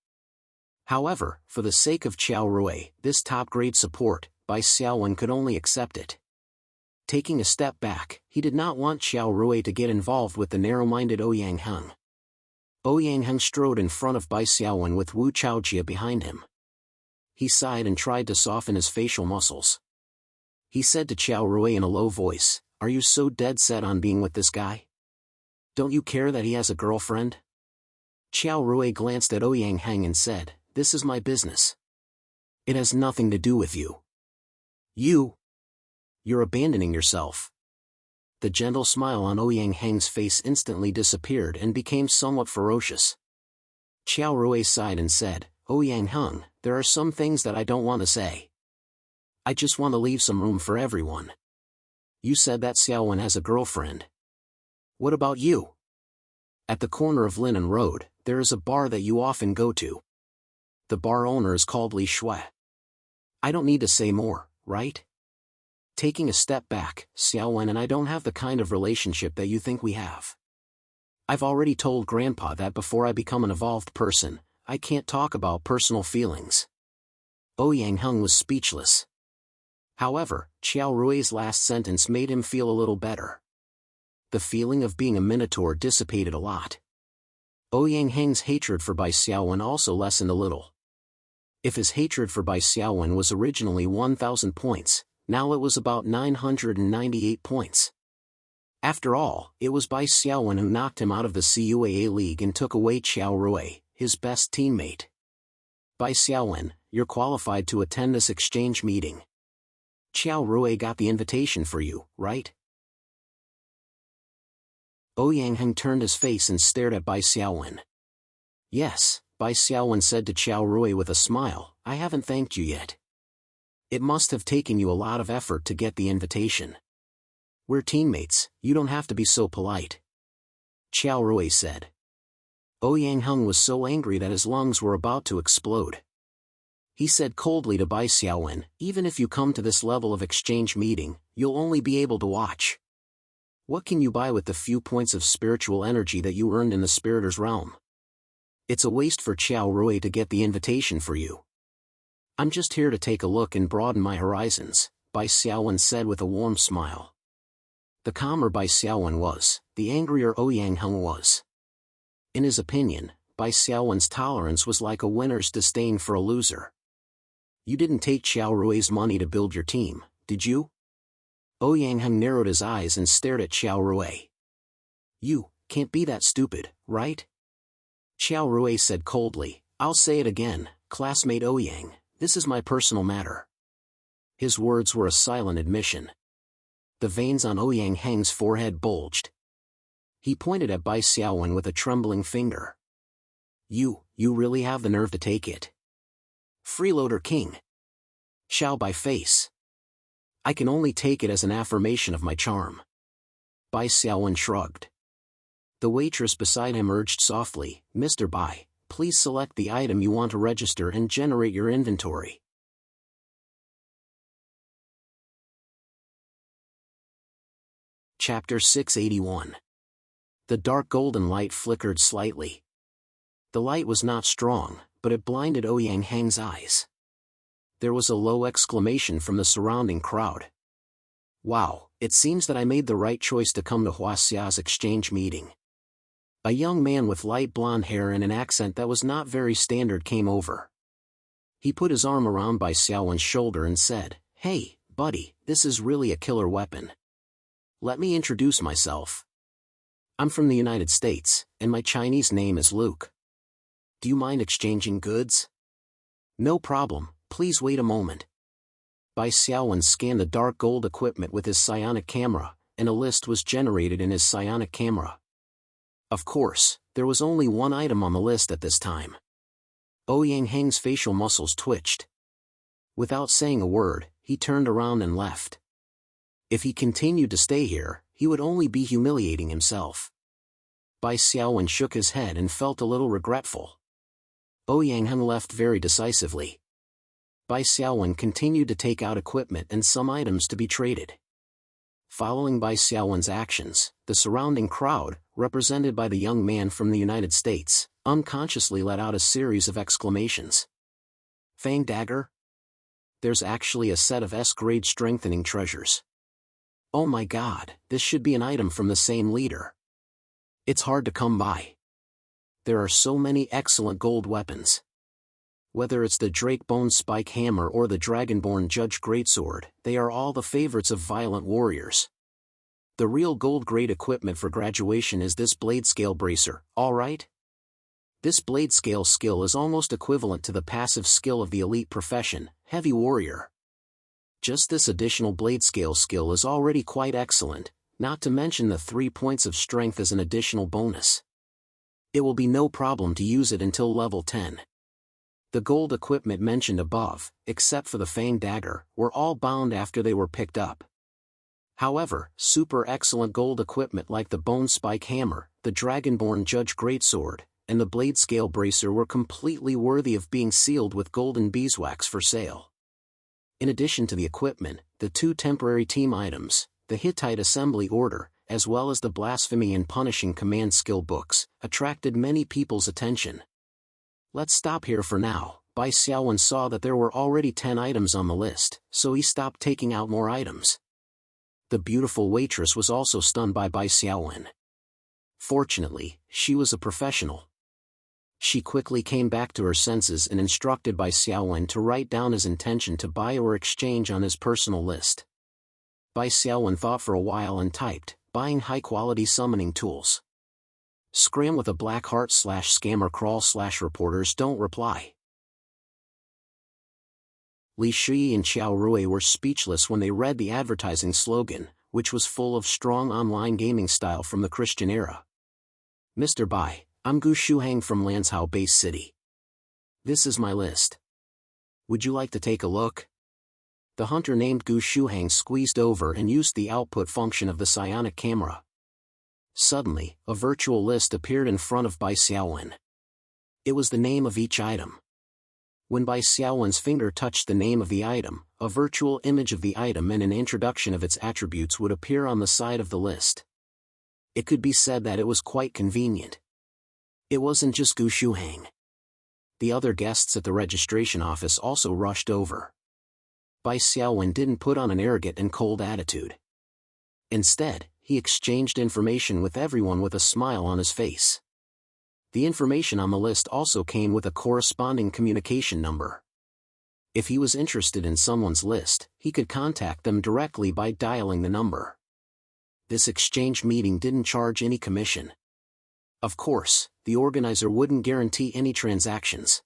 However, for the sake of Qiao Rui, this top-grade support, Bai Xiaowen could only accept it. Taking a step back, he did not want Qiao Rui to get involved with the narrow-minded Ouyang Heng. Ouyang Heng strode in front of Bai Xiaowen with Wu Chaojie behind him. He sighed and tried to soften his facial muscles. He said to Qiao Rui in a low voice, "Are you so dead set on being with this guy? Don't you care that he has a girlfriend?" Qiao Rui glanced at Ouyang Heng and said, "This is my business. It has nothing to do with you. You're abandoning yourself." The gentle smile on Ouyang Heng's face instantly disappeared and became somewhat ferocious. Qiao Rui sighed and said, "Ouyang Heng, there are some things that I don't want to say. I just want to leave some room for everyone. You said that Xiaowen has a girlfriend. What about you? At the corner of Linen Road, there is a bar that you often go to. The bar owner is called Li Shui. I don't need to say more, right? Taking a step back, Xiaowen and I don't have the kind of relationship that you think we have. I've already told Grandpa that before I become an evolved person, I can't talk about personal feelings." Ouyang Heng was speechless. However, Qiao Rui's last sentence made him feel a little better. The feeling of being a minotaur dissipated a lot. Ouyang Heng's hatred for Bai Xiaowen also lessened a little. If his hatred for Bai Xiaowen was originally 1,000 points, now it was about 998 points. After all, it was Bai Xiaowen who knocked him out of the CUAA League and took away Qiao Rui, his best teammate. Bai Xiaowen, you're qualified to attend this exchange meeting. Qiao Rui got the invitation for you, right? Ouyang Heng turned his face and stared at Bai Xiaowen. Yes, Bai Xiaowen said to Qiao Rui with a smile, I haven't thanked you yet. It must have taken you a lot of effort to get the invitation. We're teammates, you don't have to be so polite. Qiao Rui said. Ouyang Heng was so angry that his lungs were about to explode. He said coldly to Bai Xiaowen, even if you come to this level of exchange meeting, you'll only be able to watch. What can you buy with the few points of spiritual energy that you earned in the Spiritor's realm? It's a waste for Qiao Rui to get the invitation for you. I'm just here to take a look and broaden my horizons, Bai Xiaowen said with a warm smile. The calmer Bai Xiaowen was, the angrier Ouyang Heng was. In his opinion, Bai Xiaowen's tolerance was like a winner's disdain for a loser. You didn't take Qiao Rui's money to build your team, did you? Ouyang Heng narrowed his eyes and stared at Qiao Rui. You can't be that stupid, right? Qiao Rui said coldly, I'll say it again, classmate Ouyang, this is my personal matter. His words were a silent admission. The veins on Ouyang Heng's forehead bulged. He pointed at Bai Xiaowen with a trembling finger. You really have the nerve to take it. Freeloader King. Xiao Bai face. I can only take it as an affirmation of my charm. Bai Xiaowen shrugged. The waitress beside him urged softly, Mr. Bai, please select the item you want to register and generate your inventory. Chapter 681. The dark golden light flickered slightly. The light was not strong, but it blinded Ouyang Heng's eyes. There was a low exclamation from the surrounding crowd. Wow, it seems that I made the right choice to come to Huaxia's exchange meeting. A young man with light blonde hair and an accent that was not very standard came over. He put his arm around Bai Xiaowen's shoulder and said, Hey, buddy, this is really a killer weapon. Let me introduce myself. I'm from the United States, and my Chinese name is Luke. Do you mind exchanging goods? No problem, please wait a moment. Bai Xiaowen scanned the dark gold equipment with his psionic camera, and a list was generated in his psionic camera. Of course, there was only one item on the list at this time. Ouyang Heng's facial muscles twitched. Without saying a word, he turned around and left. If he continued to stay here, he would only be humiliating himself. Bai Xiaowen shook his head and felt a little regretful. Ouyang Heng left very decisively. Bai Xiaowen continued to take out equipment and some items to be traded. Following Bai Xiaowen's actions, the surrounding crowd, represented by the young man from the United States, unconsciously let out a series of exclamations. Fang dagger? There's actually a set of S-grade strengthening treasures. Oh my god, this should be an item from the same leader. It's hard to come by. There are so many excellent gold weapons. Whether it's the Drakebone Spike Hammer or the Dragonborn Judge Greatsword, they are all the favorites of violent warriors. The real gold-grade equipment for graduation is this blade scale bracer, alright? This blade scale skill is almost equivalent to the passive skill of the elite profession, Heavy Warrior. Just this additional blade scale skill is already quite excellent, not to mention the 3 points of strength as an additional bonus. It will be no problem to use it until level 10. The gold equipment mentioned above, except for the Fang Dagger, were all bound after they were picked up. However, super excellent gold equipment like the Bone Spike Hammer, the Dragonborn Judge Greatsword, and the Blade Scale Bracer were completely worthy of being sealed with golden beeswax for sale. In addition to the equipment, the 2 temporary team items, the Hittite Assembly Order, as well as the Blasphemy and Punishing Command skill books, attracted many people's attention. Let's stop here for now. Bai Xiaowen saw that there were already 10 items on the list, so he stopped taking out more items. The beautiful waitress was also stunned by Bai Xiaowen. Fortunately, she was a professional. She quickly came back to her senses and instructed Bai Xiaowen to write down his intention to buy or exchange on his personal list. Bai Xiaowen thought for a while and typed, buying high-quality summoning tools. Scram with a black heart /scammer crawl /reporters don't reply. Li Shi and Qiao Rui were speechless when they read the advertising slogan, which was full of strong online gaming style from the Christian era. Mr. Bai, I'm Gu Shuhang from Lanzhou Base City. This is my list. Would you like to take a look? The hunter named Gu Shuhang squeezed over and used the output function of the psionic camera. Suddenly, a virtual list appeared in front of Bai Xiaowen. It was the name of each item. When Bai Xiaowen's finger touched the name of the item, a virtual image of the item and an introduction of its attributes would appear on the side of the list. It could be said that it was quite convenient. It wasn't just Gu Shuhang. The other guests at the registration office also rushed over. Bai Xiaowen didn't put on an arrogant and cold attitude. Instead, he exchanged information with everyone with a smile on his face. The information on the list also came with a corresponding communication number. If he was interested in someone's list, he could contact them directly by dialing the number. This exchange meeting didn't charge any commission. Of course, the organizer wouldn't guarantee any transactions.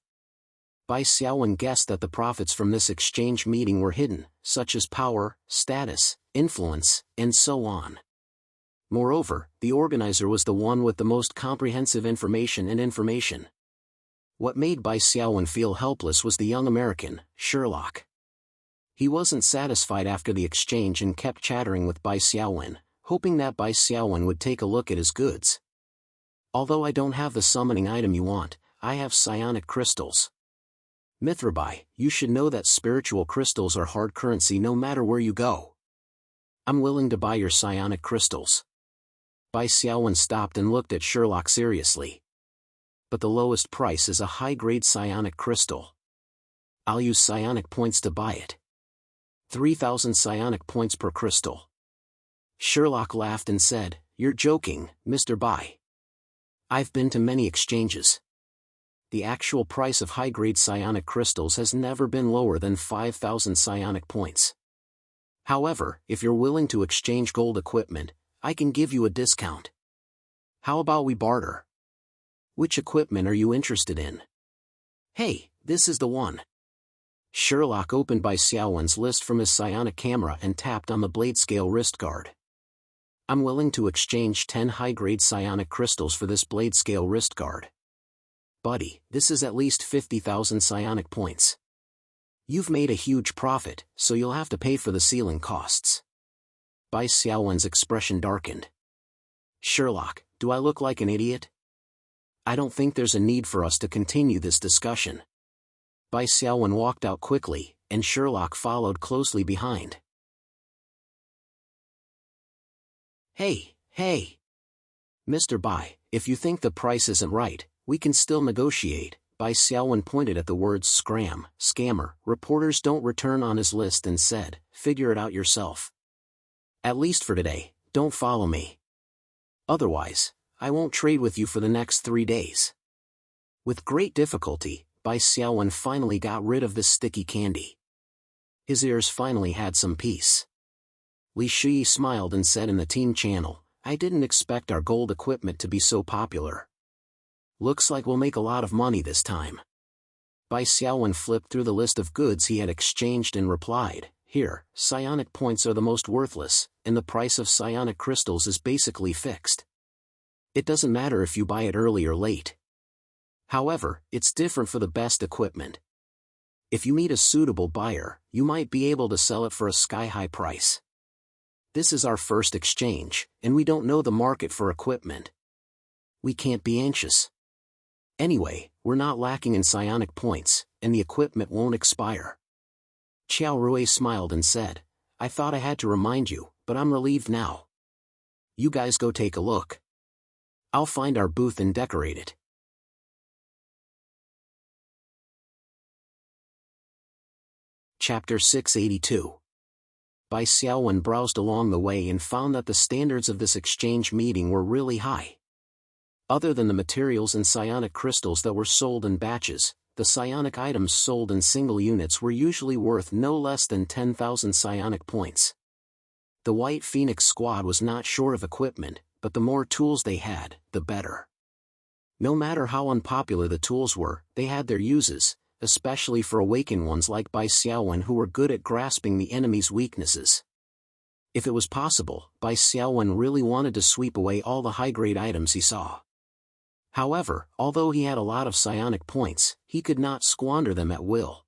Bai Xiaowen guessed that the profits from this exchange meeting were hidden, such as power, status, influence, and so on. Moreover, the organizer was the one with the most comprehensive information. What made Bai Xiaowen feel helpless was the young American, Sherlock. He wasn't satisfied after the exchange and kept chattering with Bai Xiaowen, hoping that Bai Xiaowen would take a look at his goods. Although I don't have the summoning item you want, I have psionic crystals. Mithrabai, you should know that spiritual crystals are hard currency no matter where you go. I'm willing to buy your psionic crystals. Bai Xiaowen stopped and looked at Sherlock seriously. But the lowest price is a high-grade psionic crystal. I'll use psionic points to buy it. 3,000 psionic points per crystal. Sherlock laughed and said, "You're joking, Mr. Bai. I've been to many exchanges. The actual price of high-grade psionic crystals has never been lower than 5,000 psionic points. However, if you're willing to exchange gold equipment, I can give you a discount. How about we barter? Which equipment are you interested in?" "Hey, this is the one." Sherlock opened Bai Xiaowen's list from his psionic camera and tapped on the blade scale wrist guard. "I'm willing to exchange 10 high-grade psionic crystals for this blade scale wrist guard. Buddy, this is at least 50,000 psionic points. You've made a huge profit, so you'll have to pay for the sealing costs." Bai Xiaowen's expression darkened. "Sherlock, do I look like an idiot? I don't think there's a need for us to continue this discussion." Bai Xiaowen walked out quickly, and Sherlock followed closely behind. Hey, Mr. Bai, if you think the price isn't right, we can still negotiate." Bai Xiaowen pointed at the words scammer, reporters don't return on his list and said, "Figure it out yourself. At least for today, don't follow me. Otherwise, I won't trade with you for the next 3 days." With great difficulty, Bai Xiaowen finally got rid of this sticky candy. His ears finally had some peace. Li Shi smiled and said in the team channel, "I didn't expect our gold equipment to be so popular. Looks like we'll make a lot of money this time." Bai Xiaowen flipped through the list of goods he had exchanged and replied, "Here, psionic points are the most worthless, and the price of psionic crystals is basically fixed. It doesn't matter if you buy it early or late. However, it's different for the best equipment. If you meet a suitable buyer, you might be able to sell it for a sky-high price. This is our first exchange, and we don't know the market for equipment. We can't be anxious. Anyway, we're not lacking in psionic points, and the equipment won't expire." Qiao Rui smiled and said, "I thought I had to remind you, but I'm relieved now. You guys go take a look. I'll find our booth and decorate it." Chapter 682. Bai Xiaowen browsed along the way and found that the standards of this exchange meeting were really high. Other than the materials and psionic crystals that were sold in batches, the psionic items sold in single units were usually worth no less than 10,000 psionic points. The White Phoenix squad was not short of equipment, but the more tools they had, the better. No matter how unpopular the tools were, they had their uses, especially for awakened ones like Bai Xiaowen who were good at grasping the enemy's weaknesses. If it was possible, Bai Xiaowen really wanted to sweep away all the high-grade items he saw. However, although he had a lot of psionic points, he could not squander them at will.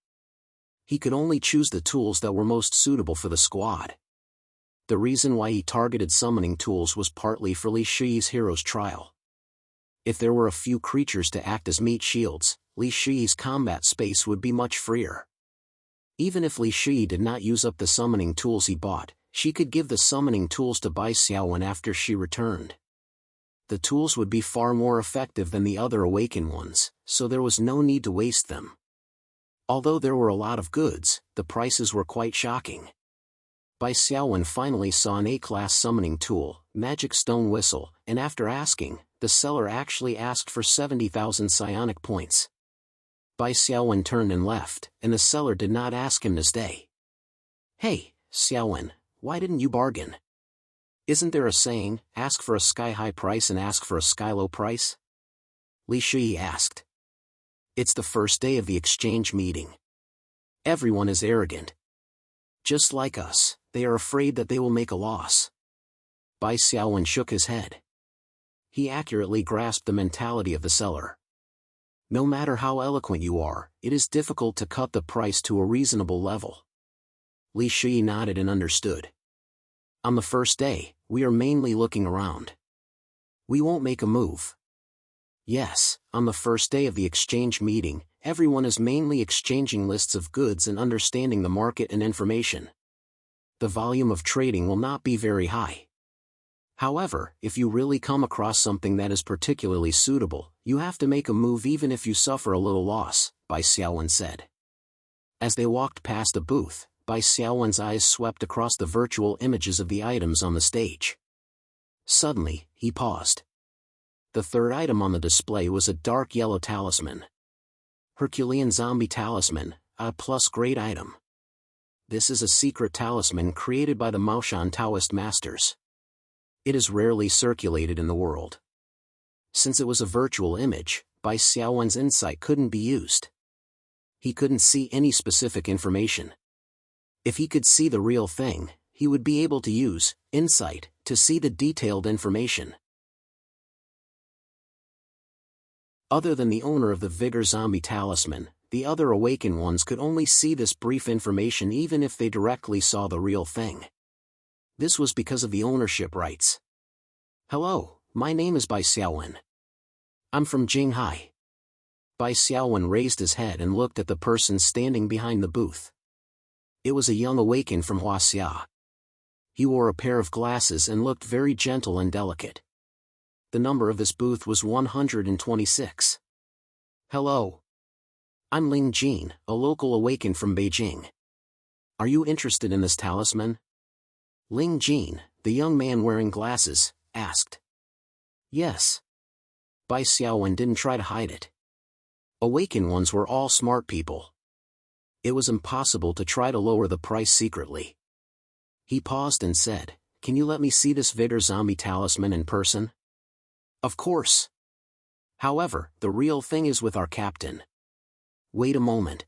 He could only choose the tools that were most suitable for the squad. The reason why he targeted summoning tools was partly for Li Shi's hero's trial. If there were a few creatures to act as meat shields, Li Shi's combat space would be much freer. Even if Li Shi did not use up the summoning tools he bought, she could give the summoning tools to Bai Xiaowen after she returned. The tools would be far more effective than the other awakened ones, so there was no need to waste them. Although there were a lot of goods, the prices were quite shocking. Bai Xiaowen finally saw an A-class summoning tool, Magic Stone Whistle, and after asking, the seller actually asked for 70,000 psionic points. Bai Xiaowen turned and left, and the seller did not ask him to stay. "Hey, Xiaowen, why didn't you bargain? Isn't there a saying, ask for a sky-high price and ask for a sky-low price?" Li Shi asked. "It's the first day of the exchange meeting. Everyone is arrogant. Just like us, they are afraid that they will make a loss." Bai Xiaowen shook his head. He accurately grasped the mentality of the seller. No matter how eloquent you are, it is difficult to cut the price to a reasonable level. Li Shi nodded and understood. "On the first day, we are mainly looking around. We won't make a move." Yes, on the first day of the exchange meeting, everyone is mainly exchanging lists of goods and understanding the market and information. The volume of trading will not be very high. However, if you really come across something that is particularly suitable, you have to make a move even if you suffer a little loss, Bai Xiaowen said. As they walked past a booth, Bai Xiaowen's eyes swept across the virtual images of the items on the stage. Suddenly, he paused. The third item on the display was a dark yellow talisman. Herculean Zombie Talisman, a plus great item. This is a secret talisman created by the Maoshan Taoist masters. It is rarely circulated in the world. Since it was a virtual image, Bai Xiaowen's insight couldn't be used. He couldn't see any specific information. If he could see the real thing, he would be able to use insight to see the detailed information. Other than the owner of the Vigor Zombie Talisman, the other awakened ones could only see this brief information even if they directly saw the real thing. This was because of the ownership rights. "Hello, my name is Bai Xiaowen. I'm from Jinghai." Bai Xiaowen raised his head and looked at the person standing behind the booth. It was a young awakened from Huaxia. He wore a pair of glasses and looked very gentle and delicate. The number of this booth was 126. "Hello. I'm Ling Jin, a local awakened from Beijing. Are you interested in this talisman?" Ling Jin, the young man wearing glasses, asked. "Yes." Bai Xiaowen didn't try to hide it. Awakened ones were all smart people. It was impossible to try to lower the price secretly. He paused and said, "Can you let me see this Vigor Zombie Talisman in person?" "Of course. However, the real thing is with our captain." "Wait a moment.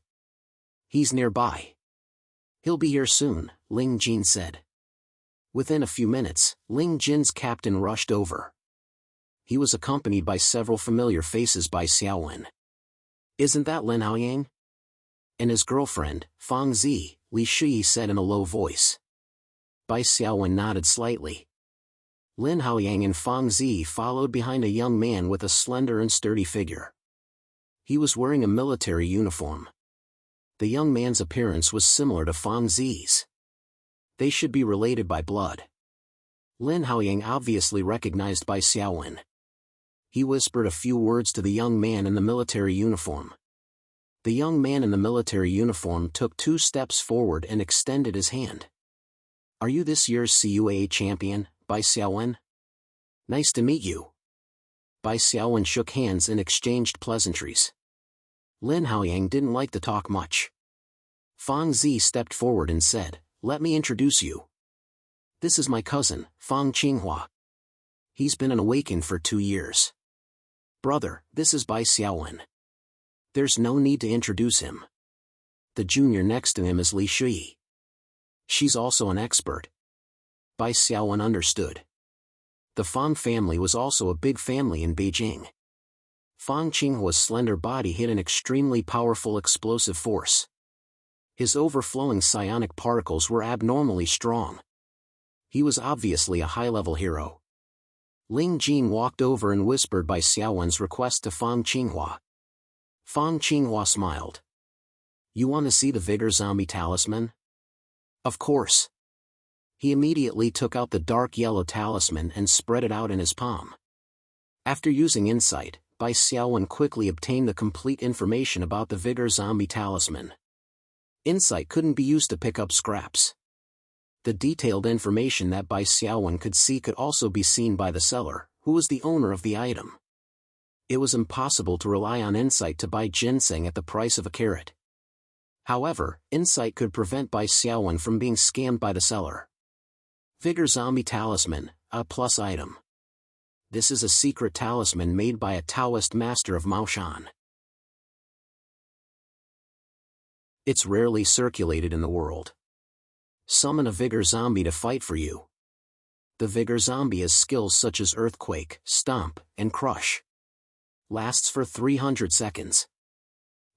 He's nearby." "He'll be here soon," Ling Jin said. Within a few minutes, Ling Jin's captain rushed over. He was accompanied by several familiar faces by Xiaowen. "Isn't that Lin Haoyang?" "And his girlfriend, Fang Zi," Li Shi said in a low voice. Bai Xiaowen nodded slightly. Lin Haoyang and Fang Zi followed behind a young man with a slender and sturdy figure. He was wearing a military uniform. The young man's appearance was similar to Fang Zi's. They should be related by blood. Lin Haoyang obviously recognized Bai Xiaowen. He whispered a few words to the young man in the military uniform. The young man in the military uniform took 2 steps forward and extended his hand. "Are you this year's CUA champion, Bai Xiaowen? Nice to meet you." Bai Xiaowen shook hands and exchanged pleasantries. Lin Haoyang didn't like to talk much. Fang Zi stepped forward and said, "Let me introduce you. This is my cousin, Fang Qinghua. He's been an awakened for 2 years. Brother, this is Bai Xiaowen. There's no need to introduce him. The junior next to him is Li Shi. She's also an expert." Bai Xiaowen understood. The Fang family was also a big family in Beijing. Fang Qinghua's slender body hid an extremely powerful explosive force. His overflowing psionic particles were abnormally strong. He was obviously a high-level hero. Ling Jin walked over and whispered Bai Xiaowen's request to Fang Qinghua. Fang Qinghua smiled. "You want to see the Vigor Zombie Talisman?" "Of course." He immediately took out the dark yellow talisman and spread it out in his palm. After using insight, Bai Xiaowen quickly obtained the complete information about the Vigor Zombie Talisman. Insight couldn't be used to pick up scraps. The detailed information that Bai Xiaowen could see could also be seen by the seller, who was the owner of the item. It was impossible to rely on insight to buy ginseng at the price of a carrot. However, insight could prevent Bai Xiaowen from being scammed by the seller. Vigor Zombie Talisman, a plus item. This is a secret talisman made by a Taoist master of Maoshan. It's rarely circulated in the world. Summon a Vigor Zombie to fight for you. The Vigor Zombie has skills such as Earthquake, Stomp, and Crush. Lasts for 300 seconds.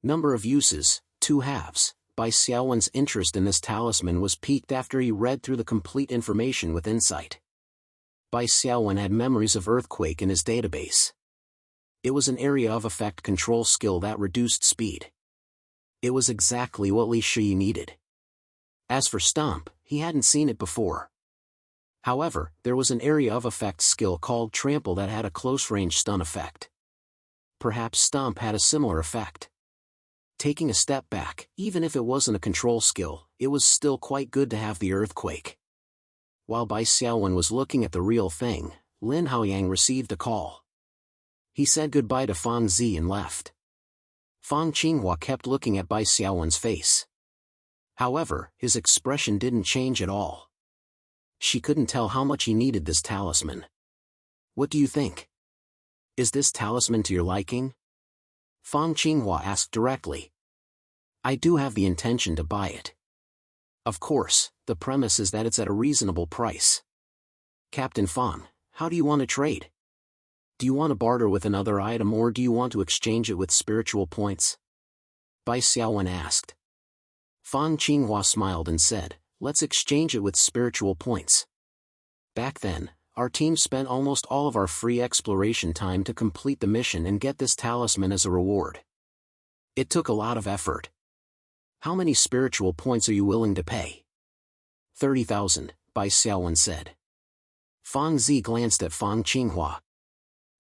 Number of uses, 2 halves. Bai Xiaowen's interest in this talisman was piqued after he read through the complete information with insight. Bai Xiaowen had memories of Earthquake in his database. It was an area of effect control skill that reduced speed. It was exactly what Li Shi needed. As for Stomp, he hadn't seen it before. However, there was an area of effect skill called Trample that had a close-range stun effect. Perhaps Stomp had a similar effect. Taking a step back, even if it wasn't a control skill, it was still quite good to have the Earthquake. While Bai Xiaowen was looking at the real thing, Lin Haoyang received a call. He said goodbye to Fang Zi and left. Fang Qinghua kept looking at Bai Xiaowen's face. However, his expression didn't change at all. She couldn't tell how much he needed this talisman. "What do you think? Is this talisman to your liking?" Fang Qinghua asked directly. "I do have the intention to buy it. Of course, the premise is that it's at a reasonable price. Captain Fang, how do you want to trade? Do you want to barter with another item or do you want to exchange it with spiritual points?" Bai Xiaowen asked. Fang Qinghua smiled and said, "Let's exchange it with spiritual points." Back then, our team spent almost all of our free exploration time to complete the mission and get this talisman as a reward. It took a lot of effort. "How many spiritual points are you willing to pay?" 30,000, Bai Xiaowen said. Fang Zi glanced at Fang Qinghua.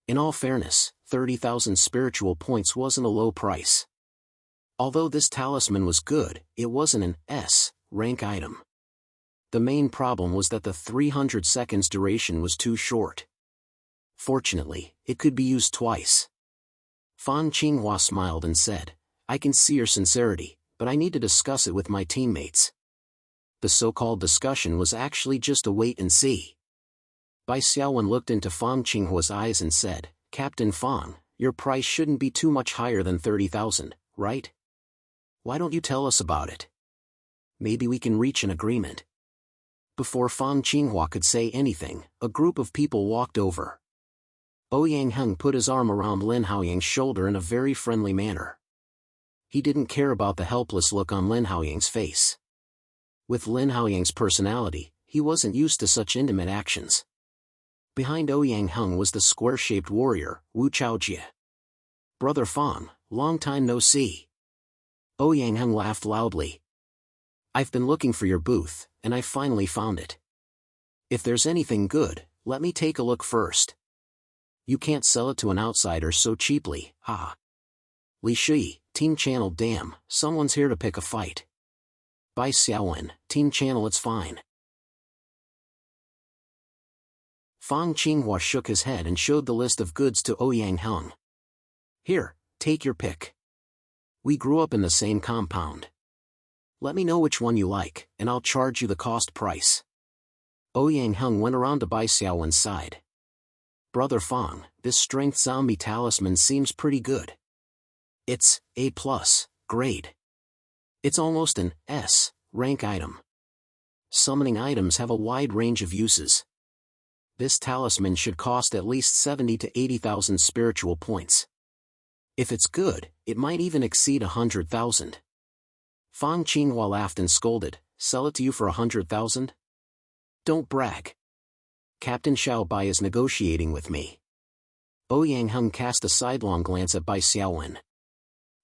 In all fairness, 30,000 spiritual points wasn't a low price. Although this talisman was good, it wasn't an S-rank item. The main problem was that the 300 seconds duration was too short. Fortunately, it could be used twice. Fang Qinghua smiled and said, "I can see your sincerity, but I need to discuss it with my teammates." The so-called discussion was actually just a wait and see. Bai Xiaowen looked into Fang Qinghua's eyes and said, "Captain Fang, your price shouldn't be too much higher than 30,000, right? Why don't you tell us about it? Maybe we can reach an agreement." Before Fang Qinghua could say anything, a group of people walked over. Ouyang Heng put his arm around Lin Haoyang's shoulder in a very friendly manner. He didn't care about the helpless look on Lin Haoyang's face. With Lin Haoyang's personality, he wasn't used to such intimate actions. Behind Ouyang Heng was the square-shaped warrior, Wu Chaojie. "Brother Fang, long time no see." Ouyang Heng laughed loudly. "I've been looking for your booth, and I finally found it. If there's anything good, let me take a look first. You can't sell it to an outsider so cheaply, ha." Li Shi, Team Channel, "Damn, someone's here to pick a fight." Bai Xiaowen, Team Channel, "It's fine." Fang Qinghua shook his head and showed the list of goods to Ouyang Heng. "Here, take your pick. We grew up in the same compound. Let me know which one you like, and I'll charge you the cost price." Ouyang Heng went around to Bai Xiaowen's side. "Brother Fang, this strength zombie talisman seems pretty good. It's A+ grade. It's almost an S rank item. Summoning items have a wide range of uses. This talisman should cost at least 70 to 80,000 spiritual points. If it's good, it might even exceed 100,000. Fang Qinghua laughed and scolded, "Sell it to you for 100,000? Don't brag. Captain Xiao Bai is negotiating with me." Ouyang Heng cast a sidelong glance at Bai Xiaowen.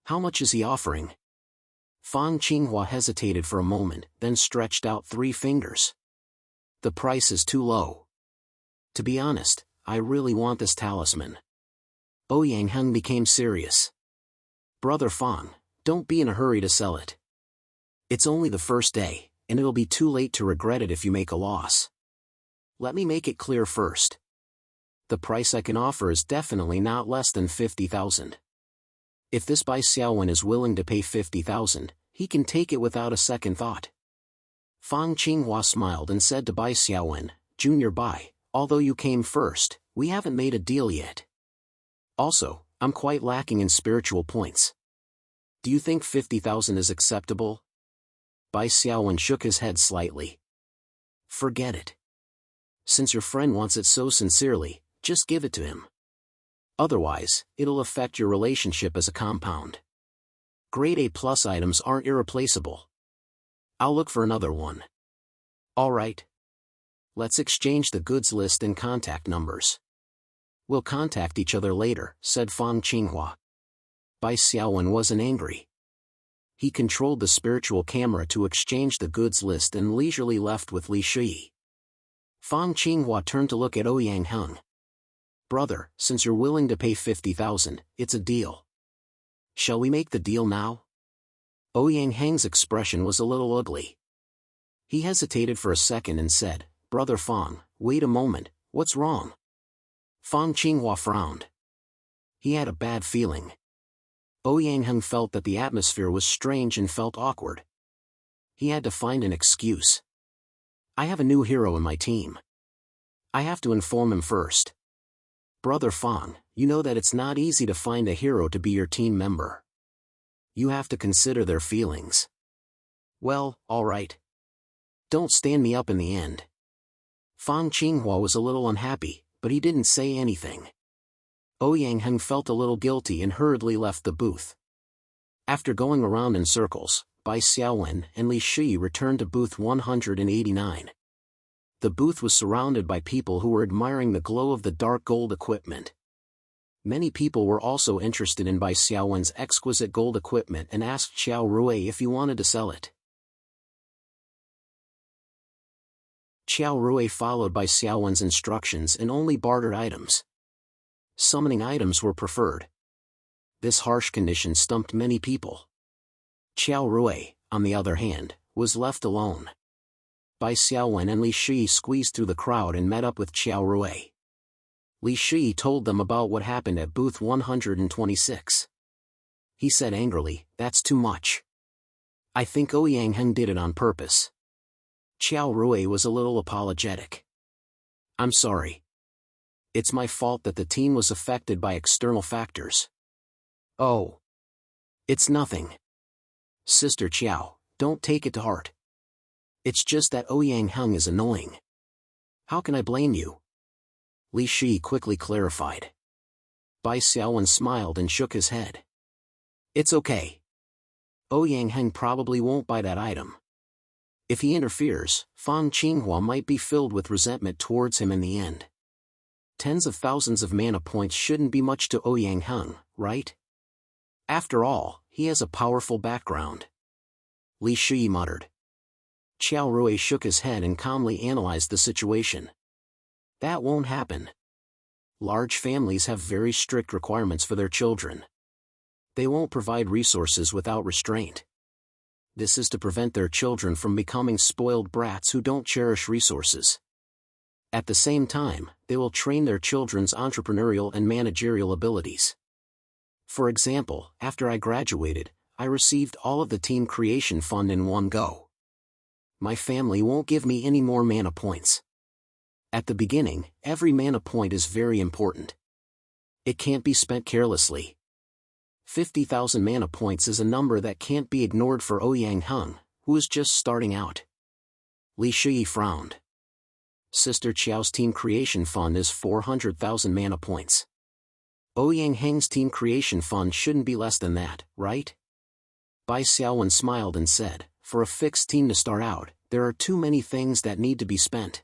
"How much is he offering?" Fang Qinghua hesitated for a moment, then stretched out 3 fingers. "The price is too low. To be honest, I really want this talisman." Ouyang Heng became serious. "Brother Fang, don't be in a hurry to sell it. It's only the first day, and it'll be too late to regret it if you make a loss. Let me make it clear first. The price I can offer is definitely not less than 50,000. If this Bai Xiaowen is willing to pay 50,000, he can take it without a second thought." Fang Qinghua smiled and said to Bai Xiaowen, "Junior Bai, although you came first, we haven't made a deal yet. Also, I'm quite lacking in spiritual points. Do you think 50,000 is acceptable?" Bai Xiaowen shook his head slightly. "Forget it. Since your friend wants it so sincerely, just give it to him. Otherwise, it'll affect your relationship as a compound. Grade A+ items aren't irreplaceable. I'll look for another one." "All right. Let's exchange the goods list and contact numbers." "We'll contact each other later," said Fang Qinghua. Bai Xiaowen wasn't angry. He controlled the spiritual camera to exchange the goods list and leisurely left with Li Shi. Fang Qinghua turned to look at Ouyang Heng. "Brother, since you're willing to pay 50,000, it's a deal. Shall we make the deal now?" Ouyang Heng's expression was a little ugly. He hesitated for a second and said, "Brother Fang, wait a moment, what's wrong?" Fang Qinghua frowned. He had a bad feeling. Ouyang Heng felt that the atmosphere was strange and felt awkward. He had to find an excuse. "I have a new hero in my team. I have to inform him first. Brother Fang, you know that it's not easy to find a hero to be your team member. You have to consider their feelings." "Well, all right. Don't stand me up in the end." Fang Qinghua was a little unhappy, but he didn't say anything. Ouyang Heng felt a little guilty and hurriedly left the booth. After going around in circles, Bai Xiaowen and Li Shi returned to booth 189. The booth was surrounded by people who were admiring the glow of the dark gold equipment. Many people were also interested in Bai Xiaowen's exquisite gold equipment and asked Xiao Rui if he wanted to sell it. Xiao Rui followed Bai Xiaowen's instructions and only bartered items. Summoning items were preferred. This harsh condition stumped many people. Xiao Rui, on the other hand, was left alone. Bai Xiaowen and Li Shi squeezed through the crowd and met up with Xiao Rui. Li Shi told them about what happened at booth 126. He said angrily, "That's too much. I think Ouyang Heng did it on purpose." Xiao Rui was a little apologetic. "I'm sorry. It's my fault that the team was affected by external factors." "Oh. It's nothing. Sister Qiao, don't take it to heart. It's just that Ouyang Heng is annoying. How can I blame you?" Li Shi quickly clarified. Bai Xiaowen smiled and shook his head. "It's okay. Ouyang Heng probably won't buy that item. If he interferes, Fang Qinghua might be filled with resentment towards him in the end. Tens of thousands of mana points shouldn't be much to Ouyang Heng, right? After all, he has a powerful background." Li Shi muttered. Xiao Rui shook his head and calmly analyzed the situation. "That won't happen. Large families have very strict requirements for their children. They won't provide resources without restraint. This is to prevent their children from becoming spoiled brats who don't cherish resources. At the same time, they will train their children's entrepreneurial and managerial abilities. For example, after I graduated, I received all of the team creation fund in one go. My family won't give me any more mana points. At the beginning, every mana point is very important. It can't be spent carelessly. 50,000 mana points is a number that can't be ignored for Ouyang Heng, who is just starting out." Li Shui frowned. Sister Qiao's team creation fund is 400,000 mana points. Ouyang Heng's team creation fund shouldn't be less than that, right? Bai Xiaowen smiled and said, for a fixed team to start out, there are too many things that need to be spent.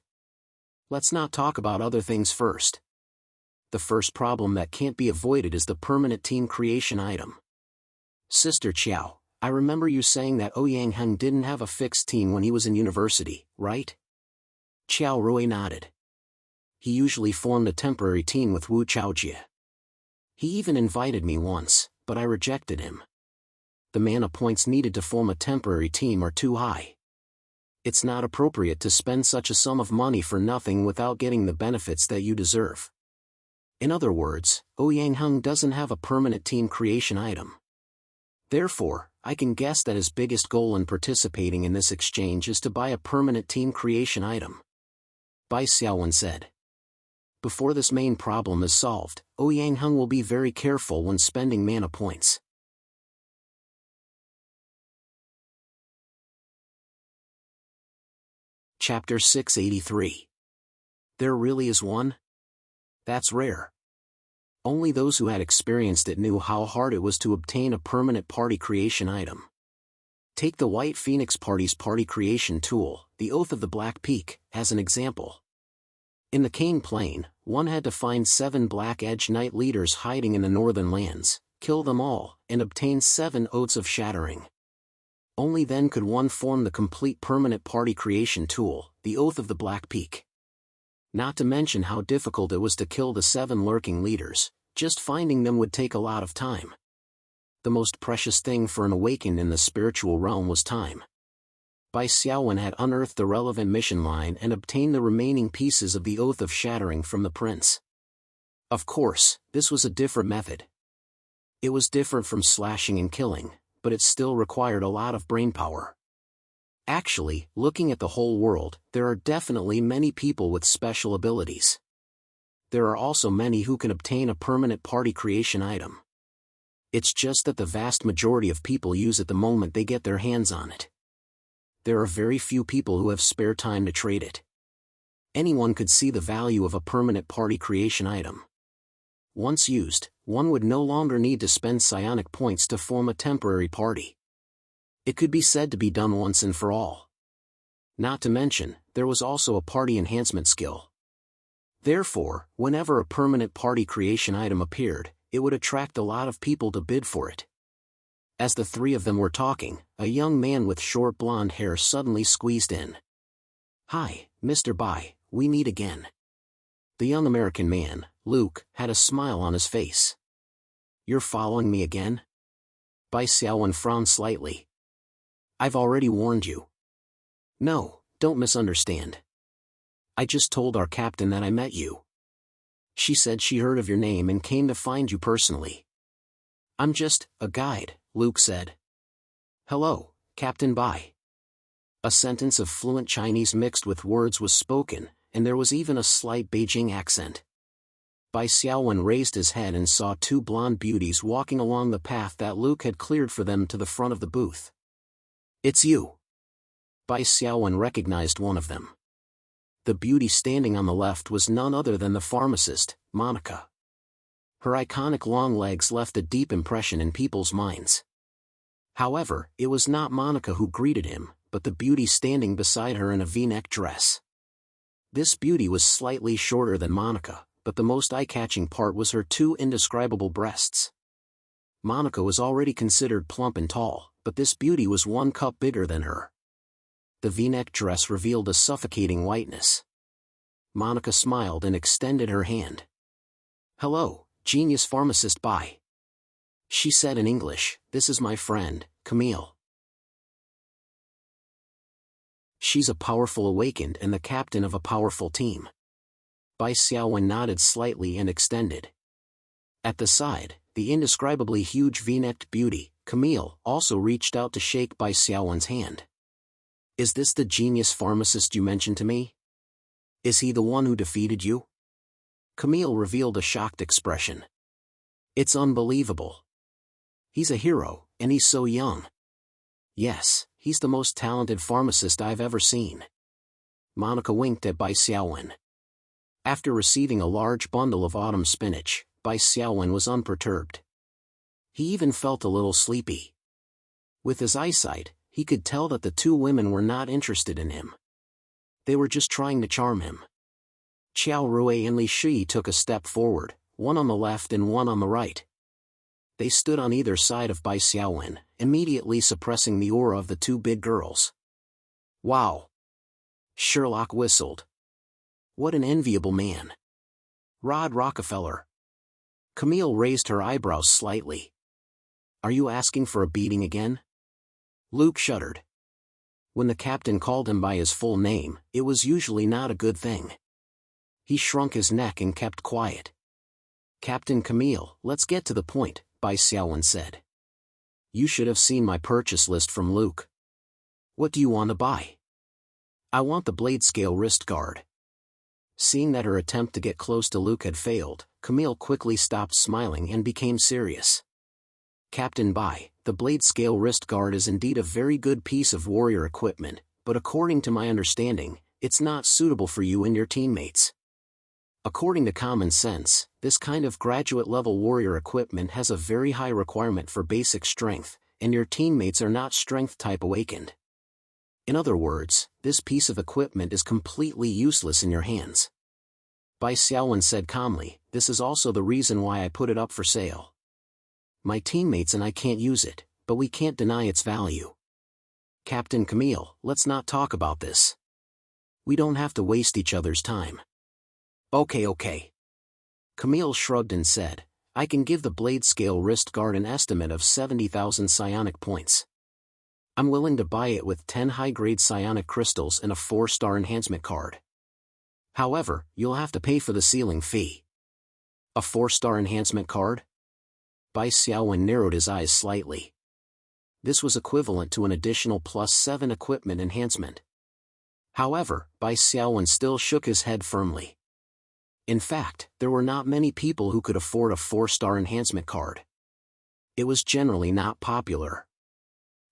Let's not talk about other things first. The first problem that can't be avoided is the permanent team creation item. Sister Qiao, I remember you saying that Ouyang Heng didn't have a fixed team when he was in university, right? Qiao Rui nodded. He usually formed a temporary team with Wu Chaojie. He even invited me once, but I rejected him. The mana points needed to form a temporary team are too high. It's not appropriate to spend such a sum of money for nothing without getting the benefits that you deserve. In other words, Ouyang Heng doesn't have a permanent team creation item. Therefore, I can guess that his biggest goal in participating in this exchange is to buy a permanent team creation item. Bai Xiaowen said. Before this main problem is solved, Ouyang Heng will be very careful when spending mana points. Chapter 683. There really is one? That's rare. Only those who had experienced it knew how hard it was to obtain a permanent party creation item. Take the White Phoenix Party's party creation tool, the Oath of the Black Peak, as an example. In the Cane Plain, one had to find 7 Black Edge Knight leaders hiding in the northern lands, kill them all, and obtain 7 Oaths of Shattering. Only then could one form the complete permanent party creation tool, the Oath of the Black Peak. Not to mention how difficult it was to kill the 7 lurking leaders, just finding them would take a lot of time. The most precious thing for an awakened in the spiritual realm was time. Bai Xiaowen had unearthed the relevant mission line and obtained the remaining pieces of the Oath of Shattering from the prince. Of course, this was a different method. It was different from slashing and killing, but it still required a lot of brainpower. Actually, looking at the whole world, there are definitely many people with special abilities. There are also many who can obtain a permanent party creation item. It's just that the vast majority of people use it the moment they get their hands on it. There are very few people who have spare time to trade it. Anyone could see the value of a permanent party creation item. Once used, one would no longer need to spend psionic points to form a temporary party. It could be said to be done once and for all. Not to mention, there was also a party enhancement skill. Therefore, whenever a permanent party creation item appeared, it would attract a lot of people to bid for it. As the three of them were talking, a young man with short blonde hair suddenly squeezed in. "Hi, Mr. Bai, we meet again." The young American man, Luke, had a smile on his face. "You're following me again?" Bai Xiaowen frowned slightly. "I've already warned you." "No, don't misunderstand. I just told our captain that I met you. She said she heard of your name and came to find you personally." "I'm just a guide," Luke said. "Hello, Captain Bai." A sentence of fluent Chinese mixed with words was spoken, and there was even a slight Beijing accent. Bai Xiaowen raised his head and saw 2 blonde beauties walking along the path that Luke had cleared for them to the front of the booth. "It's you." Bai Xiaowen recognized one of them. The beauty standing on the left was none other than the pharmacist, Monica. Her iconic long legs left a deep impression in people's minds. However, it was not Monica who greeted him, but the beauty standing beside her in a V-neck dress. This beauty was slightly shorter than Monica, but the most eye-catching part was her 2 indescribable breasts. Monica was already considered plump and tall, but this beauty was 1 cup bigger than her. The V-neck dress revealed a suffocating whiteness. Monica smiled and extended her hand. "Hello, genius pharmacist Bai." She said in English, "This is my friend, Camille. She's a powerful awakened and the captain of a powerful team." Bai Xiaowen nodded slightly and extended. At the side, the indescribably huge V-necked beauty, Camille, also reached out to shake Bai Xiaowen's hand. "Is this the genius pharmacist you mentioned to me? Is he the one who defeated you?" Camille revealed a shocked expression. "It's unbelievable. He's a hero, and he's so young." "Yes, he's the most talented pharmacist I've ever seen." Monica winked at Bai Xiaowen. After receiving a large bundle of autumn spinach, Bai Xiaowen was unperturbed. He even felt a little sleepy. With his eyesight, he could tell that the two women were not interested in him. They were just trying to charm him. Qiao Rui and Li Shi took a step forward, one on the left and one on the right. They stood on either side of Bai Xiaowen, immediately suppressing the aura of the two big girls. Wow! Sherlock whistled. What an enviable man. Rod Rockefeller. Camille raised her eyebrows slightly. Are you asking for a beating again? Luke shuddered. When the captain called him by his full name, it was usually not a good thing. He shrunk his neck and kept quiet. Captain Camille, let's get to the point, Bai Xiaowen said. You should have seen my purchase list from Luke. What do you want to buy? I want the blade scale wrist guard. Seeing that her attempt to get close to Luke had failed, Camille quickly stopped smiling and became serious. Captain Bai, the blade scale wrist guard is indeed a very good piece of warrior equipment, but according to my understanding, it's not suitable for you and your teammates. According to common sense, this kind of graduate-level warrior equipment has a very high requirement for basic strength, and your teammates are not strength-type awakened. In other words, this piece of equipment is completely useless in your hands. Bai Xiaowen said calmly, this is also the reason why I put it up for sale. My teammates and I can't use it, but we can't deny its value. Captain Camille, let's not talk about this. We don't have to waste each other's time. Okay. Camille shrugged and said, I can give the blade scale wrist guard an estimate of 70,000 psionic points. I'm willing to buy it with 10 high-grade psionic crystals and a 4-star enhancement card. However, you'll have to pay for the ceiling fee. A 4-star enhancement card? Bai Xiaowen narrowed his eyes slightly. This was equivalent to an additional +7 equipment enhancement. However, Bai Xiaowen still shook his head firmly. In fact, there were not many people who could afford a 4-star enhancement card. It was generally not popular.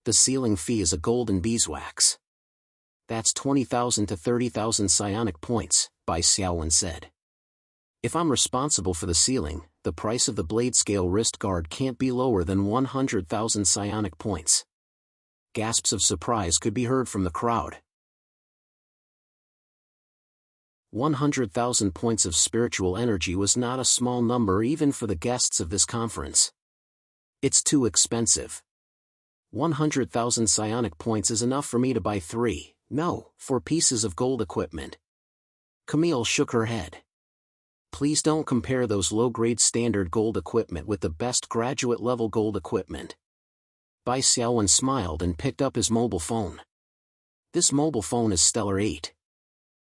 The ceiling fee is a golden beeswax. That's 20,000 to 30,000 psionic points, Bai Xiaowen said. If I'm responsible for the ceiling, the price of the blade scale wrist guard can't be lower than 100,000 psionic points. Gasps of surprise could be heard from the crowd. 100,000 points of spiritual energy was not a small number even for the guests of this conference. It's too expensive. 100,000 psionic points is enough for me to buy 4 pieces of gold equipment. Camille shook her head. Please don't compare those low-grade standard gold equipment with the best graduate-level gold equipment. Bai Xiaowen smiled and picked up his mobile phone. This mobile phone is Stellar 8.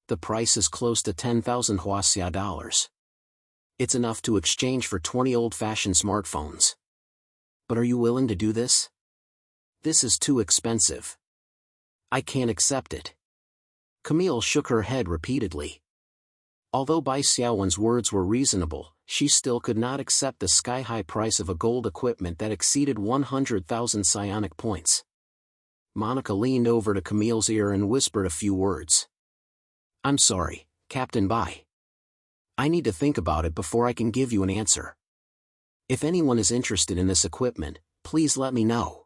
The price is close to 10,000 Huaxia dollars. It's enough to exchange for 20 old-fashioned smartphones. But are you willing to do this? This is too expensive. I can't accept it. Camille shook her head repeatedly. Although Bai Xiaowen's words were reasonable, she still could not accept the sky-high price of a gold equipment that exceeded 100,000 psionic points. Monica leaned over to Camille's ear and whispered a few words. I'm sorry, Captain Bai. I need to think about it before I can give you an answer. If anyone is interested in this equipment, please let me know.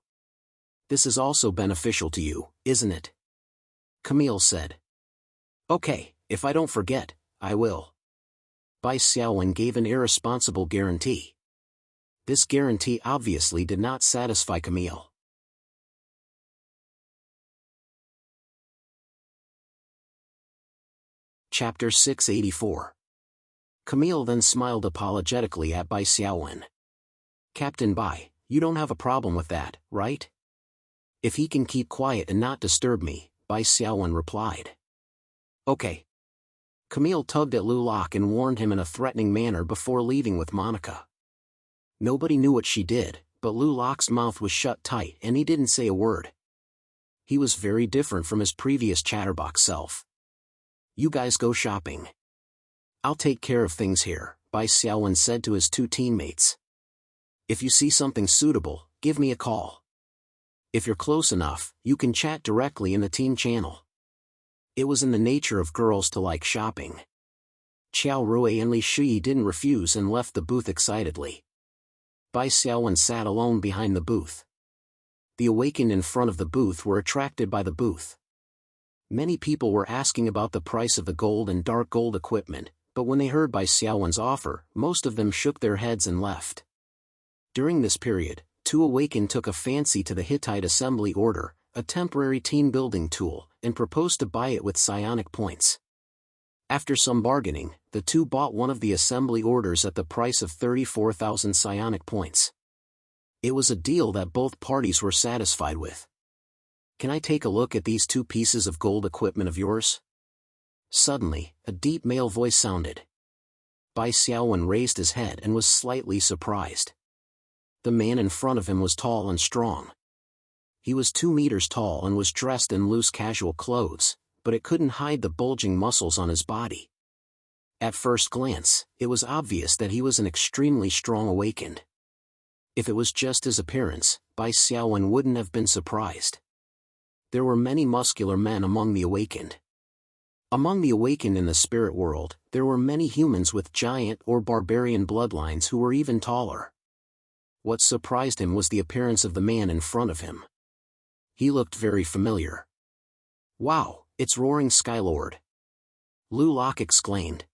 This is also beneficial to you, isn't it? Camille said. Okay, if I don't forget, I will. Bai Xiaowen gave an irresponsible guarantee. This guarantee obviously did not satisfy Camille. Chapter 684. Camille then smiled apologetically at Bai Xiaowen. Captain Bai, you don't have a problem with that, right? If he can keep quiet and not disturb me, Bai Xiaowen replied. Okay. Camille tugged at Lu Locke and warned him in a threatening manner before leaving with Monica. Nobody knew what she did, but Lu Locke's mouth was shut tight and he didn't say a word. He was very different from his previous chatterbox self. You guys go shopping. I'll take care of things here, Bai Xiaowen said to his two teammates. If you see something suitable, give me a call. If you're close enough, you can chat directly in the team channel. It was in the nature of girls to like shopping. Qiao Rui and Li Shui didn't refuse and left the booth excitedly. Bai Xiaowen sat alone behind the booth. The awakened in front of the booth were attracted by the booth. Many people were asking about the price of the gold and dark gold equipment, but when they heard Bai Xiaowen's offer, most of them shook their heads and left. During this period, two awakened took a fancy to the Hittite Assembly Order, a temporary team-building tool, and proposed to buy it with psionic points. After some bargaining, the two bought one of the assembly orders at the price of 34,000 psionic points. It was a deal that both parties were satisfied with. "Can I take a look at these two pieces of gold equipment of yours?" Suddenly, a deep male voice sounded. Bai Xiaowen raised his head and was slightly surprised. The man in front of him was tall and strong. He was 2 meters tall and was dressed in loose casual clothes, but it couldn't hide the bulging muscles on his body. At first glance, it was obvious that he was an extremely strong awakened. If it was just his appearance, Bai Xiaowen wouldn't have been surprised. There were many muscular men among the awakened. Among the awakened in the spirit world, there were many humans with giant or barbarian bloodlines who were even taller. What surprised him was the appearance of the man in front of him. He looked very familiar. "Wow, it's Roaring Skylord!" Lu Lok exclaimed.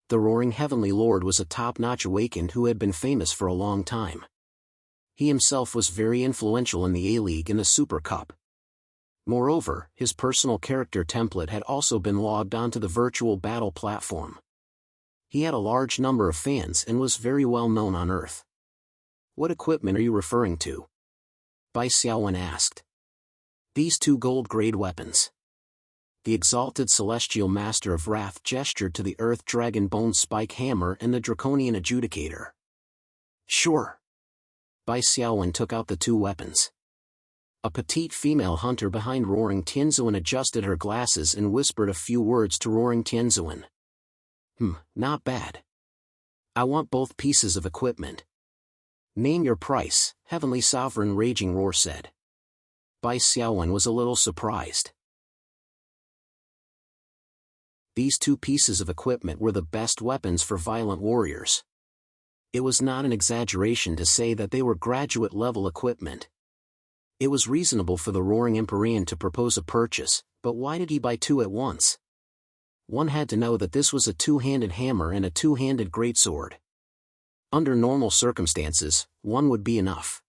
The Roaring Heavenly Lord was a top-notch awakened who had been famous for a long time. He himself was very influential in the A-League and the Super Cup. Moreover, his personal character template had also been logged onto the virtual battle platform. He had a large number of fans and was very well known on Earth. "What equipment are you referring to?" Bai Xiaowen asked. "These two gold-grade weapons." The exalted celestial master of wrath gestured to the Earth Dragon Bone Spike Hammer and the Draconian Adjudicator. "Sure." Bai Xiaowen took out the two weapons. A petite female hunter behind Roaring Tianzuan adjusted her glasses and whispered a few words to Roaring Tianzuan. Not bad. I want both pieces of equipment." "Name your price," Heavenly Sovereign Raging Roar said. Bai Xiaowen was a little surprised. These two pieces of equipment were the best weapons for violent warriors. It was not an exaggeration to say that they were graduate-level equipment. It was reasonable for the Roaring Empyrean to propose a purchase, but why did he buy two at once? One had to know that this was a two-handed hammer and a two-handed greatsword. Under normal circumstances, one would be enough.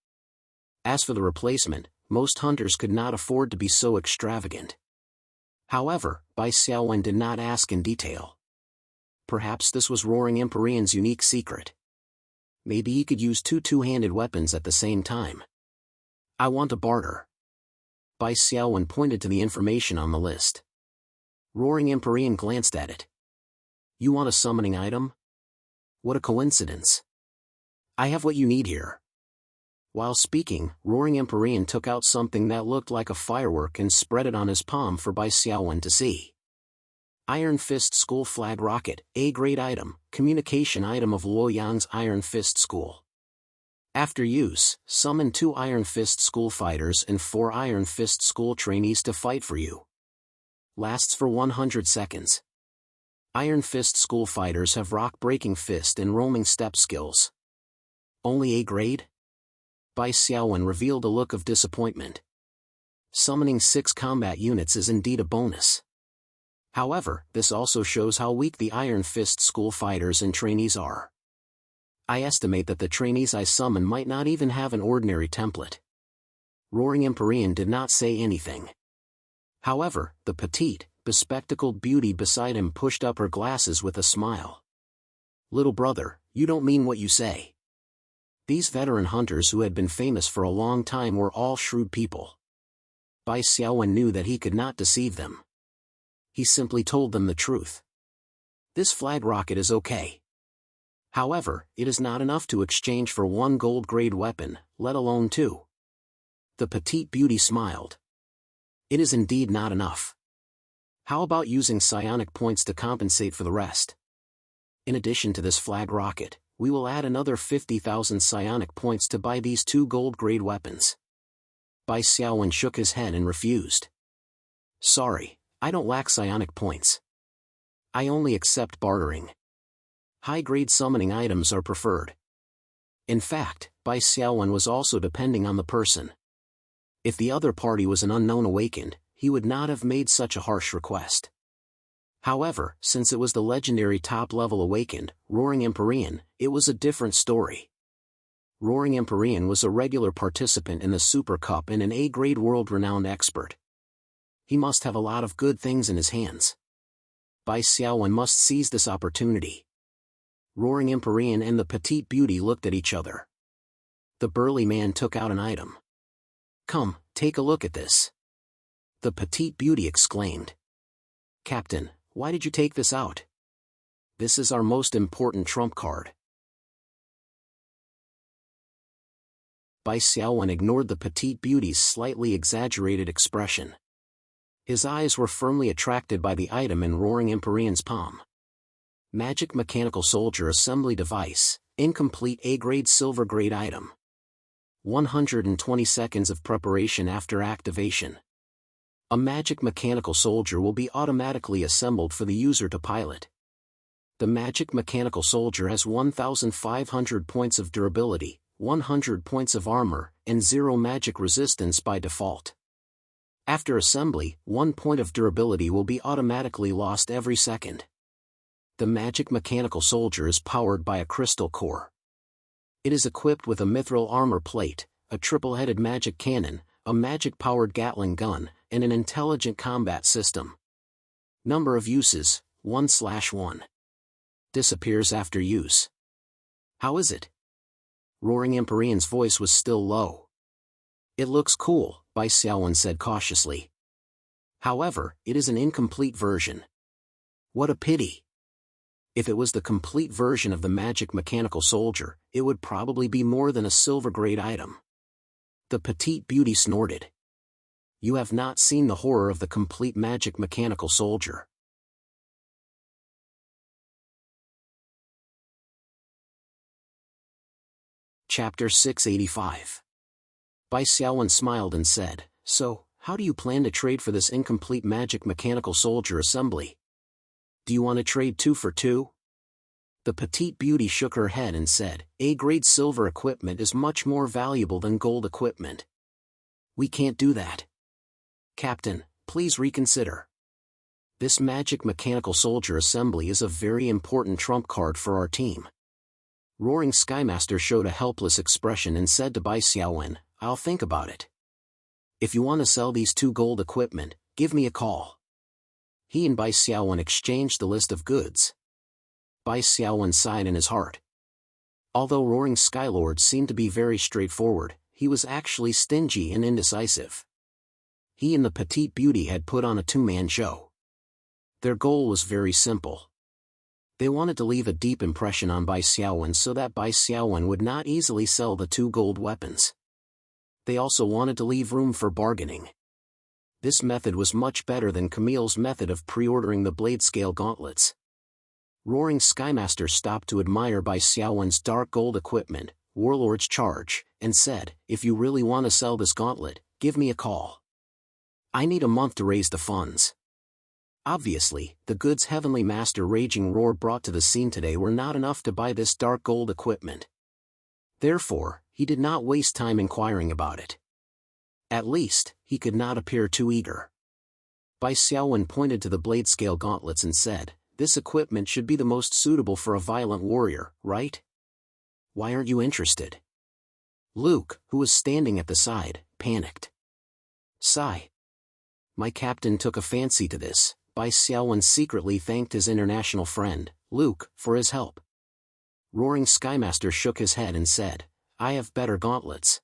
As for the replacement, most hunters could not afford to be so extravagant. However, Bai Xiaowen did not ask in detail. Perhaps this was Roaring Empyrean's unique secret. Maybe he could use two two-handed weapons at the same time. "I want a barter." Bai Xiaowen pointed to the information on the list. Roaring Empyrean glanced at it. "You want a summoning item? What a coincidence. I have what you need here." While speaking, Roaring Empyrean took out something that looked like a firework and spread it on his palm for Bai Xiaowen to see. Iron Fist School Flag Rocket, A-grade item, communication item of Luoyang's Iron Fist School. After use, summon 2 Iron Fist School fighters and 4 Iron Fist School trainees to fight for you. Lasts for 100 seconds. Iron Fist School fighters have rock-breaking fist and roaming step skills. Only A-grade? Bai Xiaowen revealed a look of disappointment. Summoning 6 combat units is indeed a bonus. However, this also shows how weak the Iron Fist School fighters and trainees are. I estimate that the trainees I summon might not even have an ordinary template. Roaring Empyrean did not say anything. However, the petite, bespectacled beauty beside him pushed up her glasses with a smile. "Little brother, you don't mean what you say." These veteran hunters who had been famous for a long time were all shrewd people. Bai Xiaowen knew that he could not deceive them. He simply told them the truth. "This flag rocket is okay. However, it is not enough to exchange for 1 gold-grade weapon, let alone 2. The petite beauty smiled. "It is indeed not enough. How about using psionic points to compensate for the rest? In addition to this flag rocket, we will add another 50,000 psionic points to buy these 2 gold-grade weapons." Bai Xiaowen shook his head and refused. "Sorry, I don't lack psionic points. I only accept bartering. High-grade summoning items are preferred. In fact, Bai Xiaowen was also depending on the person. If the other party was an unknown awakened, he would not have made such a harsh request. However, since it was the legendary top-level awakened, Roaring Empyrean, it was a different story. Roaring Empyrean was a regular participant in the Super Cup and an A-grade world-renowned expert. He must have a lot of good things in his hands. Bai Xiaowen must seize this opportunity. Roaring Empyrean and the petite beauty looked at each other. The burly man took out an item. "Come, take a look at this." The petite beauty exclaimed. "Captain, why did you take this out? This is our most important trump card." Bai Xiaowen ignored the petite beauty's slightly exaggerated expression. His eyes were firmly attracted by the item in Roaring Empyrean's palm. Magic Mechanical Soldier Assembly Device, incomplete A-grade silver-grade item. 120 seconds of preparation after activation. A Magic Mechanical Soldier will be automatically assembled for the user to pilot. The Magic Mechanical Soldier has 1,500 points of durability, 100 points of armor, and 0 magic resistance by default. After assembly, 1 point of durability will be automatically lost every second. The Magic Mechanical Soldier is powered by a crystal core. It is equipped with a mithril armor plate, a triple-headed magic cannon, a magic-powered Gatling gun, and an intelligent combat system. Number of uses, 1/1. Disappears after use. How is it? Roaring Empyrean's voice was still low. It looks cool, Bai Xiaowen said cautiously. However, it is an incomplete version. What a pity. If it was the complete version of the Magic Mechanical Soldier, it would probably be more than a silver-grade item. The petite beauty snorted. You have not seen the horror of the complete Magic Mechanical Soldier. Chapter 685. Bai Xiaowen smiled and said, "So, how do you plan to trade for this incomplete Magic Mechanical Soldier assembly? Do you want to trade 2 for 2? The petite beauty shook her head and said, A-grade silver equipment is much more valuable than gold equipment. We can't do that. Captain, please reconsider. This Magic Mechanical Soldier assembly is a very important trump card for our team." Roaring Skymaster showed a helpless expression and said to Bai Xiaowen, "I'll think about it. If you want to sell these 2 gold equipment, give me a call." He and Bai Xiaowen exchanged the list of goods. Bai Xiaowen sighed in his heart. Although Roaring Skylord seemed to be very straightforward, he was actually stingy and indecisive. He and the petite beauty had put on a 2-man show. Their goal was very simple. They wanted to leave a deep impression on Bai Xiaowen so that Bai Xiaowen would not easily sell the 2 gold weapons. They also wanted to leave room for bargaining. This method was much better than Camille's method of pre-ordering the blade scale gauntlets. Roaring Skymaster stopped to admire Bai Xiaowen's dark gold equipment, Warlord's Charge, and said, "If you really want to sell this gauntlet, give me a call. I need a month to raise the funds." Obviously, the goods Heavenly Master Raging Roar brought to the scene today were not enough to buy this dark gold equipment. Therefore, he did not waste time inquiring about it. At least, he could not appear too eager. Bai Xiaowen pointed to the blade scale gauntlets and said, "This equipment should be the most suitable for a violent warrior, right? Why aren't you interested?" Luke, who was standing at the side, panicked. Sigh. My captain took a fancy to this. Bai Xiaowen secretly thanked his international friend, Luke, for his help. Roaring Skymaster shook his head and said, "I have better gauntlets."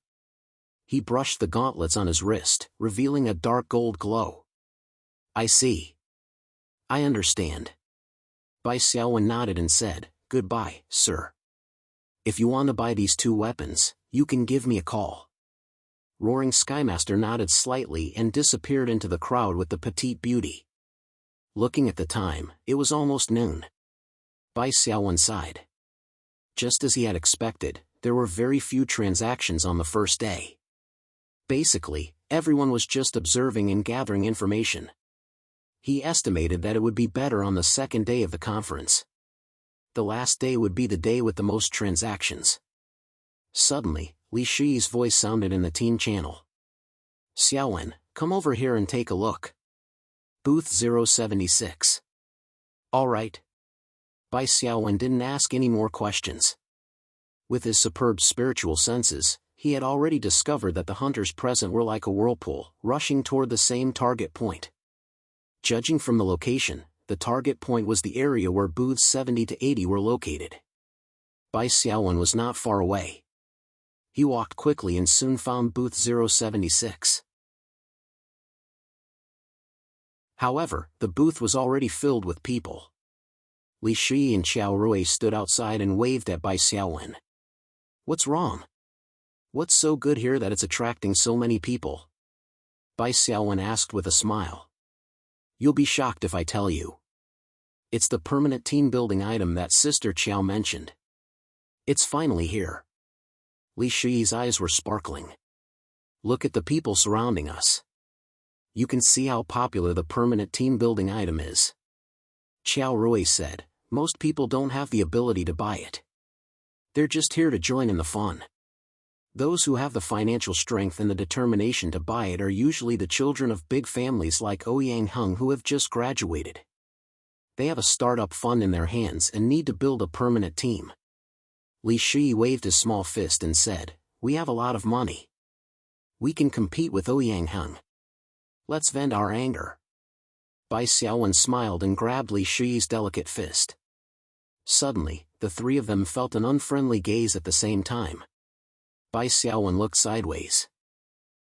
He brushed the gauntlets on his wrist, revealing a dark gold glow. "I see. I understand." Bai Xiaowen nodded and said, "Goodbye, sir. If you want to buy these 2 weapons, you can give me a call." Roaring Skymaster nodded slightly and disappeared into the crowd with the petite beauty. Looking at the time, it was almost noon. Bai Xiaowen sighed. Just as he had expected, there were very few transactions on the first day. Basically, everyone was just observing and gathering information. He estimated that it would be better on the second day of the conference. The last day would be the day with the most transactions. Suddenly, Li Shi's voice sounded in the team channel. Xiaowen, come over here and take a look. Booth 076. All right. Bai Xiaowen didn't ask any more questions. With his superb spiritual senses, he had already discovered that the hunters present were like a whirlpool, rushing toward the same target point. Judging from the location, the target point was the area where booths 70 to 80 were located. Bai Xiaowen was not far away. He walked quickly and soon found booth 076. However, the booth was already filled with people. Li Shi and Qiao Rui stood outside and waved at Bai Xiaowen. What's wrong? What's so good here that it's attracting so many people? Bai Xiaowen asked with a smile. You'll be shocked if I tell you. It's the permanent team-building item that Sister Qiao mentioned. It's finally here. Li Shi's eyes were sparkling. Look at the people surrounding us. You can see how popular the permanent team-building item is. Qiao Rui said, most people don't have the ability to buy it. They're just here to join in the fun. Those who have the financial strength and the determination to buy it are usually the children of big families like Ouyang Heng who have just graduated. They have a startup fund in their hands and need to build a permanent team. Li Shi waved his small fist and said, we have a lot of money. We can compete with Ouyang Heng. Let's vent our anger. Bai Xiaowen smiled and grabbed Li Shi's delicate fist. Suddenly, the three of them felt an unfriendly gaze at the same time. Bai Xiaowen looked sideways.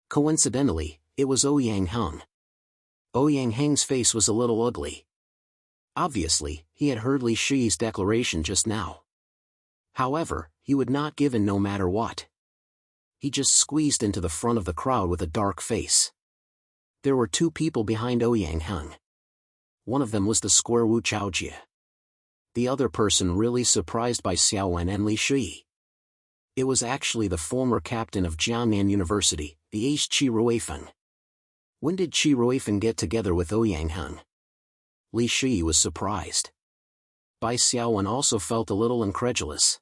Coincidentally, it was Ouyang Heng. Ouyang Heng's face was a little ugly. Obviously, he had heard Li Shi's declaration just now. However, he would not give in no matter what. He just squeezed into the front of the crowd with a dark face. There were two people behind Ouyang Heng. One of them was the square Wu Chaojie. The other person really surprised Bai Xiaowen and Li Shi. It was actually the former captain of Jiangnan University, the ace Qi Ruifeng. When did Qi Ruifeng get together with Ouyang Heng? Li Shi was surprised. Bai Xiaowen also felt a little incredulous.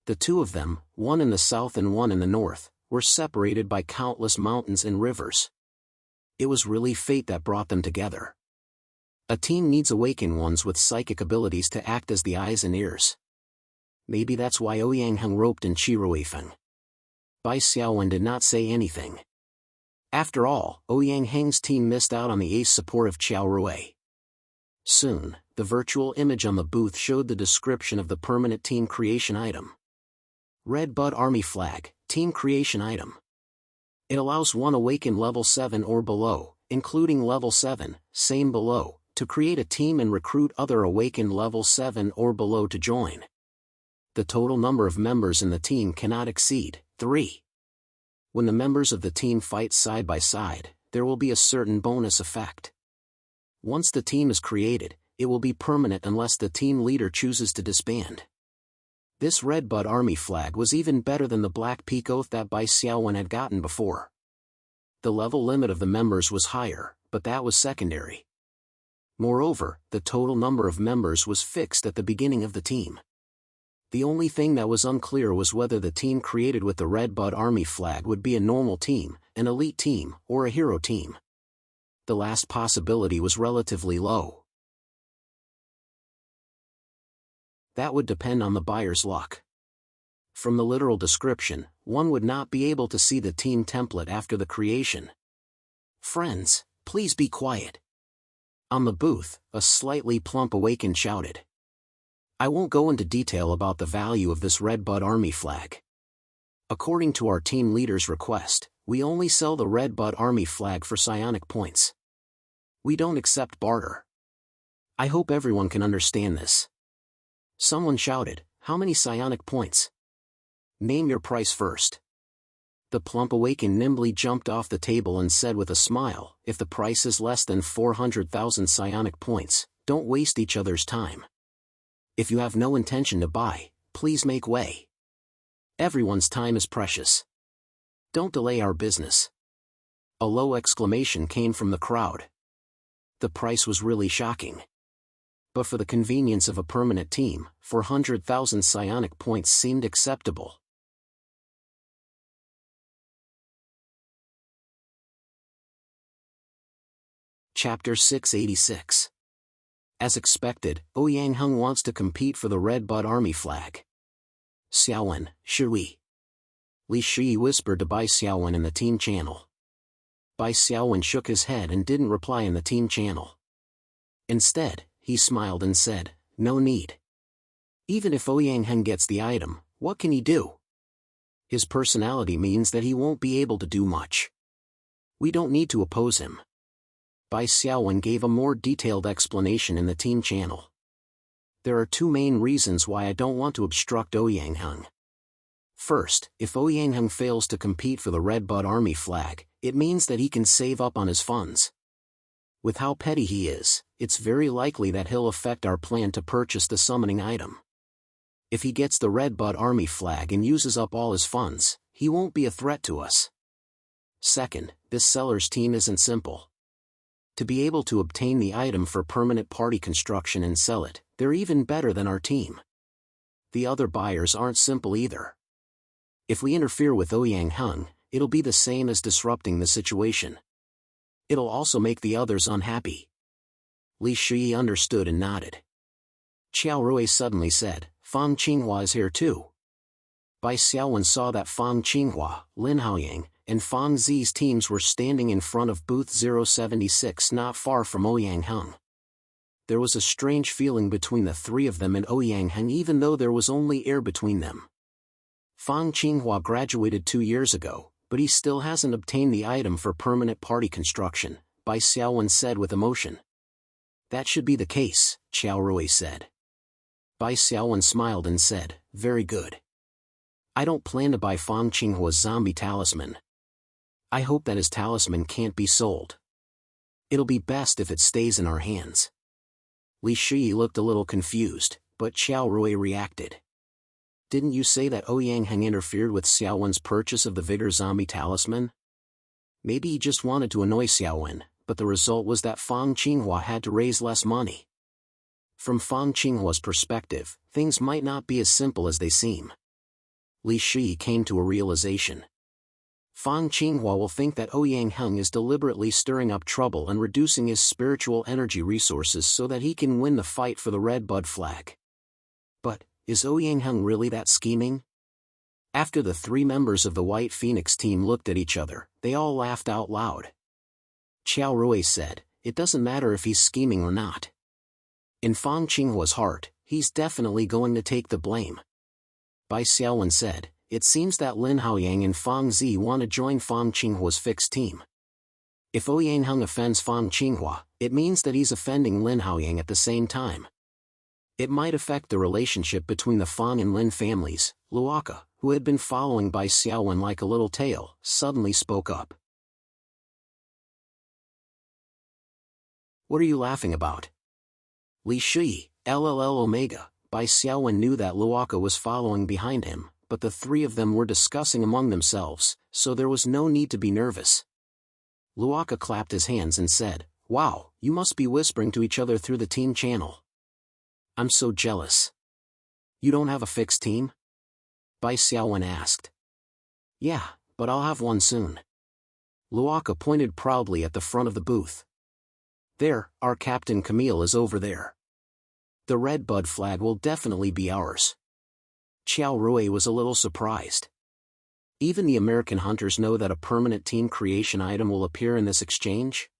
The two of them, one in the south and one in the north, were separated by countless mountains and rivers. It was really fate that brought them together. A team needs awakened ones with psychic abilities to act as the eyes and ears. Maybe that's why Ouyang Heng roped in Qi Ruifeng. Bai Xiaowen did not say anything. After all, Ouyang Heng's team missed out on the ace support of Qiao Rui. Soon, the virtual image on the booth showed the description of the permanent team creation item. Red Bud Army Flag, Team Creation Item. It allows one awakened level 7 or below, including level 7, same below, to create a team and recruit other awakened level 7 or below to join. The total number of members in the team cannot exceed 3. When the members of the team fight side by side, there will be a certain bonus effect. Once the team is created, it will be permanent unless the team leader chooses to disband. This Red Bud Army flag was even better than the Black Peak Oath that Bai Xiaowen had gotten before. The level limit of the members was higher, but that was secondary. Moreover, the total number of members was fixed at the beginning of the team. The only thing that was unclear was whether the team created with the Red Bud Army flag would be a normal team, an elite team, or a hero team. The last possibility was relatively low. That would depend on the buyer's luck. From the literal description, one would not be able to see the team template after the creation. Friends, please be quiet. On the booth, a slightly plump awakened shouted. I won't go into detail about the value of this Red Bud Army flag. According to our team leader's request, we only sell the Red Bud Army flag for psionic points. We don't accept barter. I hope everyone can understand this. Someone shouted, how many psionic points? Name your price first. The plump awakened nimbly jumped off the table and said with a smile, if the price is less than 400,000 psionic points, don't waste each other's time. If you have no intention to buy, please make way. Everyone's time is precious. Don't delay our business. A low exclamation came from the crowd. The price was really shocking. But for the convenience of a permanent team, 400,000 psionic points seemed acceptable. Chapter 686. As expected, Ouyang Heng wants to compete for the Red Bud Army flag. Xiaowen, should we? Li Shi whispered to Bai Xiaowen in the team channel. Bai Xiaowen shook his head and didn't reply in the team channel. Instead, he smiled and said, no need. Even if Ouyang Heng gets the item, what can he do? His personality means that he won't be able to do much. We don't need to oppose him. Bai Xiaowen gave a more detailed explanation in the team channel. There are two main reasons why I don't want to obstruct Ouyang Heng. First, if Ouyang Heng fails to compete for the Red Bud Army flag, it means that he can save up on his funds. With how petty he is, it's very likely that he'll affect our plan to purchase the summoning item. If he gets the Red Bud Army flag and uses up all his funds, he won't be a threat to us. Second, this seller's team isn't simple. To be able to obtain the item for permanent party construction and sell it, they're even better than our team. The other buyers aren't simple either. If we interfere with Ouyang Heng, it'll be the same as disrupting the situation. It'll also make the others unhappy. Li Shi understood and nodded. Qiao Rui suddenly said, Fang Qinghua is here too. Bai Xiaowen saw that Fang Qinghua, Lin Haoyang, and Fang Zi's teams were standing in front of booth 076 not far from Ouyang Heng. There was a strange feeling between the three of them and Ouyang Heng even though there was only air between them. Fang Qinghua graduated 2 years ago, but he still hasn't obtained the item for permanent party construction, Bai Xiaowen said with emotion. That should be the case, Qiao Rui said. Bai Xiaowen smiled and said, very good. I don't plan to buy Fang Qinghua's zombie talisman. I hope that his talisman can't be sold. It'll be best if it stays in our hands. Li Shi looked a little confused, but Qiao Rui reacted. Didn't you say that Ouyang Heng interfered with Xiaowen's purchase of the Vigor zombie talisman? Maybe he just wanted to annoy Xiaowen, but the result was that Fang Qinghua had to raise less money. From Fang Qinghua's perspective, things might not be as simple as they seem. Li Shi came to a realization. Fang Qinghua will think that Ouyang Heng is deliberately stirring up trouble and reducing his spiritual energy resources so that he can win the fight for the Red Bud flag. But, is Ouyang Heng really that scheming? After the three members of the White Phoenix team looked at each other, they all laughed out loud. Qiao Rui said, it doesn't matter if he's scheming or not. In Fang Qinghua's heart, he's definitely going to take the blame. Bai Xiaowen said, it seems that Lin Haoyang and Fang Zi want to join Fang Qinghua's fixed team. If Ouyang Heng offends Fang Qinghua, it means that he's offending Lin Haoyang at the same time. It might affect the relationship between the Fang and Lin families. Luoka, who had been following Bai Xiaowen like a little tail, suddenly spoke up. What are you laughing about? Li Shi, LLL Omega. Bai Xiaowen knew that Luoka was following behind him, but the three of them were discussing among themselves, so there was no need to be nervous. Luoka clapped his hands and said, wow, you must be whispering to each other through the team channel. I'm so jealous. You don't have a fixed team? Bai Xiaowen asked. Yeah, but I'll have one soon. Luoka pointed proudly at the front of the booth. There, our Captain Camille is over there. The Red Bud flag will definitely be ours. Qiao Rui was a little surprised. Even the American hunters know that a permanent team creation item will appear in this exchange?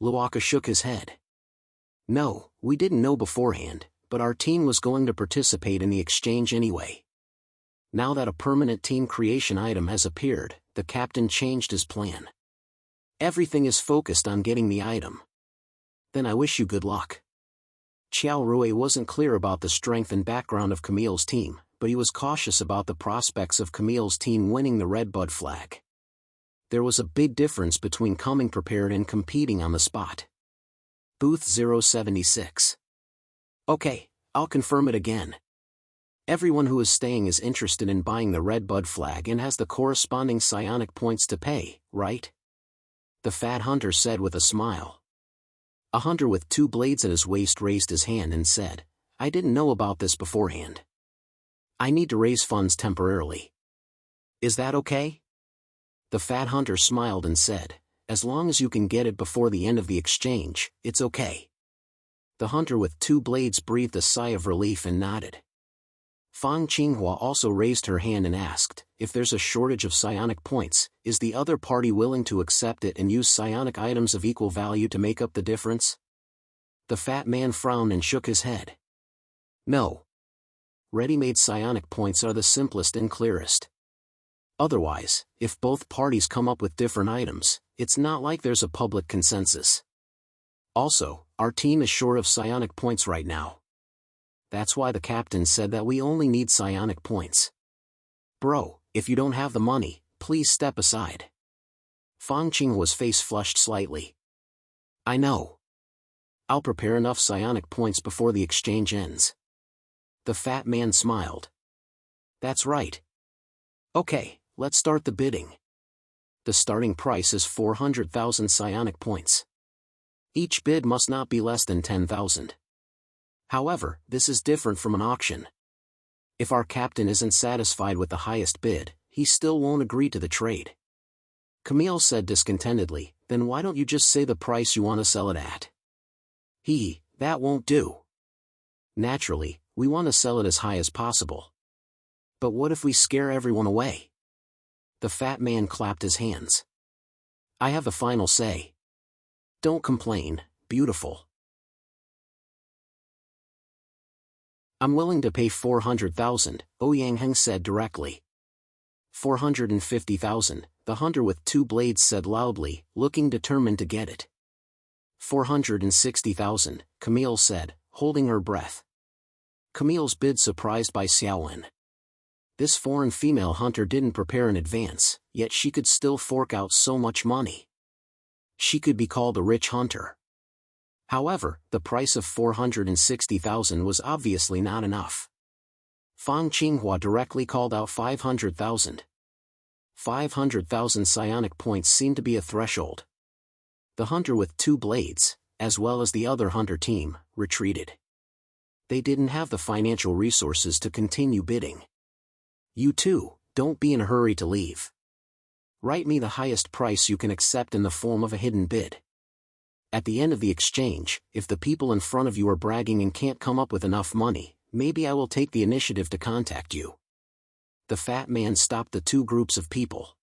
Luoka shook his head. No, we didn't know beforehand, but our team was going to participate in the exchange anyway. Now that a permanent team creation item has appeared, the captain changed his plan. Everything is focused on getting the item. Then I wish you good luck. Qiao Rui wasn't clear about the strength and background of Camille's team, but he was cautious about the prospects of Camille's team winning the Red Bud flag. There was a big difference between coming prepared and competing on the spot. Booth 076. Okay, I'll confirm it again. Everyone who is staying is interested in buying the Red Bud flag and has the corresponding psionic points to pay, right? The Fat Hunter said with a smile. A hunter with 2 blades at his waist raised his hand and said, I didn't know about this beforehand. I need to raise funds temporarily. Is that okay? The fat hunter smiled and said, as long as you can get it before the end of the exchange, it's okay. The hunter with 2 blades breathed a sigh of relief and nodded. Fang Qinghua also raised her hand and asked, if there's a shortage of psionic points, is the other party willing to accept it and use psionic items of equal value to make up the difference? The fat man frowned and shook his head. No. Ready-made psionic points are the simplest and clearest. Otherwise, if both parties come up with different items, it's not like there's a public consensus. Also, our team is short of psionic points right now. That's why the captain said that we only need psionic points. Bro, if you don't have the money, please step aside. Fang Qinghua's face flushed slightly. I know. I'll prepare enough psionic points before the exchange ends. The fat man smiled. That's right. Okay, let's start the bidding. The starting price is 400,000 psionic points. Each bid must not be less than 10,000. However, this is different from an auction. If our captain isn't satisfied with the highest bid, he still won't agree to the trade. Camille said discontentedly, then why don't you just say the price you want to sell it at? That won't do. Naturally, we want to sell it as high as possible. But what if we scare everyone away? The fat man clapped his hands. I have the final say. Don't complain, beautiful. I'm willing to pay 400,000, Ouyang said directly. 450,000, the hunter with 2 blades said loudly, looking determined to get it. 460,000, Camille said, holding her breath. Camille's bid surprised by Xiaowen. This foreign female hunter didn't prepare in advance, yet she could still fork out so much money. She could be called a rich hunter. However, the price of 460,000 was obviously not enough. Fang Qinghua directly called out 500,000. 500,000 psionic points seemed to be a threshold. The hunter with 2 blades, as well as the other hunter team, retreated. They didn't have the financial resources to continue bidding. You too, don't be in a hurry to leave. Write me the highest price you can accept in the form of a hidden bid. At the end of the exchange, if the people in front of you are bragging and can't come up with enough money, maybe I will take the initiative to contact you. The fat man stopped the 2 groups of people.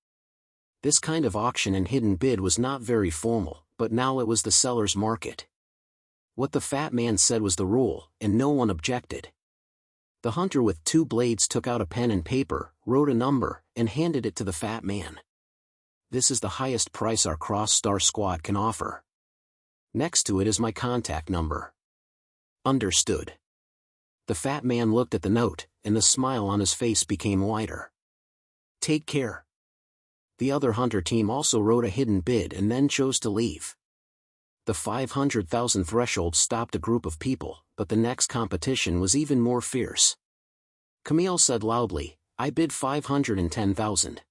This kind of auction and hidden bid was not very formal, but now it was the seller's market. What the fat man said was the rule, and no one objected. The hunter with 2 blades took out a pen and paper, wrote a number, and handed it to the fat man. This is the highest price our Cross-Star squad can offer. Next to it is my contact number. Understood. The fat man looked at the note, and the smile on his face became wider. Take care. The other hunter team also wrote a hidden bid and then chose to leave. The 500,000 threshold stopped a group of people, but the next competition was even more fierce. Camille said loudly, I bid 510,000.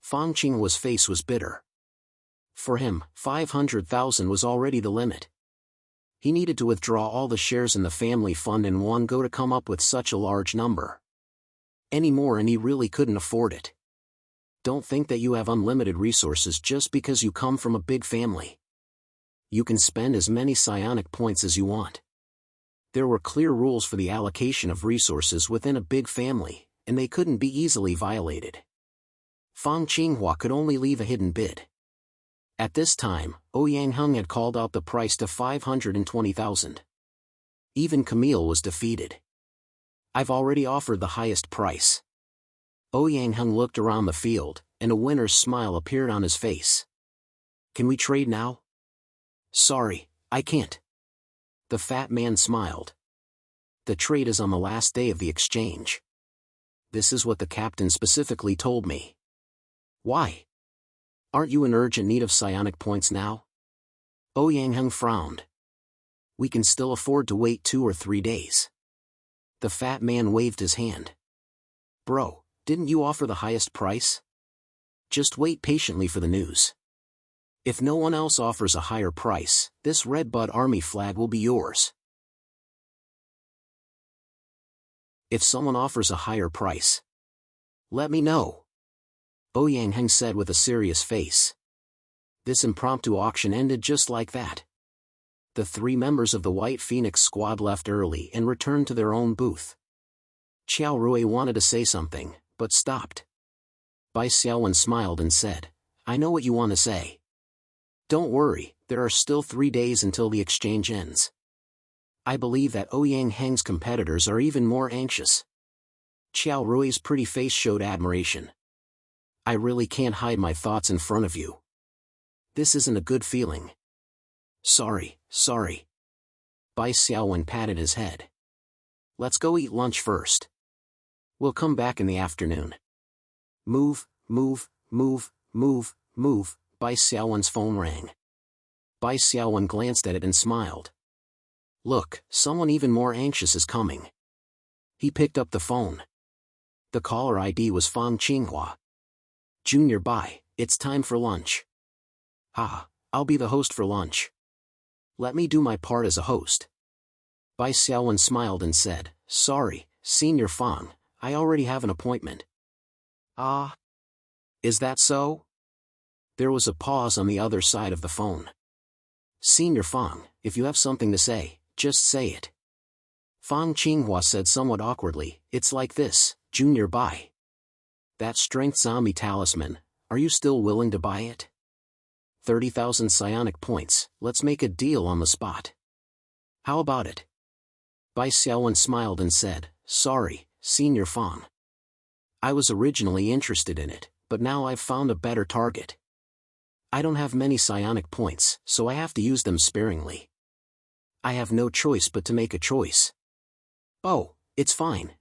Fang Qinghua's face was bitter. For him, 500,000 was already the limit. He needed to withdraw all the shares in the family fund in one go to come up with such a large number. Any more and he really couldn't afford it. Don't think that you have unlimited resources just because you come from a big family. You can spend as many psionic points as you want. There were clear rules for the allocation of resources within a big family, and they couldn't be easily violated. Fang Qinghua could only leave a hidden bid. At this time, Ouyang had called out the price to 520,000. Even Camille was defeated. I've already offered the highest price. Ouyang looked around the field, and a winner's smile appeared on his face. Can we trade now? Sorry, I can't. The fat man smiled. The trade is on the last day of the exchange. This is what the captain specifically told me. Why? Aren't you in urgent need of psionic points now? Ouyang frowned. We can still afford to wait 2 or 3 days. The fat man waved his hand. Bro, didn't you offer the highest price? Just wait patiently for the news. If no one else offers a higher price, this Red Bud Army flag will be yours. If someone offers a higher price, let me know, Ouyang Heng said with a serious face. This impromptu auction ended just like that. The 3 members of the White Phoenix squad left early and returned to their own booth. Xiao Rui wanted to say something, but stopped. Bai Xiaowen smiled and said, I know what you want to say. Don't worry, there are still 3 days until the exchange ends. I believe that Ouyang Heng's competitors are even more anxious. Xiao Rui's pretty face showed admiration. I really can't hide my thoughts in front of you. This isn't a good feeling. Sorry. Bai Xiaowen patted his head. Let's go eat lunch first. We'll come back in the afternoon. Move. Bai Xiaowen's phone rang. Bai Xiaowen glanced at it and smiled. Look, someone even more anxious is coming. He picked up the phone. The caller ID was Fang Qinghua. Junior Bai, it's time for lunch. I'll be the host for lunch. Let me do my part as a host. Bai Xiaowen smiled and said, Sorry, Senior Fang, I already have an appointment. Is that so? There was a pause on the other side of the phone. Senior Fang, if you have something to say, just say it. Fang Qinghua said somewhat awkwardly, It's like this, Junior Bai. That strength zombie talisman, are you still willing to buy it? 30,000 psionic points, let's make a deal on the spot. How about it? Bai Xiaowen smiled and said, Sorry, Senior Fang. I was originally interested in it, but now I've found a better target. I don't have many psionic points, so I have to use them sparingly. I have no choice but to make a choice. Oh, it's fine.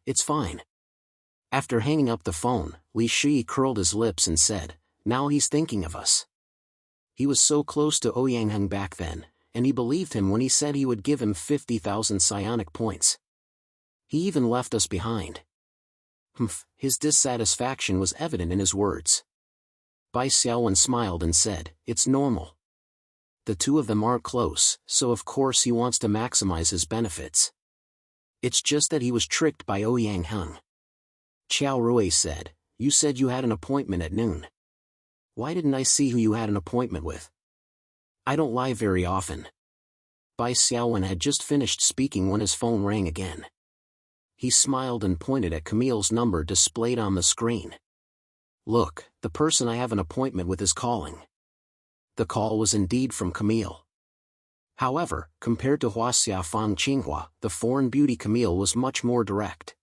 After hanging up the phone, Li Shi curled his lips and said, Now he's thinking of us. He was so close to Ouyang Heng back then, and he believed him when he said he would give him 50,000 psionic points. He even left us behind. His dissatisfaction was evident in his words. Bai Xiaowen smiled and said, It's normal. The 2 of them aren't close, so of course he wants to maximize his benefits. It's just that he was tricked by Ouyang Heng. Xiao Rui said, You said you had an appointment at noon. Why didn't I see who you had an appointment with? I don't lie very often. Bai Xiaowen had just finished speaking when his phone rang again. He smiled and pointed at Camille's number displayed on the screen. Look, the person I have an appointment with is calling. The call was indeed from Camille. However, compared to Huaxia Fang Qinghua, the foreign beauty Camille was much more direct.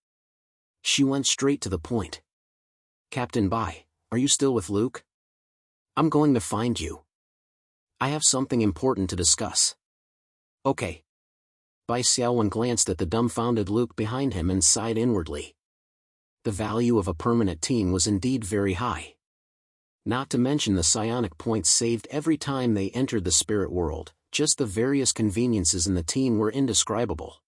She went straight to the point. Captain Bai, are you still with Luke? I'm going to find you. I have something important to discuss. Okay. Bai Xiaowen glanced at the dumbfounded Luke behind him and sighed inwardly. The value of a permanent team was indeed very high. Not to mention the psionic points saved every time they entered the spirit world, just the various conveniences in the team were indescribable.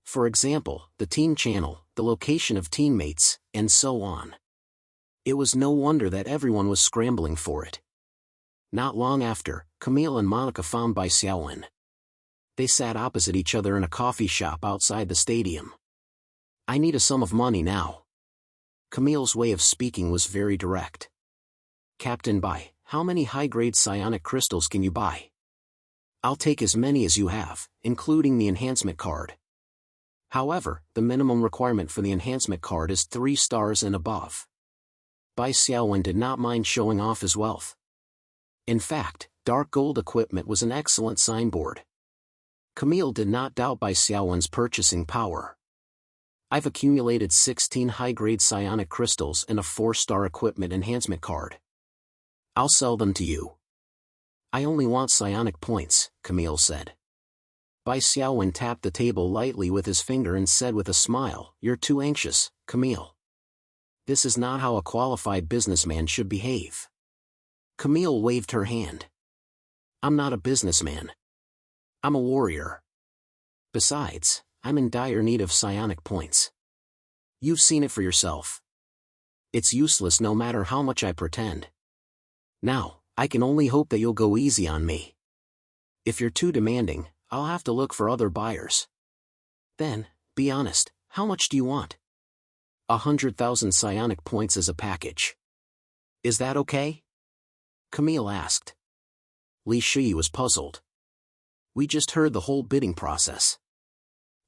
For example, the team channel, the location of teammates, and so on. It was no wonder that everyone was scrambling for it. Not long after, Camille and Monica found Bai Xiaowen. They sat opposite each other in a coffee shop outside the stadium. I need a sum of money now. Camille's way of speaking was very direct. Captain Bai, how many high-grade psionic crystals can you buy? I'll take as many as you have, including the enhancement card. However, the minimum requirement for the enhancement card is 3 stars and above. Bai Xiaowen did not mind showing off his wealth. In fact, dark gold equipment was an excellent signboard. Camille did not doubt Bai Xiaowen's purchasing power. I've accumulated 16 high-grade psionic crystals and a 4-star equipment enhancement card. I'll sell them to you. I only want psionic points, Camille said. Bai Xiaowen tapped the table lightly with his finger and said with a smile, You're too anxious, Camille. This is not how a qualified businessman should behave. Camille waved her hand. I'm not a businessman. I'm a warrior. Besides, I'm in dire need of psionic points. You've seen it for yourself. It's useless no matter how much I pretend. Now, I can only hope that you'll go easy on me. If you're too demanding, I'll have to look for other buyers. Then, be honest, how much do you want? 100,000 psionic points as a package. Is that okay? Camille asked. Li Shi was puzzled. We just heard the whole bidding process.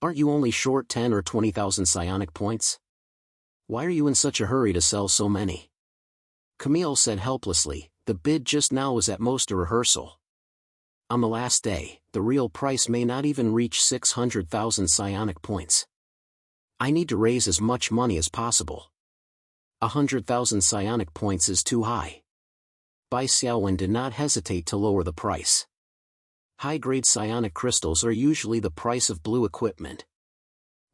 Aren't you only short 10 or 20,000 psionic points? Why are you in such a hurry to sell so many? Camille said helplessly, the bid just now was at most a rehearsal. On the last day, the real price may not even reach 600,000 psionic points. I need to raise as much money as possible. 100,000 psionic points is too high. Bai Xiaowen did not hesitate to lower the price. High-grade psionic crystals are usually the price of blue equipment.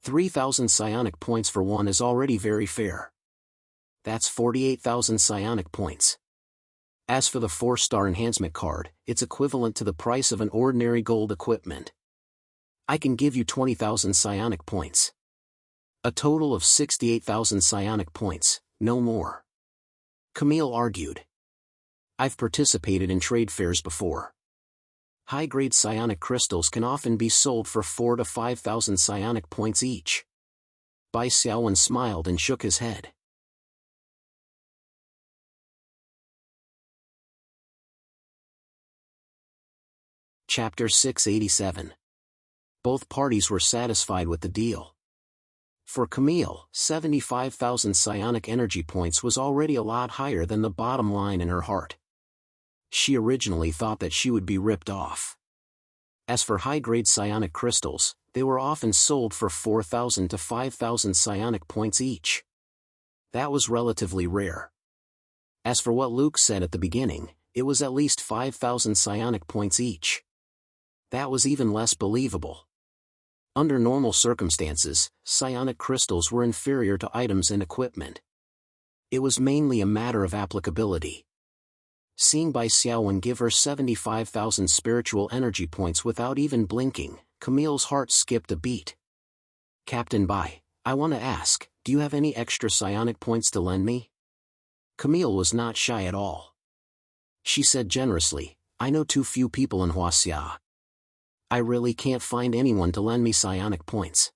3,000 psionic points for one is already very fair. That's 48,000 psionic points. As for the 4-star enhancement card, it's equivalent to the price of an ordinary gold equipment. I can give you 20,000 psionic points. A total of 68,000 psionic points, no more. Camille argued. I've participated in trade fairs before. High-grade psionic crystals can often be sold for 4,000 to 5,000 psionic points each. Bai Xiaowen smiled and shook his head. Chapter 687. Both parties were satisfied with the deal. For Camille, 75,000 psionic energy points was already a lot higher than the bottom line in her heart. She originally thought that she would be ripped off. As for high-grade psionic crystals, they were often sold for 4,000 to 5,000 psionic points each. That was relatively rare. As for what Luke said at the beginning, it was at least 5,000 psionic points each. That was even less believable. Under normal circumstances, psionic crystals were inferior to items and equipment. It was mainly a matter of applicability. Seeing Bai Xiaowen give her 75,000 spiritual energy points without even blinking, Camille's heart skipped a beat. Captain Bai, I want to ask, do you have any extra psionic points to lend me? Camille was not shy at all. She said generously, I know too few people in Huaxia. I really can't find anyone to lend me psionic points.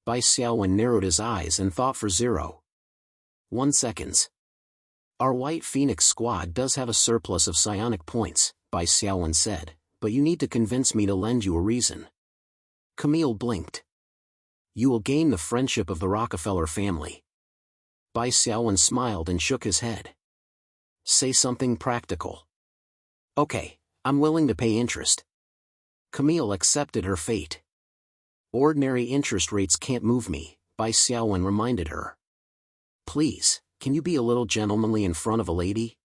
Bai Xiaowen narrowed his eyes and thought for 0.1 seconds. Our White Phoenix squad does have a surplus of psionic points, Bai Xiaowen said, but you need to convince me to lend you a reason. Camille blinked. You will gain the friendship of the Rockefeller family. Bai Xiaowen smiled and shook his head. Say something practical. Okay, I'm willing to pay interest. Camille accepted her fate. Ordinary interest rates can't move me, Bai Xiaowen reminded her. Please, can you be a little gentlemanly in front of a lady?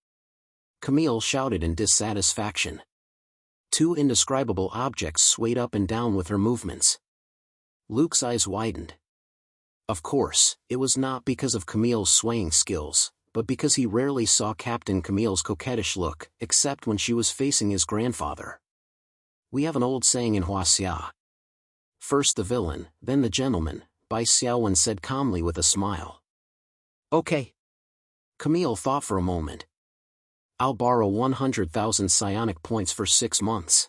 Camille shouted in dissatisfaction. Two indescribable objects swayed up and down with her movements. Luke's eyes widened. Of course, it was not because of Camille's swaying skills, but because he rarely saw Captain Camille's coquettish look, except when she was facing his grandfather. We have an old saying in Huaxia. First the villain, then the gentleman, Bai Xiaowen said calmly with a smile. Okay. Camille thought for a moment. I'll borrow 100,000 psionic points for 6 months.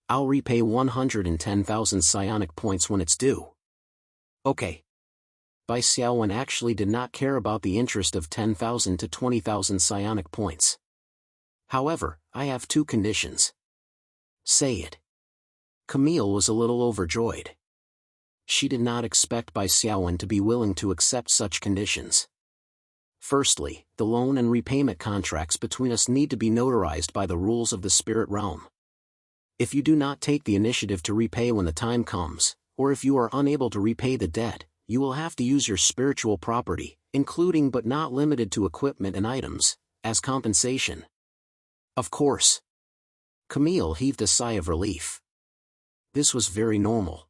I'll repay 110,000 psionic points when it's due. Okay. Bai Xiaowen actually did not care about the interest of 10,000 to 20,000 psionic points. However, I have 2 conditions. Say it. Camille was a little overjoyed. She did not expect Bai Xiaowen to be willing to accept such conditions. Firstly, the loan and repayment contracts between us need to be notarized by the rules of the spirit realm. If you do not take the initiative to repay when the time comes, or if you are unable to repay the debt, you will have to use your spiritual property, including but not limited to equipment and items, as compensation. Of course. Camille heaved a sigh of relief. This was very normal.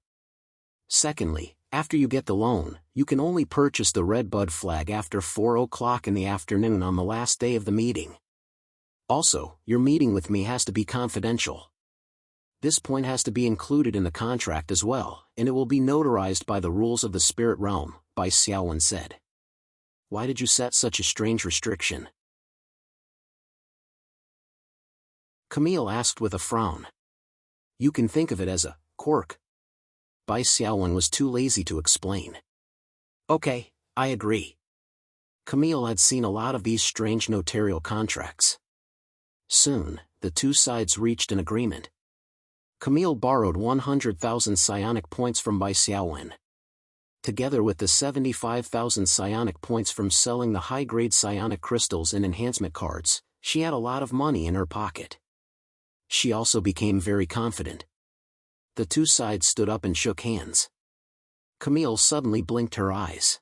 Secondly, after you get the loan, you can only purchase the red bud flag after 4 o'clock in the afternoon on the last day of the meeting. Also, your meeting with me has to be confidential. This point has to be included in the contract as well, and it will be notarized by the rules of the spirit realm, Bai Xiaowen said. Why did you set such a strange restriction? Camille asked with a frown. You can think of it as a quirk. Bai Xiaowen was too lazy to explain. Okay, I agree. Camille had seen a lot of these strange notarial contracts. Soon, the two sides reached an agreement. Camille borrowed 100,000 psionic points from Bai Xiaowen. Together with the 75,000 psionic points from selling the high-grade psionic crystals and enhancement cards, she had a lot of money in her pocket. She also became very confident. The two sides stood up and shook hands. Camille suddenly blinked her eyes.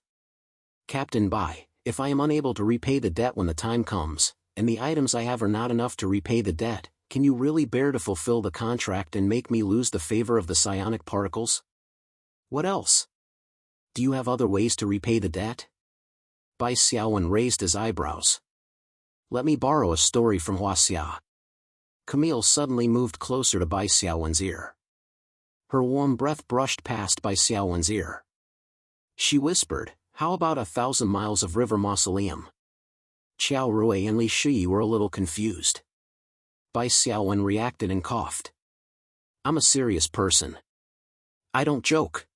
Captain Bai, if I am unable to repay the debt when the time comes, and the items I have are not enough to repay the debt, can you really bear to fulfill the contract and make me lose the favor of the psionic particles? What else? Do you have other ways to repay the debt? Bai Xiaowen raised his eyebrows. Let me borrow a story from Huaxia. Camille suddenly moved closer to Bai Xiaowen's ear. Her warm breath brushed past Bai Xiaowen's ear. She whispered, how about 1,000 miles of river mausoleum? Qiao Rui and Li Shi were a little confused. Bai Xiaowen reacted and coughed. I'm a serious person. I don't joke.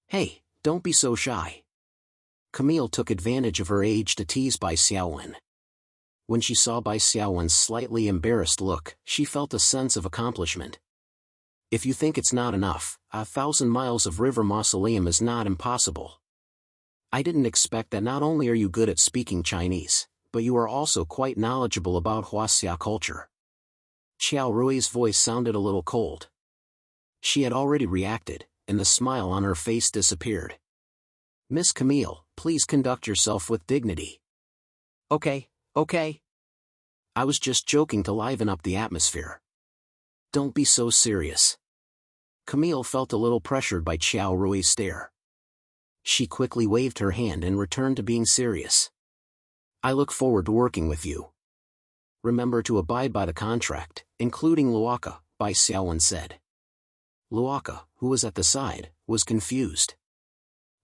Hey, don't be so shy. Camille took advantage of her age to tease Bai Xiaowen. When she saw Bai Xiaowen's slightly embarrassed look, she felt a sense of accomplishment. If you think it's not enough, 1,000 miles of river mausoleum is not impossible. I didn't expect that not only are you good at speaking Chinese, but you are also quite knowledgeable about Huaxia culture. Qiao Rui's voice sounded a little cold. She had already reacted, and the smile on her face disappeared. Miss Camille, please conduct yourself with dignity. Okay. I was just joking to liven up the atmosphere. Don't be so serious. Camille felt a little pressured by Qiao Rui's stare. She quickly waved her hand and returned to being serious. I look forward to working with you. Remember to abide by the contract, including Luoka, Bai Xiaowen said. Luoka, who was at the side, was confused.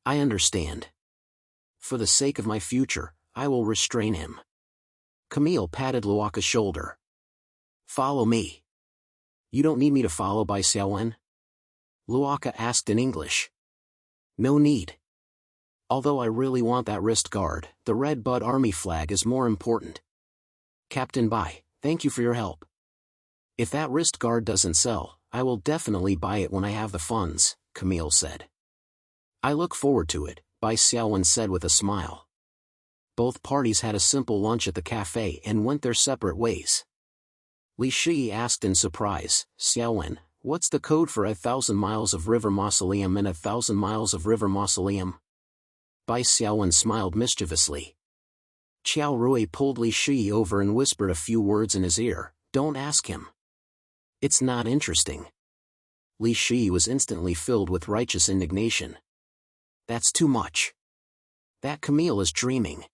I understand. For the sake of my future, I will restrain him. Camille patted Luoka's shoulder. Follow me. You don't need me to follow Bai Xiaowen? Luoka asked in English. No need. Although I really want that wrist guard, the Red Bud Army flag is more important. Captain Bai, thank you for your help. If that wrist guard doesn't sell, I will definitely buy it when I have the funds, Camille said. I look forward to it, Bai Xiaowen said with a smile. Both parties had a simple lunch at the cafe and went their separate ways. Li Shi asked in surprise, Xiaowen, what's the code for 1,000 miles of river mausoleum and 1,000 miles of river mausoleum? Bai Xiaowen smiled mischievously. Qiao Rui pulled Li Shi over and whispered a few words in his ear, don't ask him. It's not interesting. Li Shi was instantly filled with righteous indignation. That's too much. That Camille is dreaming.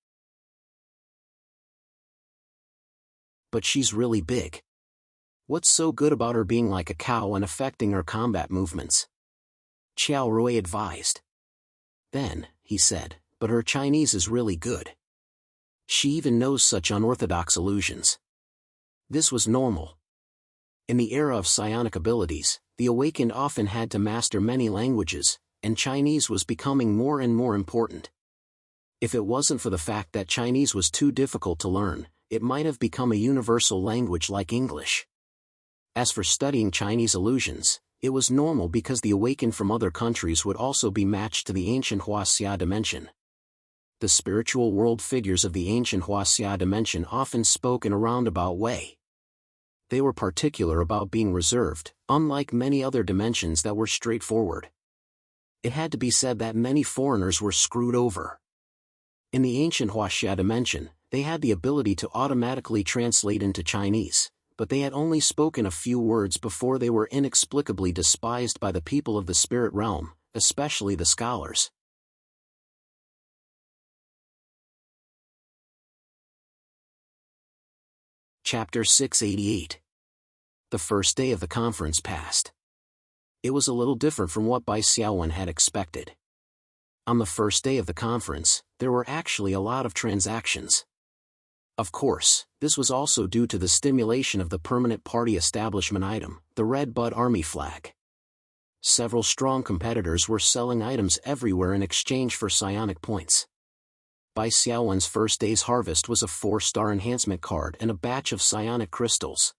But she's really big. What's so good about her being like a cow and affecting her combat movements? Qiao Rui advised. Then, he said, but her Chinese is really good. She even knows such unorthodox allusions. This was normal. In the era of psionic abilities, the awakened often had to master many languages, and Chinese was becoming more and more important. If it wasn't for the fact that Chinese was too difficult to learn, it might have become a universal language like English. As for studying Chinese illusions, it was normal because the awakened from other countries would also be matched to the ancient Huaxia dimension. The spiritual world figures of the ancient Huaxia dimension often spoke in a roundabout way. They were particular about being reserved, unlike many other dimensions that were straightforward. It had to be said that many foreigners were screwed over. In the ancient Huaxia dimension, they had the ability to automatically translate into Chinese, but they had only spoken a few words before they were inexplicably despised by the people of the spirit realm, especially the scholars. Chapter 688. The first day of the conference passed. It was a little different from what Bai Xiaowen had expected. On the first day of the conference, there were actually a lot of transactions. Of course, this was also due to the stimulation of the permanent party establishment item, the Red Bud Army flag. Several strong competitors were selling items everywhere in exchange for psionic points. Bai Xiaowen's first day's harvest was a 4-star enhancement card and a batch of psionic crystals.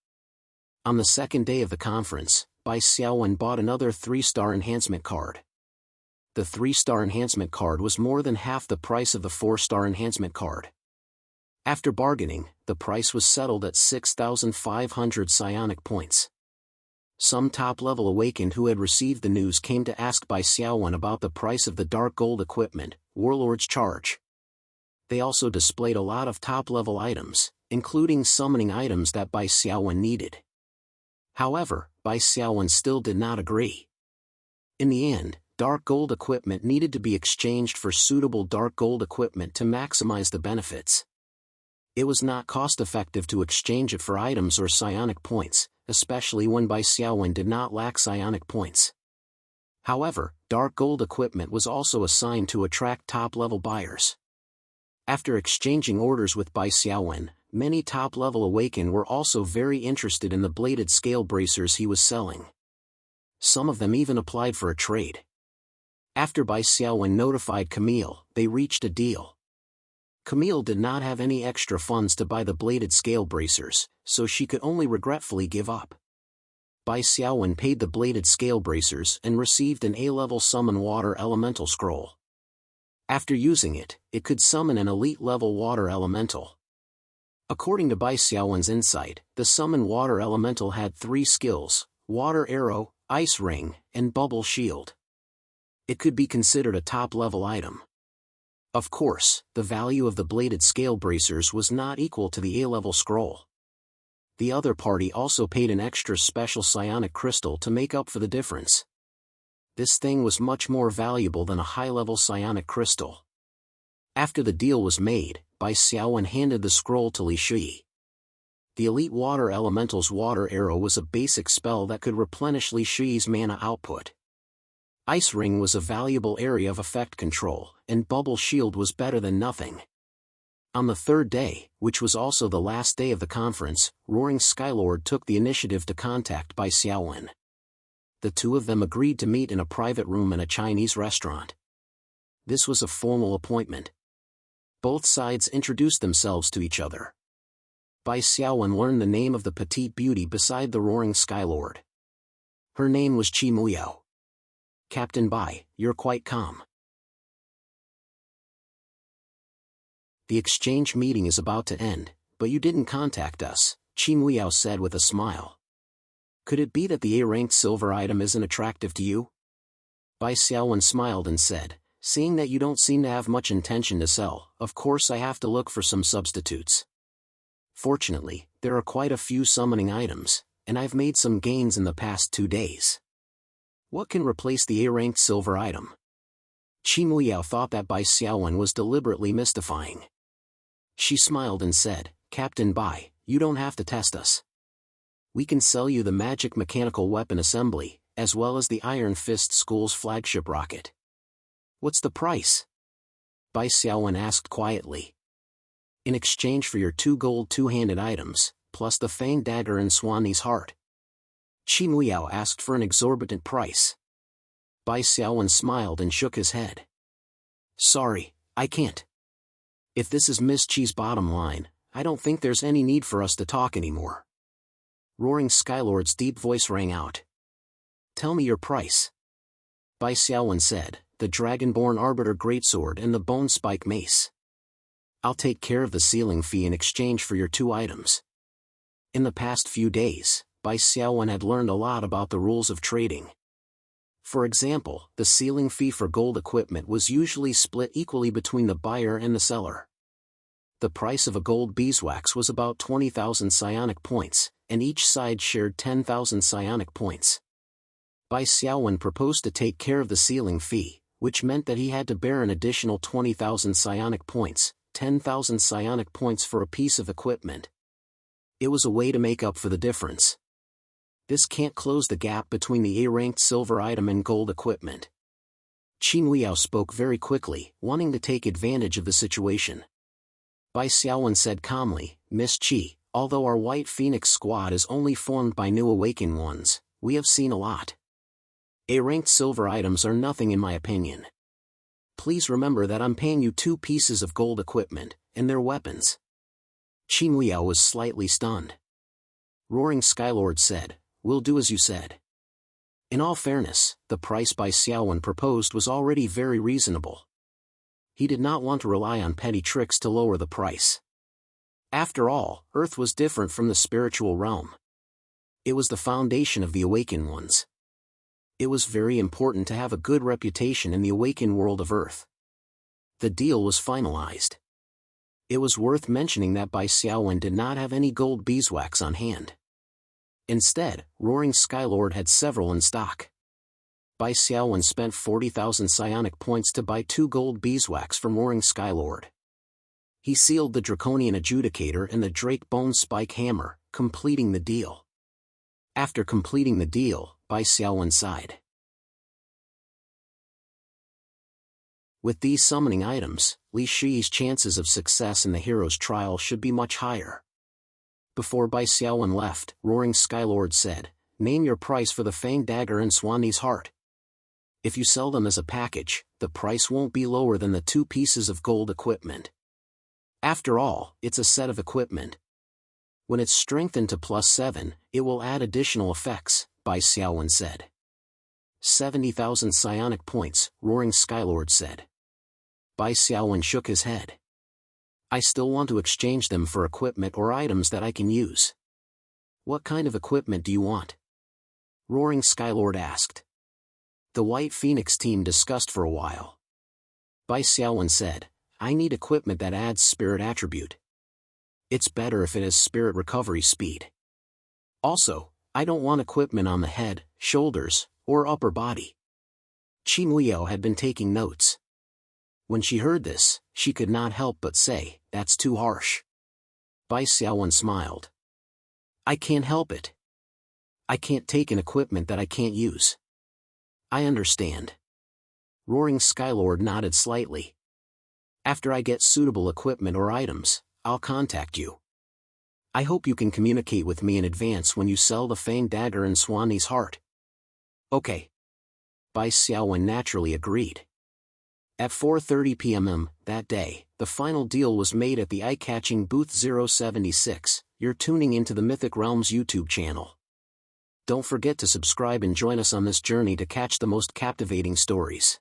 On the second day of the conference, Bai Xiaowen bought another 3-star enhancement card. The 3-star enhancement card was more than half the price of the 4-star enhancement card. After bargaining, the price was settled at 6,500 psionic points. Some top-level awakened who had received the news came to ask Bai Xiaowen about the price of the dark gold equipment, Warlord's Charge. They also displayed a lot of top-level items, including summoning items that Bai Xiaowen needed. However, Bai Xiaowen still did not agree. In the end, dark gold equipment needed to be exchanged for suitable dark gold equipment to maximize the benefits. It was not cost-effective to exchange it for items or psionic points, especially when Bai Xiaowen did not lack psionic points. However, dark gold equipment was also assigned to attract top-level buyers. After exchanging orders with Bai Xiaowen, many top-level awakened were also very interested in the bladed scale bracers he was selling. Some of them even applied for a trade. After Bai Xiaowen notified Camille, they reached a deal. Camille did not have any extra funds to buy the bladed scale bracers, so she could only regretfully give up. Bai Xiaowen paid the bladed scale bracers and received an A-level summon water elemental scroll. After using it, it could summon an elite-level water elemental. According to Bai Xiaowen's insight, the summon water elemental had 3 skills: Water Arrow, Ice Ring, and Bubble Shield. It could be considered a top-level item. Of course, the value of the bladed scale bracers was not equal to the A-level scroll. The other party also paid an extra special psionic crystal to make up for the difference. This thing was much more valuable than a high-level psionic crystal. After the deal was made, Bai Xiaowen handed the scroll to Li Shui. The Elite Water Elemental's Water Arrow was a basic spell that could replenish Li Shui's mana output. Ice Ring was a valuable area of effect control, and Bubble Shield was better than nothing. On the third day, which was also the last day of the conference, Roaring Skylord took the initiative to contact Bai Xiaowen. The two of them agreed to meet in a private room in a Chinese restaurant. This was a formal appointment. Both sides introduced themselves to each other. Bai Xiaowen learned the name of the petite beauty beside the Roaring Skylord. Her name was Qi Muyao. Captain Bai, you're quite calm. The exchange meeting is about to end, but you didn't contact us, Qi Muyao said with a smile. Could it be that the A-ranked silver item isn't attractive to you? Bai Xiaowen smiled and said, seeing that you don't seem to have much intention to sell, of course I have to look for some substitutes. Fortunately, there are quite a few summoning items, and I've made some gains in the past 2 days. What can replace the A-ranked silver item? Qi Muyao thought that Bai Xiaowen was deliberately mystifying. She smiled and said, Captain Bai, you don't have to test us. We can sell you the magic mechanical weapon assembly, as well as the Iron Fist School's flagship rocket. What's the price? Bai Xiaowen asked quietly. In exchange for your 2 gold 2-handed items, plus the Fang Dagger and Swanee's Heart. Qi Muyao asked for an exorbitant price. Bai Xiaowen smiled and shook his head. Sorry, I can't. If this is Miss Qi's bottom line, I don't think there's any need for us to talk anymore. Roaring Skylord's deep voice rang out. Tell me your price. Bai Xiaowen said, the Dragonborn Arbiter Greatsword and the Bone Spike Mace. I'll take care of the sealing fee in exchange for your 2 items. In the past few days, Bai Xiaowen had learned a lot about the rules of trading. For example, the sealing fee for gold equipment was usually split equally between the buyer and the seller. The price of a gold beeswax was about 20,000 psionic points, and each side shared 10,000 psionic points. Bai Xiaowen proposed to take care of the sealing fee, which meant that he had to bear an additional 20,000 psionic points, 10,000 psionic points for a piece of equipment. It was a way to make up for the difference. This can't close the gap between the A-ranked silver item and gold equipment. Qin Liao spoke very quickly, wanting to take advantage of the situation. Bai Xiaowen said calmly, Miss Qi, although our White Phoenix squad is only formed by new awakened ones, we have seen a lot. A-ranked silver items are nothing in my opinion. Please remember that I'm paying you 2 pieces of gold equipment, and their weapons. Qin Liao was slightly stunned. Roaring Skylord said, we'll do as you said. In all fairness, the price Bai Xiaowen proposed was already very reasonable. He did not want to rely on petty tricks to lower the price. After all, Earth was different from the spiritual realm. It was the foundation of the awakened ones. It was very important to have a good reputation in the awakened world of Earth. The deal was finalized. It was worth mentioning that Bai Xiaowen did not have any gold beeswax on hand. Instead, Roaring Skylord had several in stock. Bai Xiaowen spent 40,000 psionic points to buy 2 gold beeswax from Roaring Skylord. He sealed the Draconian Adjudicator and the Drake Bone Spike Hammer, completing the deal. After completing the deal, Bai Xiaowen sighed. With these summoning items, Li Shi's chances of success in the hero's trial should be much higher. Before Bai Xiaowen left, Roaring Skylord said, name your price for the Fang Dagger and Swanee's Heart. If you sell them as a package, the price won't be lower than the 2 pieces of gold equipment. After all, it's a set of equipment. When it's strengthened to +7, it will add additional effects, Bai Xiaowen said. 70,000 psionic points, Roaring Skylord said. Bai Xiaowen shook his head. I still want to exchange them for equipment or items that I can use. What kind of equipment do you want? Roaring Skylord asked. The White Phoenix team discussed for a while. Bai Xiaowen said, I need equipment that adds spirit attribute. It's better if it has spirit recovery speed. Also, I don't want equipment on the head, shoulders, or upper body. Qin Liao had been taking notes. When she heard this, she could not help but say, that's too harsh. Bai Xiaowen smiled. I can't help it. I can't take an equipment that I can't use. I understand. Roaring Skylord nodded slightly. After I get suitable equipment or items, I'll contact you. I hope you can communicate with me in advance when you sell the Fang Dagger and Swanee's Heart. Okay. Bai Xiaowen naturally agreed. At 4:30 p.m. that day, the final deal was made at the eye-catching booth 076. You're tuning into the Mythic Realms YouTube channel. Don't forget to subscribe and join us on this journey to catch the most captivating stories.